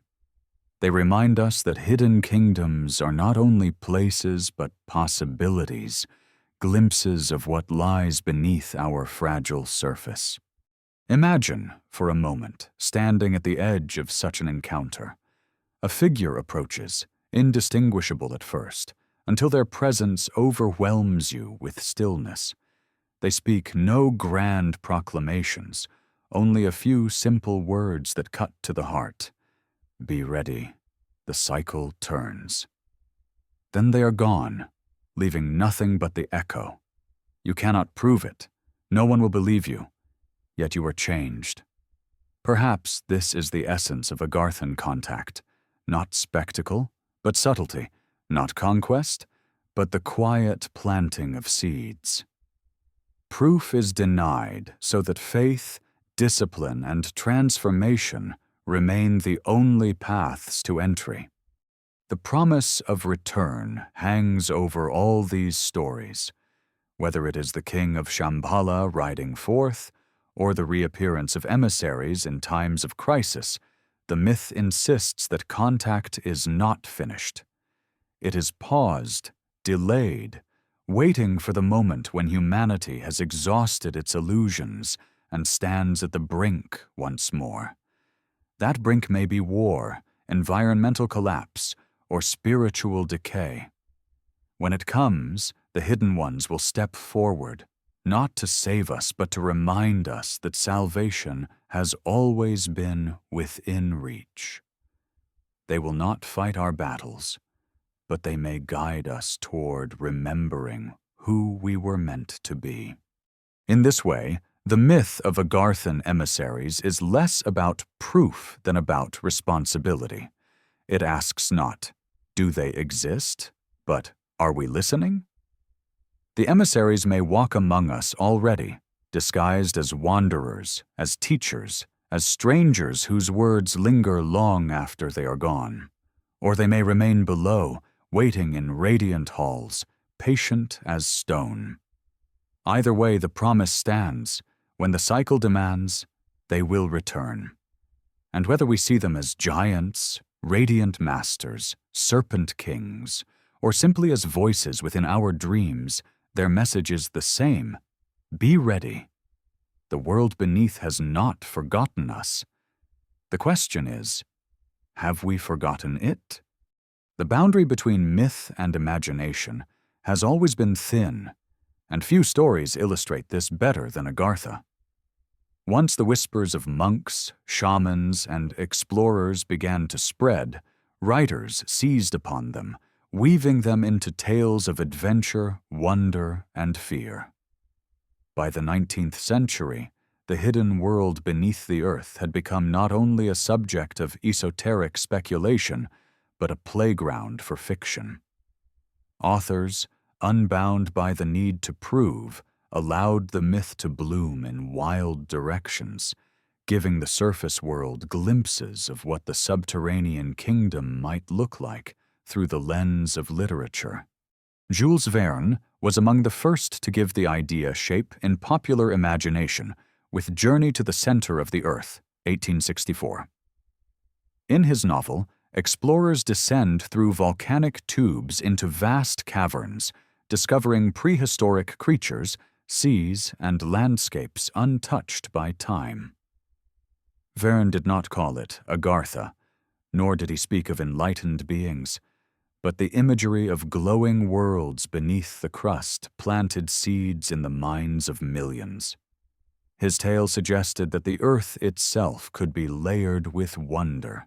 They remind us that hidden kingdoms are not only places but possibilities, glimpses of what lies beneath our fragile surface. Imagine, for a moment, standing at the edge of such an encounter. A figure approaches, indistinguishable at first, until their presence overwhelms you with stillness. They speak no grand proclamations, only a few simple words that cut to the heart. Be ready. The cycle turns. Then they are gone, leaving nothing but the echo. You cannot prove it. No one will believe you. Yet you are changed. Perhaps this is the essence of Agarthan contact. Not spectacle, but subtlety. Not conquest, but the quiet planting of seeds. Proof is denied so that faith, discipline, and transformation remain the only paths to entry. The promise of return hangs over all these stories, whether it is the king of Shambhala riding forth, or the reappearance of emissaries in times of crisis. The myth insists that contact is not finished. It is paused, delayed, waiting for the moment when humanity has exhausted its illusions and stands at the brink once more. That brink may be war, environmental collapse, or spiritual decay. When it comes, the hidden ones will step forward, not to save us, but to remind us that salvation has always been within reach. They will not fight our battles, but they may guide us toward remembering who we were meant to be. In this way, the myth of Agarthan emissaries is less about proof than about responsibility. It asks not, do they exist, but are we listening? The emissaries may walk among us already, disguised as wanderers, as teachers, as strangers whose words linger long after they are gone. Or they may remain below, waiting in radiant halls, patient as stone. Either way, the promise stands. When the cycle demands, they will return. And whether we see them as giants, radiant masters, serpent kings, or simply as voices within our dreams, their message is the same. Be ready. The world beneath has not forgotten us. The question is, have we forgotten it? The boundary between myth and imagination has always been thin, and few stories illustrate this better than Agartha. Once the whispers of monks, shamans, and explorers began to spread, writers seized upon them, weaving them into tales of adventure, wonder, and fear. By the 19th century, the hidden world beneath the earth had become not only a subject of esoteric speculation, but a playground for fiction. Authors, unbound by the need to prove, allowed the myth to bloom in wild directions, giving the surface world glimpses of what the subterranean kingdom might look like through the lens of literature. Jules Verne was among the first to give the idea shape in popular imagination with Journey to the Center of the Earth, 1864. In his novel, explorers descend through volcanic tubes into vast caverns, discovering prehistoric creatures, seas, and landscapes untouched by time. Verne did not call it Agartha, nor did he speak of enlightened beings, but the imagery of glowing worlds beneath the crust planted seeds in the minds of millions. His tale suggested that the earth itself could be layered with wonder,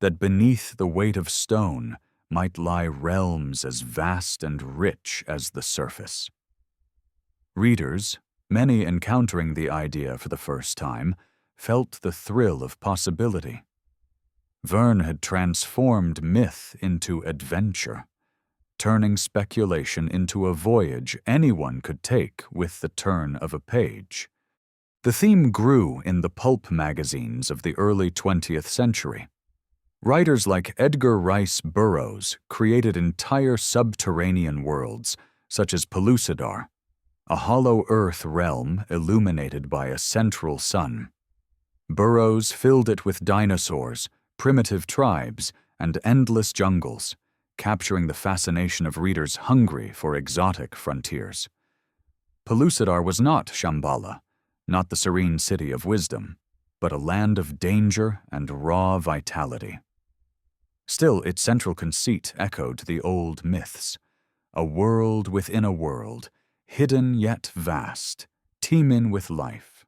that beneath the weight of stone, might lie realms as vast and rich as the surface. Readers, many encountering the idea for the first time, felt the thrill of possibility. Verne had transformed myth into adventure, turning speculation into a voyage anyone could take with the turn of a page. The theme grew in the pulp magazines of the early 20th century. Writers like Edgar Rice Burroughs created entire subterranean worlds, such as Pellucidar, a hollow earth realm illuminated by a central sun. Burroughs filled it with dinosaurs, primitive tribes, and endless jungles, capturing the fascination of readers hungry for exotic frontiers. Pellucidar was not Shambhala, not the serene city of wisdom, but a land of danger and raw vitality. Still, its central conceit echoed the old myths, a world within a world, hidden yet vast, teeming with life.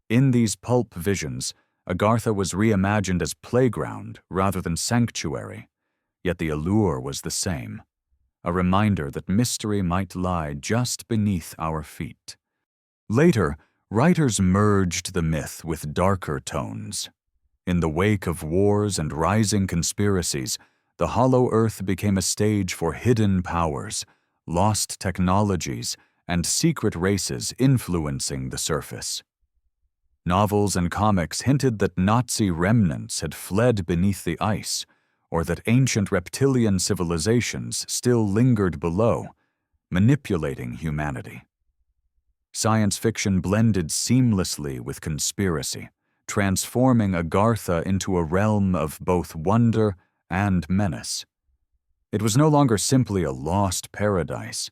In these pulp visions, Agartha was reimagined as playground rather than sanctuary, yet the allure was the same, a reminder that mystery might lie just beneath our feet. Later, writers merged the myth with darker tones. In the wake of wars and rising conspiracies, the hollow earth became a stage for hidden powers, lost technologies, and secret races influencing the surface. Novels and comics hinted that Nazi remnants had fled beneath the ice, or that ancient reptilian civilizations still lingered below, manipulating humanity. Science fiction blended seamlessly with conspiracy, transforming Agartha into a realm of both wonder and menace. It was no longer simply a lost paradise,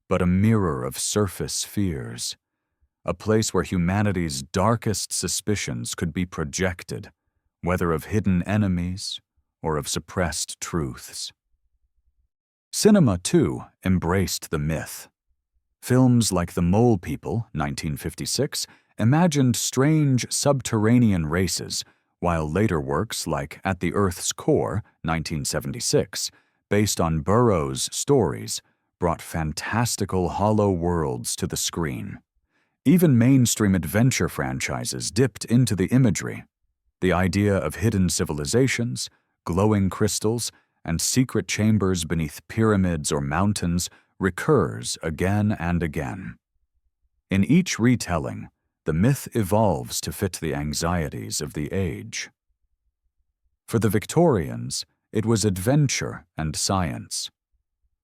but a mirror of surface fears, a place where humanity's darkest suspicions could be projected, whether of hidden enemies or of suppressed truths. Cinema, too, embraced the myth. Films like The Mole People, 1956, imagined strange subterranean races, while later works like At the Earth's Core, 1976, based on Burroughs' stories, brought fantastical hollow worlds to the screen. Even mainstream adventure franchises dipped into the imagery. The idea of hidden civilizations, glowing crystals, and secret chambers beneath pyramids or mountains recurs again and again. In each retelling, the myth evolves to fit the anxieties of the age. For the Victorians, it was adventure and science.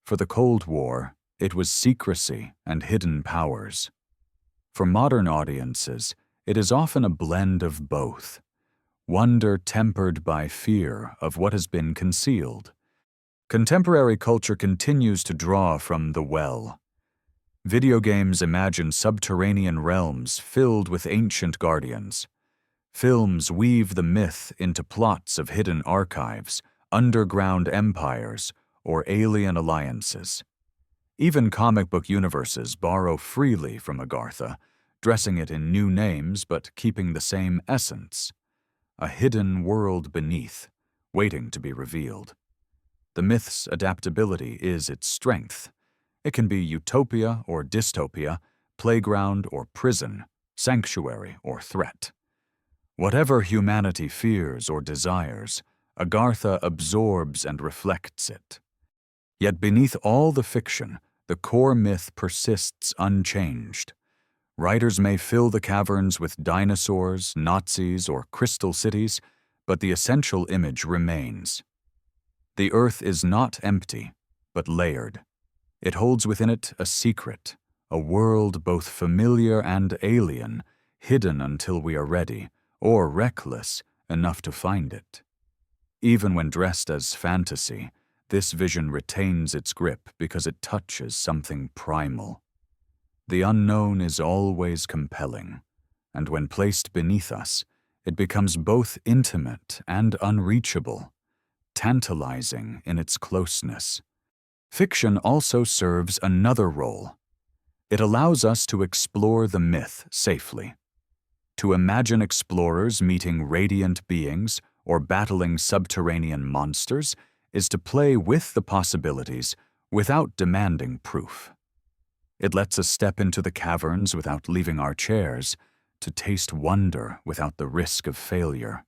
For the Cold War, it was secrecy and hidden powers. For modern audiences, it is often a blend of both, wonder tempered by fear of what has been concealed. Contemporary culture continues to draw from the well. Video games imagine subterranean realms filled with ancient guardians. Films weave the myth into plots of hidden archives, underground empires, or alien alliances. Even comic book universes borrow freely from Agartha, dressing it in new names but keeping the same essence. A hidden world beneath, waiting to be revealed. The myth's adaptability is its strength. It can be utopia or dystopia, playground or prison, sanctuary or threat. Whatever humanity fears or desires, Agartha absorbs and reflects it. Yet beneath all the fiction, the core myth persists unchanged. Writers may fill the caverns with dinosaurs, Nazis, or crystal cities, but the essential image remains. The earth is not empty, but layered. It holds within it a secret, a world both familiar and alien, hidden until we are ready, or reckless enough to find it. Even when dressed as fantasy, this vision retains its grip because it touches something primal. The unknown is always compelling, and when placed beneath us, it becomes both intimate and unreachable, tantalizing in its closeness. Fiction also serves another role. It allows us to explore the myth safely, to imagine explorers meeting radiant beings or battling subterranean monsters is to play with the possibilities without demanding proof. It lets us step into the caverns without leaving our chairs, to taste wonder without the risk of failure.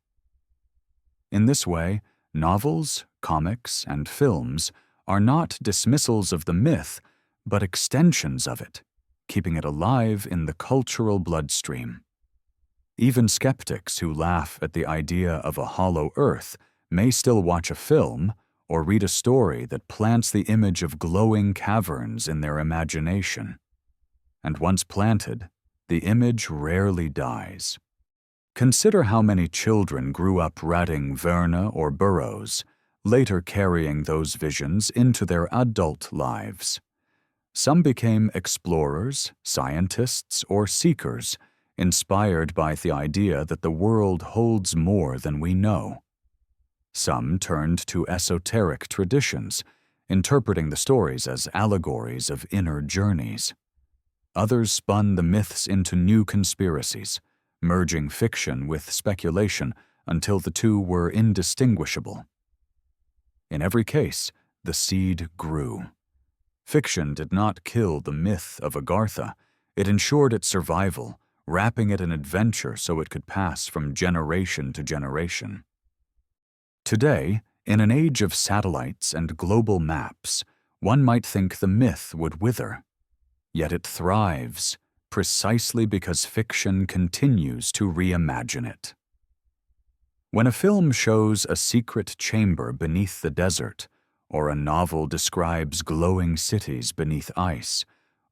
In this way, novels, comics, and films are not dismissals of the myth, but extensions of it, keeping it alive in the cultural bloodstream. Even skeptics who laugh at the idea of a hollow earth may still watch a film or read a story that plants the image of glowing caverns in their imagination. And once planted, the image rarely dies. Consider how many children grew up reading Verne or Burroughs, later carrying those visions into their adult lives. Some became explorers, scientists, or seekers, inspired by the idea that the world holds more than we know. Some turned to esoteric traditions, interpreting the stories as allegories of inner journeys. Others spun the myths into new conspiracies, merging fiction with speculation until the two were indistinguishable. In every case, the seed grew. Fiction did not kill the myth of Agartha, it ensured its survival, wrapping it in adventure so it could pass from generation to generation. Today, in an age of satellites and global maps, one might think the myth would wither. Yet it thrives, precisely because fiction continues to reimagine it. When a film shows a secret chamber beneath the desert, or a novel describes glowing cities beneath ice,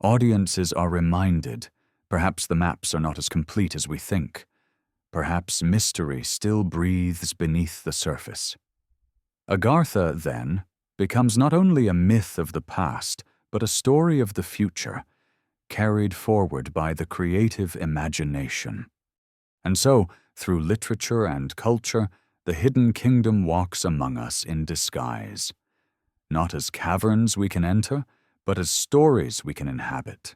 audiences are reminded, perhaps the maps are not as complete as we think. Perhaps mystery still breathes beneath the surface. Agartha, then, becomes not only a myth of the past, but a story of the future, carried forward by the creative imagination. And so, through literature and culture, the hidden kingdom walks among us in disguise, not as caverns we can enter, but as stories we can inhabit.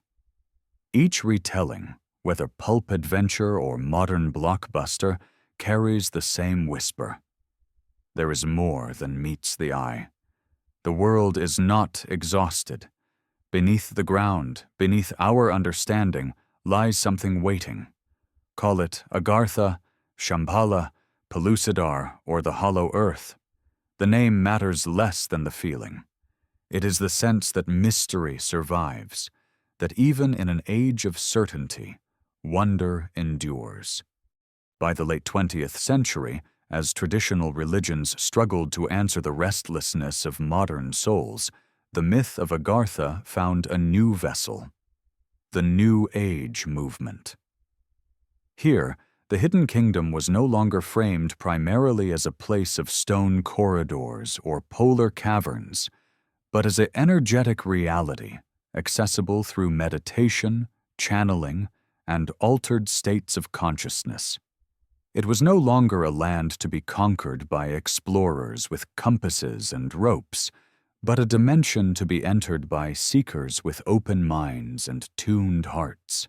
Each retelling, whether pulp adventure or modern blockbuster, carries the same whisper. There is more than meets the eye. The world is not exhausted. Beneath the ground, beneath our understanding, lies something waiting. Call it Agartha, Shambhala, Pellucidar, or the hollow earth. The name matters less than the feeling. It is the sense that mystery survives, that even in an age of certainty, wonder endures. By the late 20th century, as traditional religions struggled to answer the restlessness of modern souls, the myth of Agartha found a new vessel, the New Age movement. Here, the hidden kingdom was no longer framed primarily as a place of stone corridors or polar caverns, but as an energetic reality, accessible through meditation, channeling, and altered states of consciousness. It was no longer a land to be conquered by explorers with compasses and ropes, but a dimension to be entered by seekers with open minds and tuned hearts.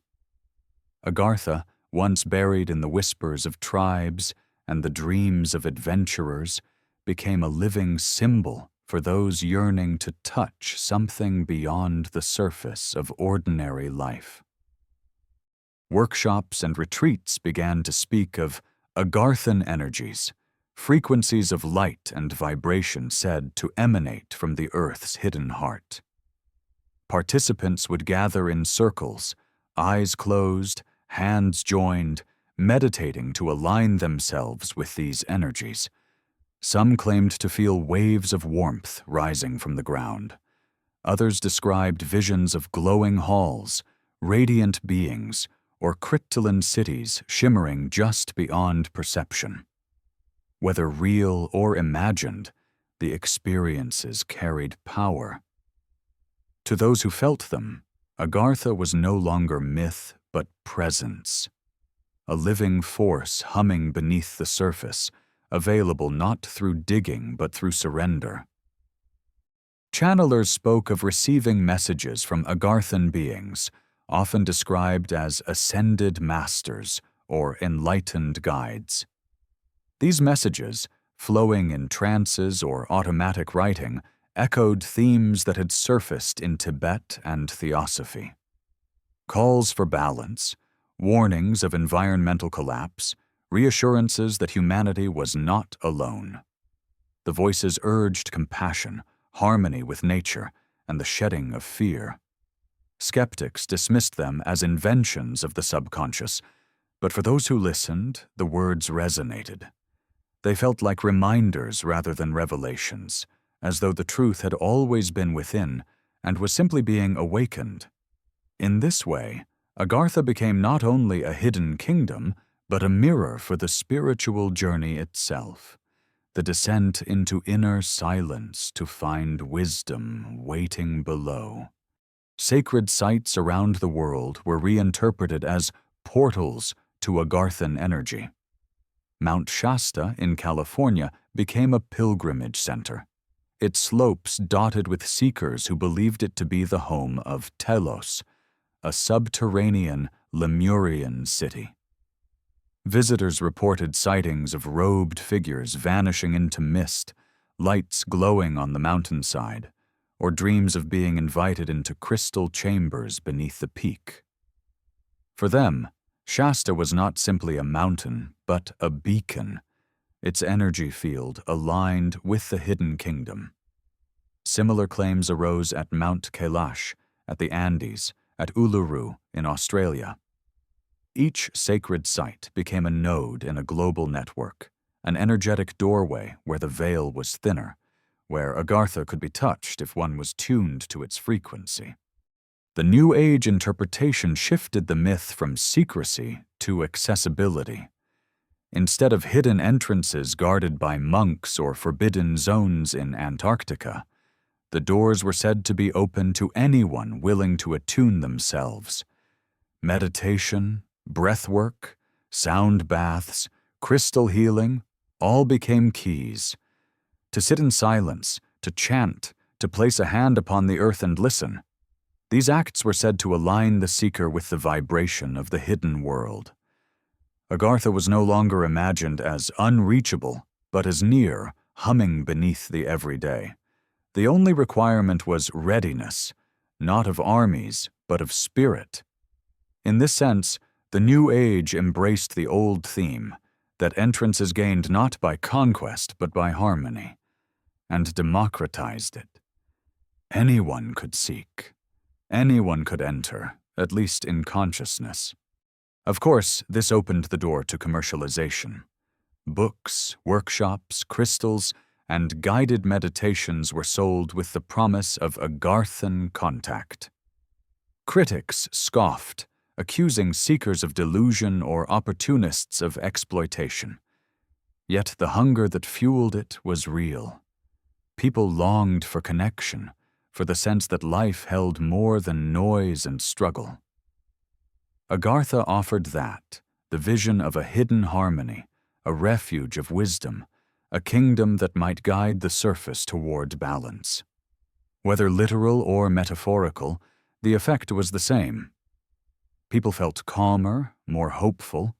Agartha, once buried in the whispers of tribes and the dreams of adventurers, became a living symbol for those yearning to touch something beyond the surface of ordinary life. Workshops and retreats began to speak of Agarthan energies, frequencies of light and vibration said to emanate from the Earth's hidden heart. Participants would gather in circles, eyes closed, hands joined, meditating to align themselves with these energies. Some claimed to feel waves of warmth rising from the ground. Others described visions of glowing halls, radiant beings, or crystalline cities shimmering just beyond perception. Whether real or imagined, the experiences carried power. To those who felt them, Agartha was no longer myth but presence, a living force humming beneath the surface, available not through digging but through surrender. Channelers spoke of receiving messages from Agarthan beings, often described as ascended masters or enlightened guides. These messages, flowing in trances or automatic writing, echoed themes that had surfaced in Tibet and theosophy. Calls for balance, warnings of environmental collapse, reassurances that humanity was not alone. The voices urged compassion, harmony with nature, and the shedding of fear. Skeptics dismissed them as inventions of the subconscious, but for those who listened, the words resonated. They felt like reminders rather than revelations, as though the truth had always been within and was simply being awakened. In this way, Agartha became not only a hidden kingdom, but a mirror for the spiritual journey itself, the descent into inner silence to find wisdom waiting below. Sacred sites around the world were reinterpreted as portals to Agarthan energy. Mount Shasta in California became a pilgrimage center, its slopes dotted with seekers who believed it to be the home of Telos, a subterranean Lemurian city. Visitors reported sightings of robed figures vanishing into mist, lights glowing on the mountainside, or dreams of being invited into crystal chambers beneath the peak. For them, Shasta was not simply a mountain, but a beacon, its energy field aligned with the hidden kingdom. Similar claims arose at Mount Kailash, at the Andes, at Uluru in Australia. Each sacred site became a node in a global network, an energetic doorway where the veil was thinner, where Agartha could be touched if one was tuned to its frequency. The New Age interpretation shifted the myth from secrecy to accessibility. Instead of hidden entrances guarded by monks or forbidden zones in Antarctica, the doors were said to be open to anyone willing to attune themselves. Meditation, breathwork, sound baths, crystal healing, all became keys. To sit in silence, to chant, to place a hand upon the earth and listen. These acts were said to align the seeker with the vibration of the hidden world. Agartha was no longer imagined as unreachable, but as near, humming beneath the everyday. The only requirement was readiness, not of armies, but of spirit. In this sense, the New Age embraced the old theme, that entrance is gained not by conquest but by harmony, and democratized it. Anyone could seek. Anyone could enter, at least in consciousness. Of course, this opened the door to commercialization. Books, workshops, crystals, and guided meditations were sold with the promise of Agarthan contact. Critics scoffed, accusing seekers of delusion or opportunists of exploitation. Yet the hunger that fueled it was real. People longed for connection, for the sense that life held more than noise and struggle. Agartha offered that, the vision of a hidden harmony, a refuge of wisdom, a kingdom that might guide the surface toward balance. Whether literal or metaphorical, the effect was the same. People felt calmer, more hopeful,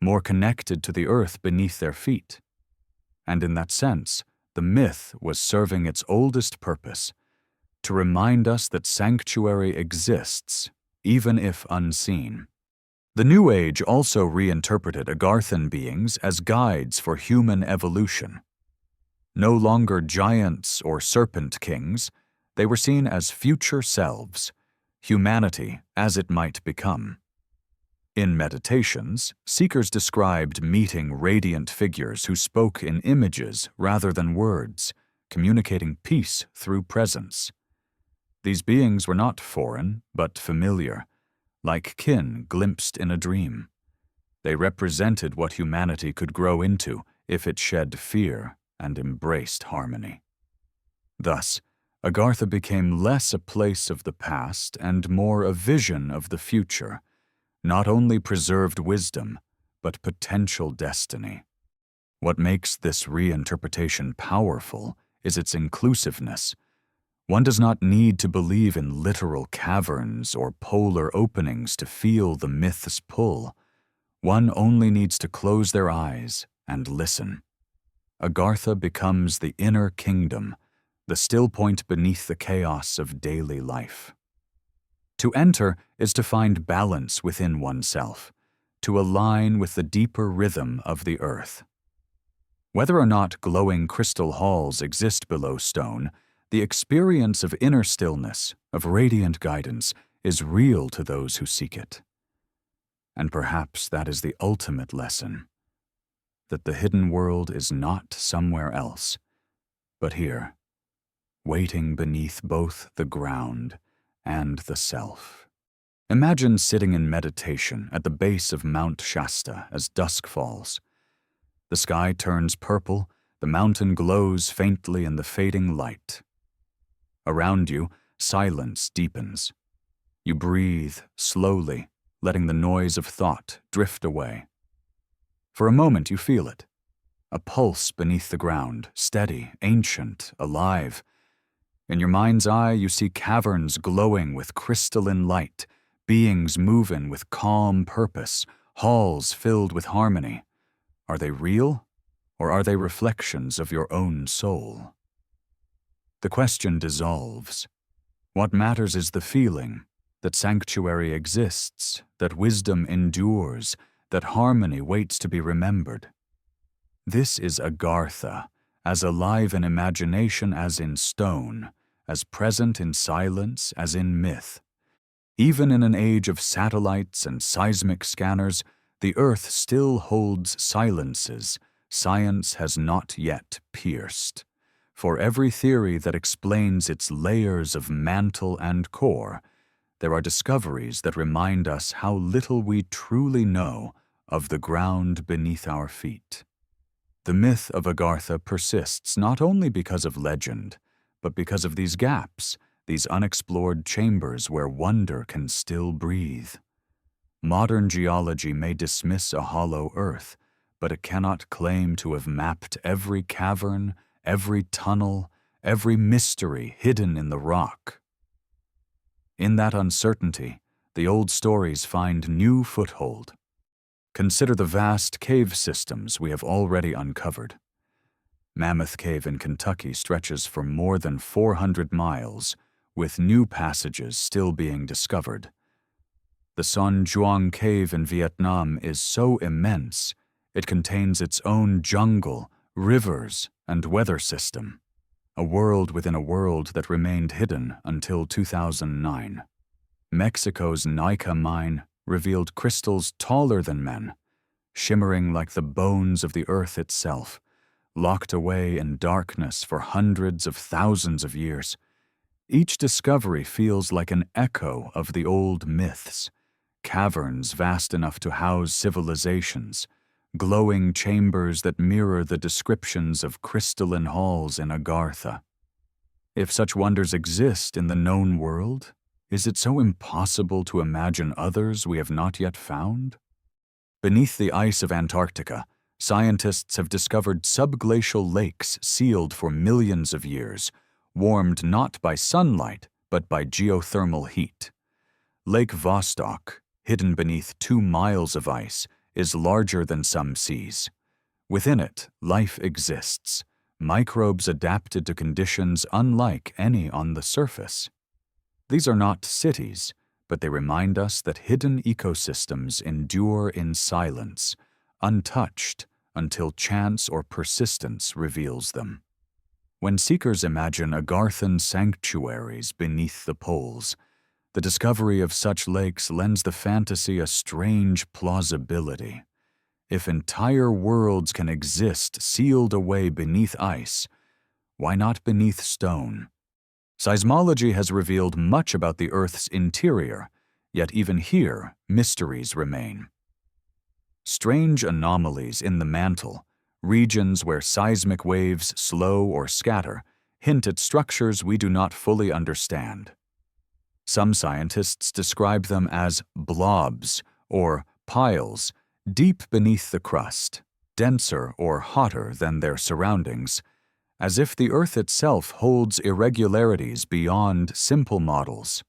more connected to the earth beneath their feet. And in that sense, the myth was serving its oldest purpose, to remind us that sanctuary exists, even if unseen. The New Age also reinterpreted Agarthan beings as guides for human evolution. No longer giants or serpent kings, they were seen as future selves, humanity as it might become. In meditations, seekers described meeting radiant figures who spoke in images rather than words, communicating peace through presence. These beings were not foreign, but familiar, like kin glimpsed in a dream. They represented what humanity could grow into if it shed fear and embraced harmony. Thus, Agartha became less a place of the past and more a vision of the future, not only preserved wisdom, but potential destiny. What makes this reinterpretation powerful is its inclusiveness. One does not need to believe in literal caverns or polar openings to feel the myth's pull. One only needs to close their eyes and listen. Agartha becomes the inner kingdom, the still point beneath the chaos of daily life. To enter is to find balance within oneself, to align with the deeper rhythm of the earth. Whether or not glowing crystal halls exist below stone, the experience of inner stillness, of radiant guidance, is real to those who seek it. And perhaps that is the ultimate lesson, that the hidden world is not somewhere else, but here, waiting beneath both the ground and the self. Imagine sitting in meditation at the base of Mount Shasta as dusk falls. The sky turns purple, the mountain glows faintly in the fading light. Around you, silence deepens. You breathe slowly, letting the noise of thought drift away. For a moment you feel it, a pulse beneath the ground, steady, ancient, alive. In your mind's eye you see caverns glowing with crystalline light, beings moving with calm purpose, halls filled with harmony. Are they real, or are they reflections of your own soul? The question dissolves. What matters is the feeling that sanctuary exists, that wisdom endures, that harmony waits to be remembered. This is Agartha, as alive in imagination as in stone, as present in silence as in myth. Even in an age of satellites and seismic scanners, the earth still holds silences science has not yet pierced. For every theory that explains its layers of mantle and core, there are discoveries that remind us how little we truly know of the ground beneath our feet. The myth of Agartha persists not only because of legend, but because of these gaps, these unexplored chambers where wonder can still breathe. Modern geology may dismiss a hollow earth, but it cannot claim to have mapped every cavern, every tunnel, every mystery hidden in the rock. In that uncertainty, the old stories find new foothold. Consider the vast cave systems we have already uncovered. Mammoth Cave in Kentucky stretches for more than 400 miles, with new passages still being discovered. The Son Duong Cave in Vietnam is so immense, it contains its own jungle, rivers, and weather system, a world within a world that remained hidden until 2009. Mexico's Nika mine revealed crystals taller than men, shimmering like the bones of the earth itself, locked away in darkness for hundreds of thousands of years. Each discovery feels like an echo of the old myths, caverns vast enough to house civilizations, glowing chambers that mirror the descriptions of crystalline halls in Agartha. If such wonders exist in the known world, is it so impossible to imagine others we have not yet found? Beneath the ice of Antarctica, scientists have discovered subglacial lakes sealed for millions of years, warmed not by sunlight, but by geothermal heat. Lake Vostok, hidden beneath 2 miles of ice, is larger than some seas. Within it, life exists, microbes adapted to conditions unlike any on the surface. These are not cities, but they remind us that hidden ecosystems endure in silence, untouched until chance or persistence reveals them. When seekers imagine Agarthan sanctuaries beneath the poles, the discovery of such lakes lends the fantasy a strange plausibility. If entire worlds can exist sealed away beneath ice, why not beneath stone? Seismology has revealed much about the Earth's interior, yet even here, mysteries remain. Strange anomalies in the mantle, regions where seismic waves slow or scatter, hint at structures we do not fully understand. Some scientists describe them as blobs or piles deep beneath the crust, denser or hotter than their surroundings, as if the Earth itself holds irregularities beyond simple models.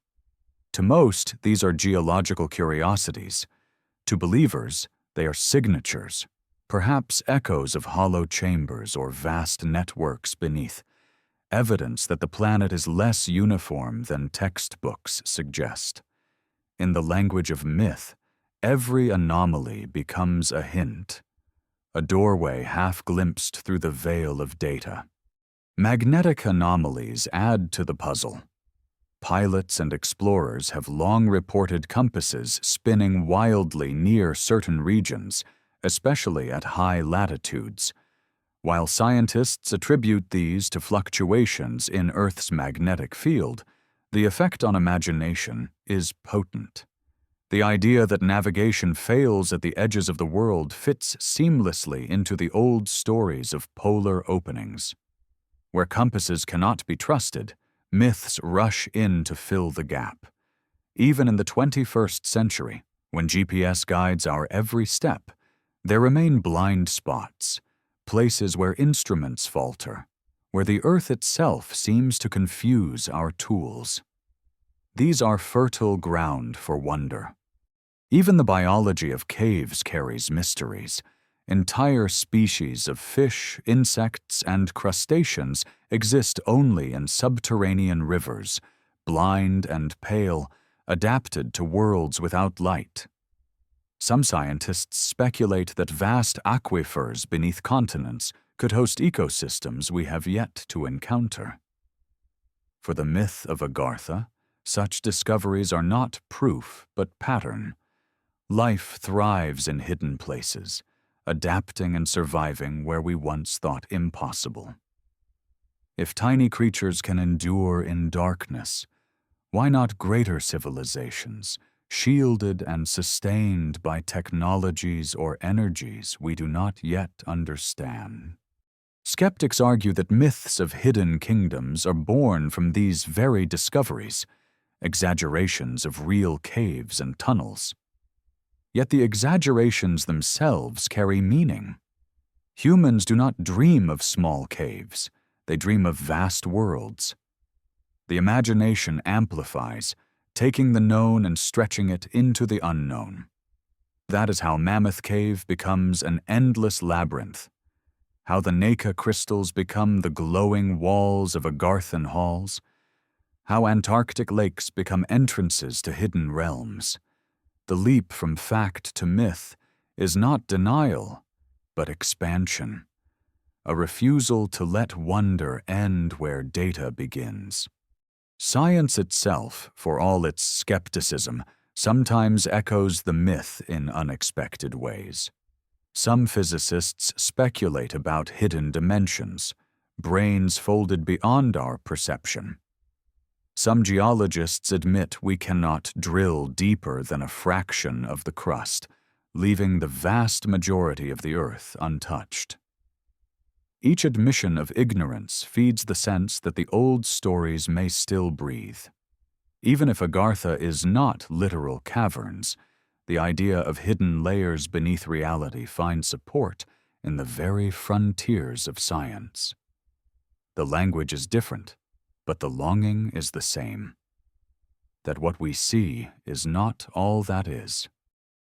To most, these are geological curiosities. To believers, they are signatures, perhaps echoes of hollow chambers or vast networks beneath, evidence that the planet is less uniform than textbooks suggest. In the language of myth, every anomaly becomes a hint, a doorway half glimpsed through the veil of data. Magnetic anomalies add to the puzzle. Pilots and explorers have long reported compasses spinning wildly near certain regions, especially at high latitudes, while scientists attribute these to fluctuations in Earth's magnetic field. The effect on imagination is potent. The idea that navigation fails at the edges of the world fits seamlessly into the old stories of polar openings. Where compasses cannot be trusted, myths rush in to fill the gap. Even in the 21st century, when GPS guides our every step, there remain blind spots, places where instruments falter, where the Earth itself seems to confuse our tools. These are fertile ground for wonder. Even the biology of caves carries mysteries. Entire species of fish, insects, and crustaceans exist only in subterranean rivers, blind and pale, adapted to worlds without light. Some scientists speculate that vast aquifers beneath continents could host ecosystems we have yet to encounter. For the myth of Agartha, such discoveries are not proof but pattern. Life thrives in hidden places, adapting and surviving where we once thought impossible. If tiny creatures can endure in darkness, why not greater civilizations, shielded and sustained by technologies or energies we do not yet understand? Skeptics argue that myths of hidden kingdoms are born from these very discoveries, exaggerations of real caves and tunnels. Yet the exaggerations themselves carry meaning. Humans do not dream of small caves, they dream of vast worlds. The imagination amplifies, taking the known and stretching it into the unknown. That is how Mammoth Cave becomes an endless labyrinth, how the Naka crystals become the glowing walls of Agarthan halls, how Antarctic lakes become entrances to hidden realms. The leap from fact to myth is not denial, but expansion, a refusal to let wonder end where data begins. Science itself, for all its skepticism, sometimes echoes the myth in unexpected ways. Some physicists speculate about hidden dimensions, brains folded beyond our perception. Some geologists admit we cannot drill deeper than a fraction of the crust, leaving the vast majority of the Earth untouched. Each admission of ignorance feeds the sense that the old stories may still breathe. Even if Agartha is not literal caverns, the idea of hidden layers beneath reality finds support in the very frontiers of science. The language is different, but the longing is the same. That what we see is not all that is.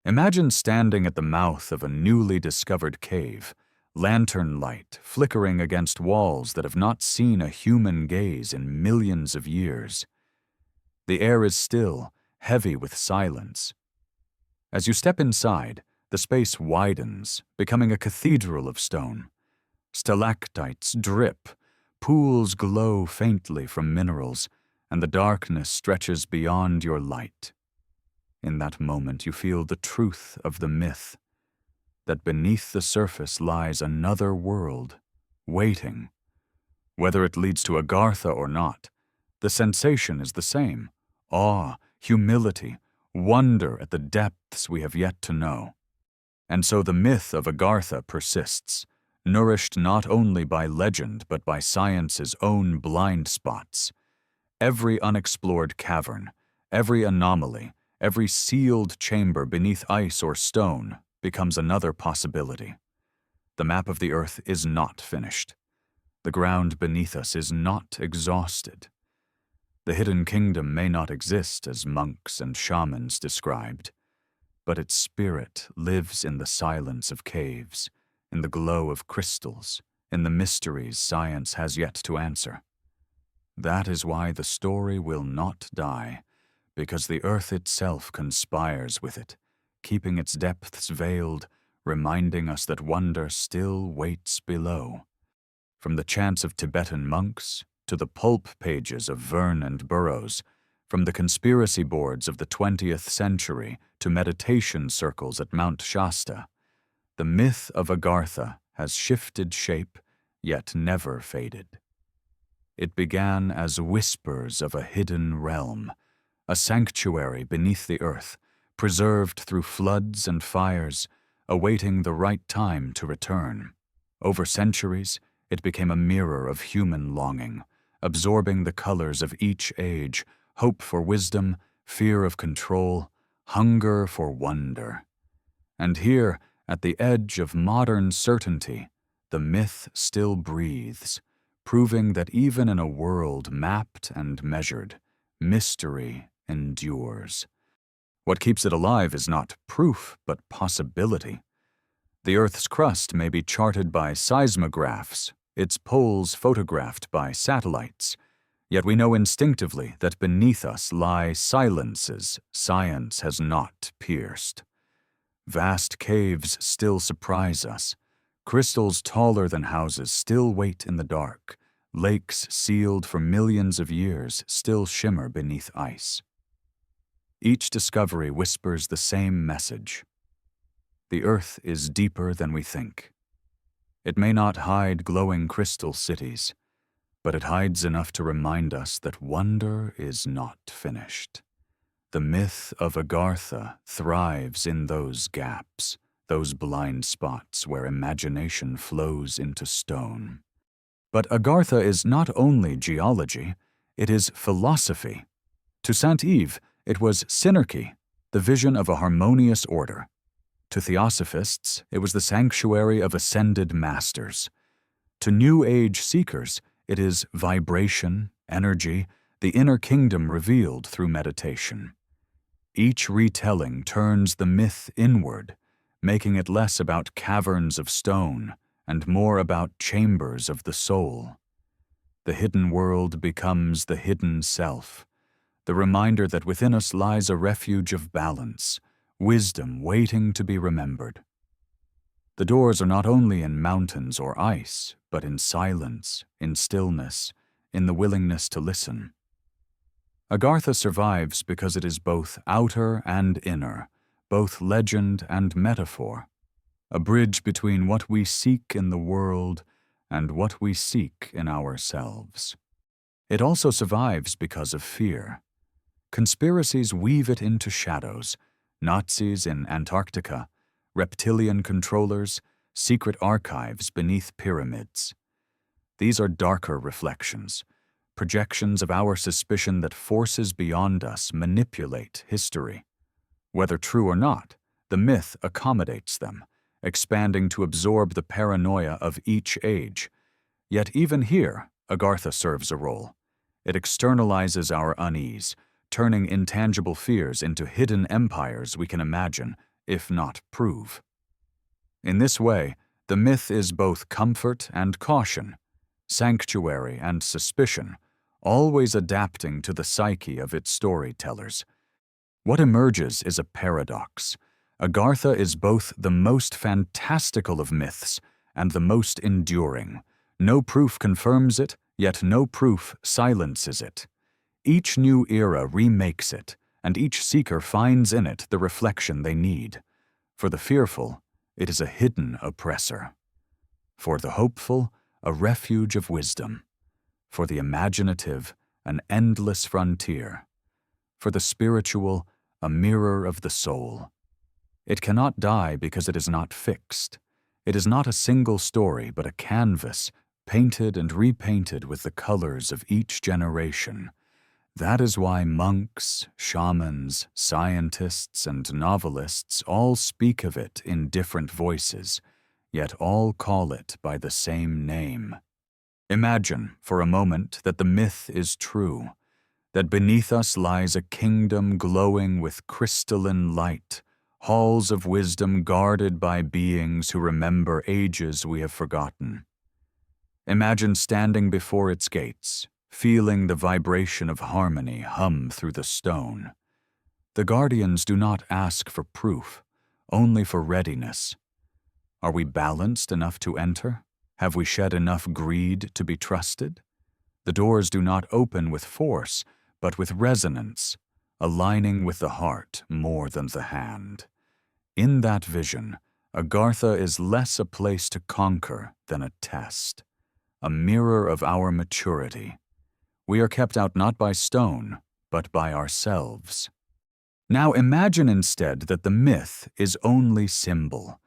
Imagine standing at the mouth of a newly discovered cave, lantern light flickering against walls that have not seen a human gaze in millions of years. The air is still, heavy with silence. As you step inside, the space widens, becoming a cathedral of stone. Stalactites drip, pools glow faintly from minerals, and the darkness stretches beyond your light. In that moment you feel the truth of the myth, that beneath the surface lies another world, waiting. Whether it leads to Agartha or not, the sensation is the same: awe, humility, wonder at the depths we have yet to know. And so the myth of Agartha persists, nourished not only by legend but by science's own blind spots. Every unexplored cavern, every anomaly, every sealed chamber beneath ice or stone becomes another possibility. The map of the Earth is not finished. The ground beneath us is not exhausted. The hidden kingdom may not exist as monks and shamans described, but its spirit lives in the silence of caves, in the glow of crystals, in the mysteries science has yet to answer. That is why the story will not die, because the earth itself conspires with it, keeping its depths veiled, reminding us that wonder still waits below. From the chants of Tibetan monks to the pulp pages of Verne and Burroughs, from the conspiracy boards of the 20th century to meditation circles at Mount Shasta, the myth of Agartha has shifted shape, yet never faded. It began as whispers of a hidden realm, a sanctuary beneath the earth, preserved through floods and fires, awaiting the right time to return. Over centuries, it became a mirror of human longing, absorbing the colors of each age, hope for wisdom, fear of control, hunger for wonder. And here, at the edge of modern certainty, the myth still breathes, proving that even in a world mapped and measured, mystery endures. What keeps it alive is not proof, but possibility. The Earth's crust may be charted by seismographs, its poles photographed by satellites, yet we know instinctively that beneath us lie silences science has not pierced. Vast caves still surprise us. Crystals taller than houses still wait in the dark. Lakes sealed for millions of years still shimmer beneath ice. Each discovery whispers the same message. The earth is deeper than we think. It may not hide glowing crystal cities, but it hides enough to remind us that wonder is not finished. The myth of Agartha thrives in those gaps, those blind spots where imagination flows into stone. But Agartha is not only geology, it is philosophy. To Saint-Yves, it was synarchy, the vision of a harmonious order. To theosophists, it was the sanctuary of ascended masters. To New Age seekers, it is vibration, energy, the inner kingdom revealed through meditation. Each retelling turns the myth inward, making it less about caverns of stone and more about chambers of the soul. The hidden world becomes the hidden self, the reminder that within us lies a refuge of balance, wisdom waiting to be remembered. The doors are not only in mountains or ice, but in silence, in stillness, in the willingness to listen. Agartha survives because it is both outer and inner, both legend and metaphor, a bridge between what we seek in the world and what we seek in ourselves. It also survives because of fear. Conspiracies weave it into shadows, Nazis in Antarctica, reptilian controllers, secret archives beneath pyramids. These are darker reflections, projections of our suspicion that forces beyond us manipulate history. Whether true or not, the myth accommodates them, expanding to absorb the paranoia of each age. Yet even here, Agartha serves a role. It externalizes our unease, turning intangible fears into hidden empires we can imagine, if not prove. In this way, the myth is both comfort and caution, sanctuary and suspicion, always adapting to the psyche of its storytellers. What emerges is a paradox. Agartha is both the most fantastical of myths and the most enduring. No proof confirms it, yet no proof silences it. Each new era remakes it, and each seeker finds in it the reflection they need. For the fearful, it is a hidden oppressor. For the hopeful, a refuge of wisdom. For the imaginative, an endless frontier. For the spiritual, a mirror of the soul. It cannot die because it is not fixed. It is not a single story, but a canvas, painted and repainted with the colors of each generation. That is why monks, shamans, scientists, and novelists all speak of it in different voices, yet all call it by the same name. Imagine, for a moment, that the myth is true, that beneath us lies a kingdom glowing with crystalline light, halls of wisdom guarded by beings who remember ages we have forgotten. Imagine standing before its gates, feeling the vibration of harmony hum through the stone. The guardians do not ask for proof, only for readiness. Are we balanced enough to enter? Have we shed enough greed to be trusted? The doors do not open with force, but with resonance, aligning with the heart more than the hand. In that vision, Agartha is less a place to conquer than a test, a mirror of our maturity. We are kept out not by stone, but by ourselves. Now imagine instead that the myth is only symbol,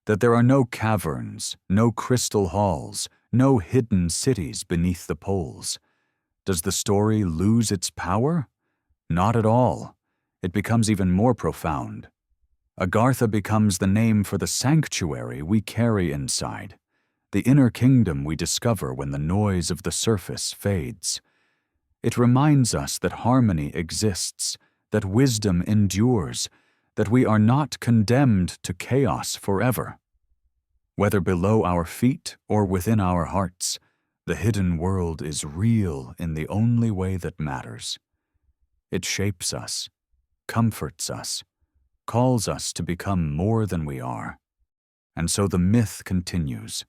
that there are no caverns, no crystal halls, no hidden cities beneath the poles. Does the story lose its power? Not at all. It becomes even more profound. Agartha becomes the name for the sanctuary we carry inside, the inner kingdom we discover when the noise of the surface fades. It reminds us that harmony exists, that wisdom endures, that we are not condemned to chaos forever. Whether below our feet or within our hearts, the hidden world is real in the only way that matters. It shapes us, comforts us, calls us to become more than we are. And so the myth continues.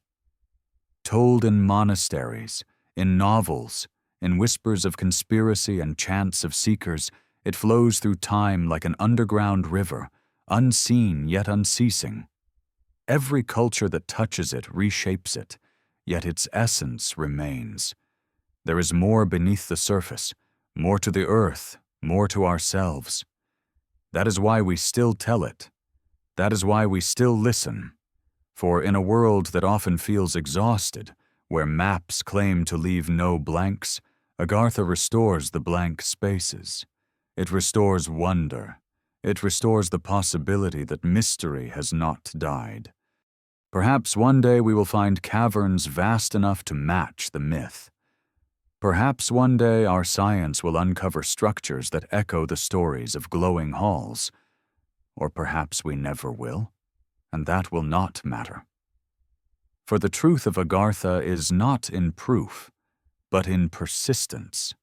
Told in monasteries, in novels, in whispers of conspiracy and chants of seekers, it flows through time like an underground river, unseen yet unceasing. Every culture that touches it reshapes it, yet its essence remains. There is more beneath the surface, more to the earth, more to ourselves. That is why we still tell it. That is why we still listen. For in a world that often feels exhausted, where maps claim to leave no blanks, Agartha restores the blank spaces. It restores wonder. It restores the possibility that mystery has not died. Perhaps one day we will find caverns vast enough to match the myth. Perhaps one day our science will uncover structures that echo the stories of glowing halls. Or perhaps we never will, and that will not matter. For the truth of Agartha is not in proof, but in persistence.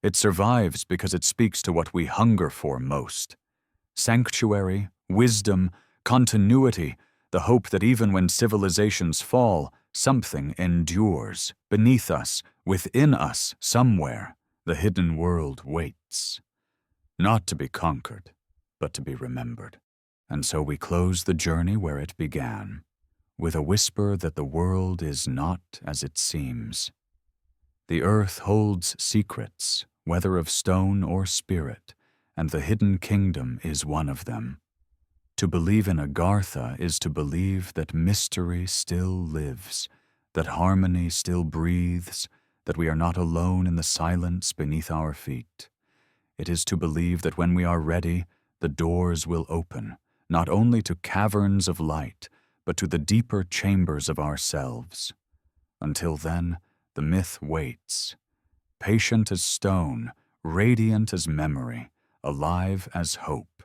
It survives because it speaks to what we hunger for most. Sanctuary, wisdom, continuity, the hope that even when civilizations fall, something endures. Beneath us, within us, somewhere, the hidden world waits. Not to be conquered, but to be remembered. And so we close the journey where it began, with a whisper that the world is not as it seems. The earth holds secrets, whether of stone or spirit, and the hidden kingdom is one of them. To believe in Agartha is to believe that mystery still lives, that harmony still breathes, that we are not alone in the silence beneath our feet. It is to believe that when we are ready, the doors will open, not only to caverns of light, but to the deeper chambers of ourselves. Until then, the myth waits, patient as stone, radiant as memory, alive as hope.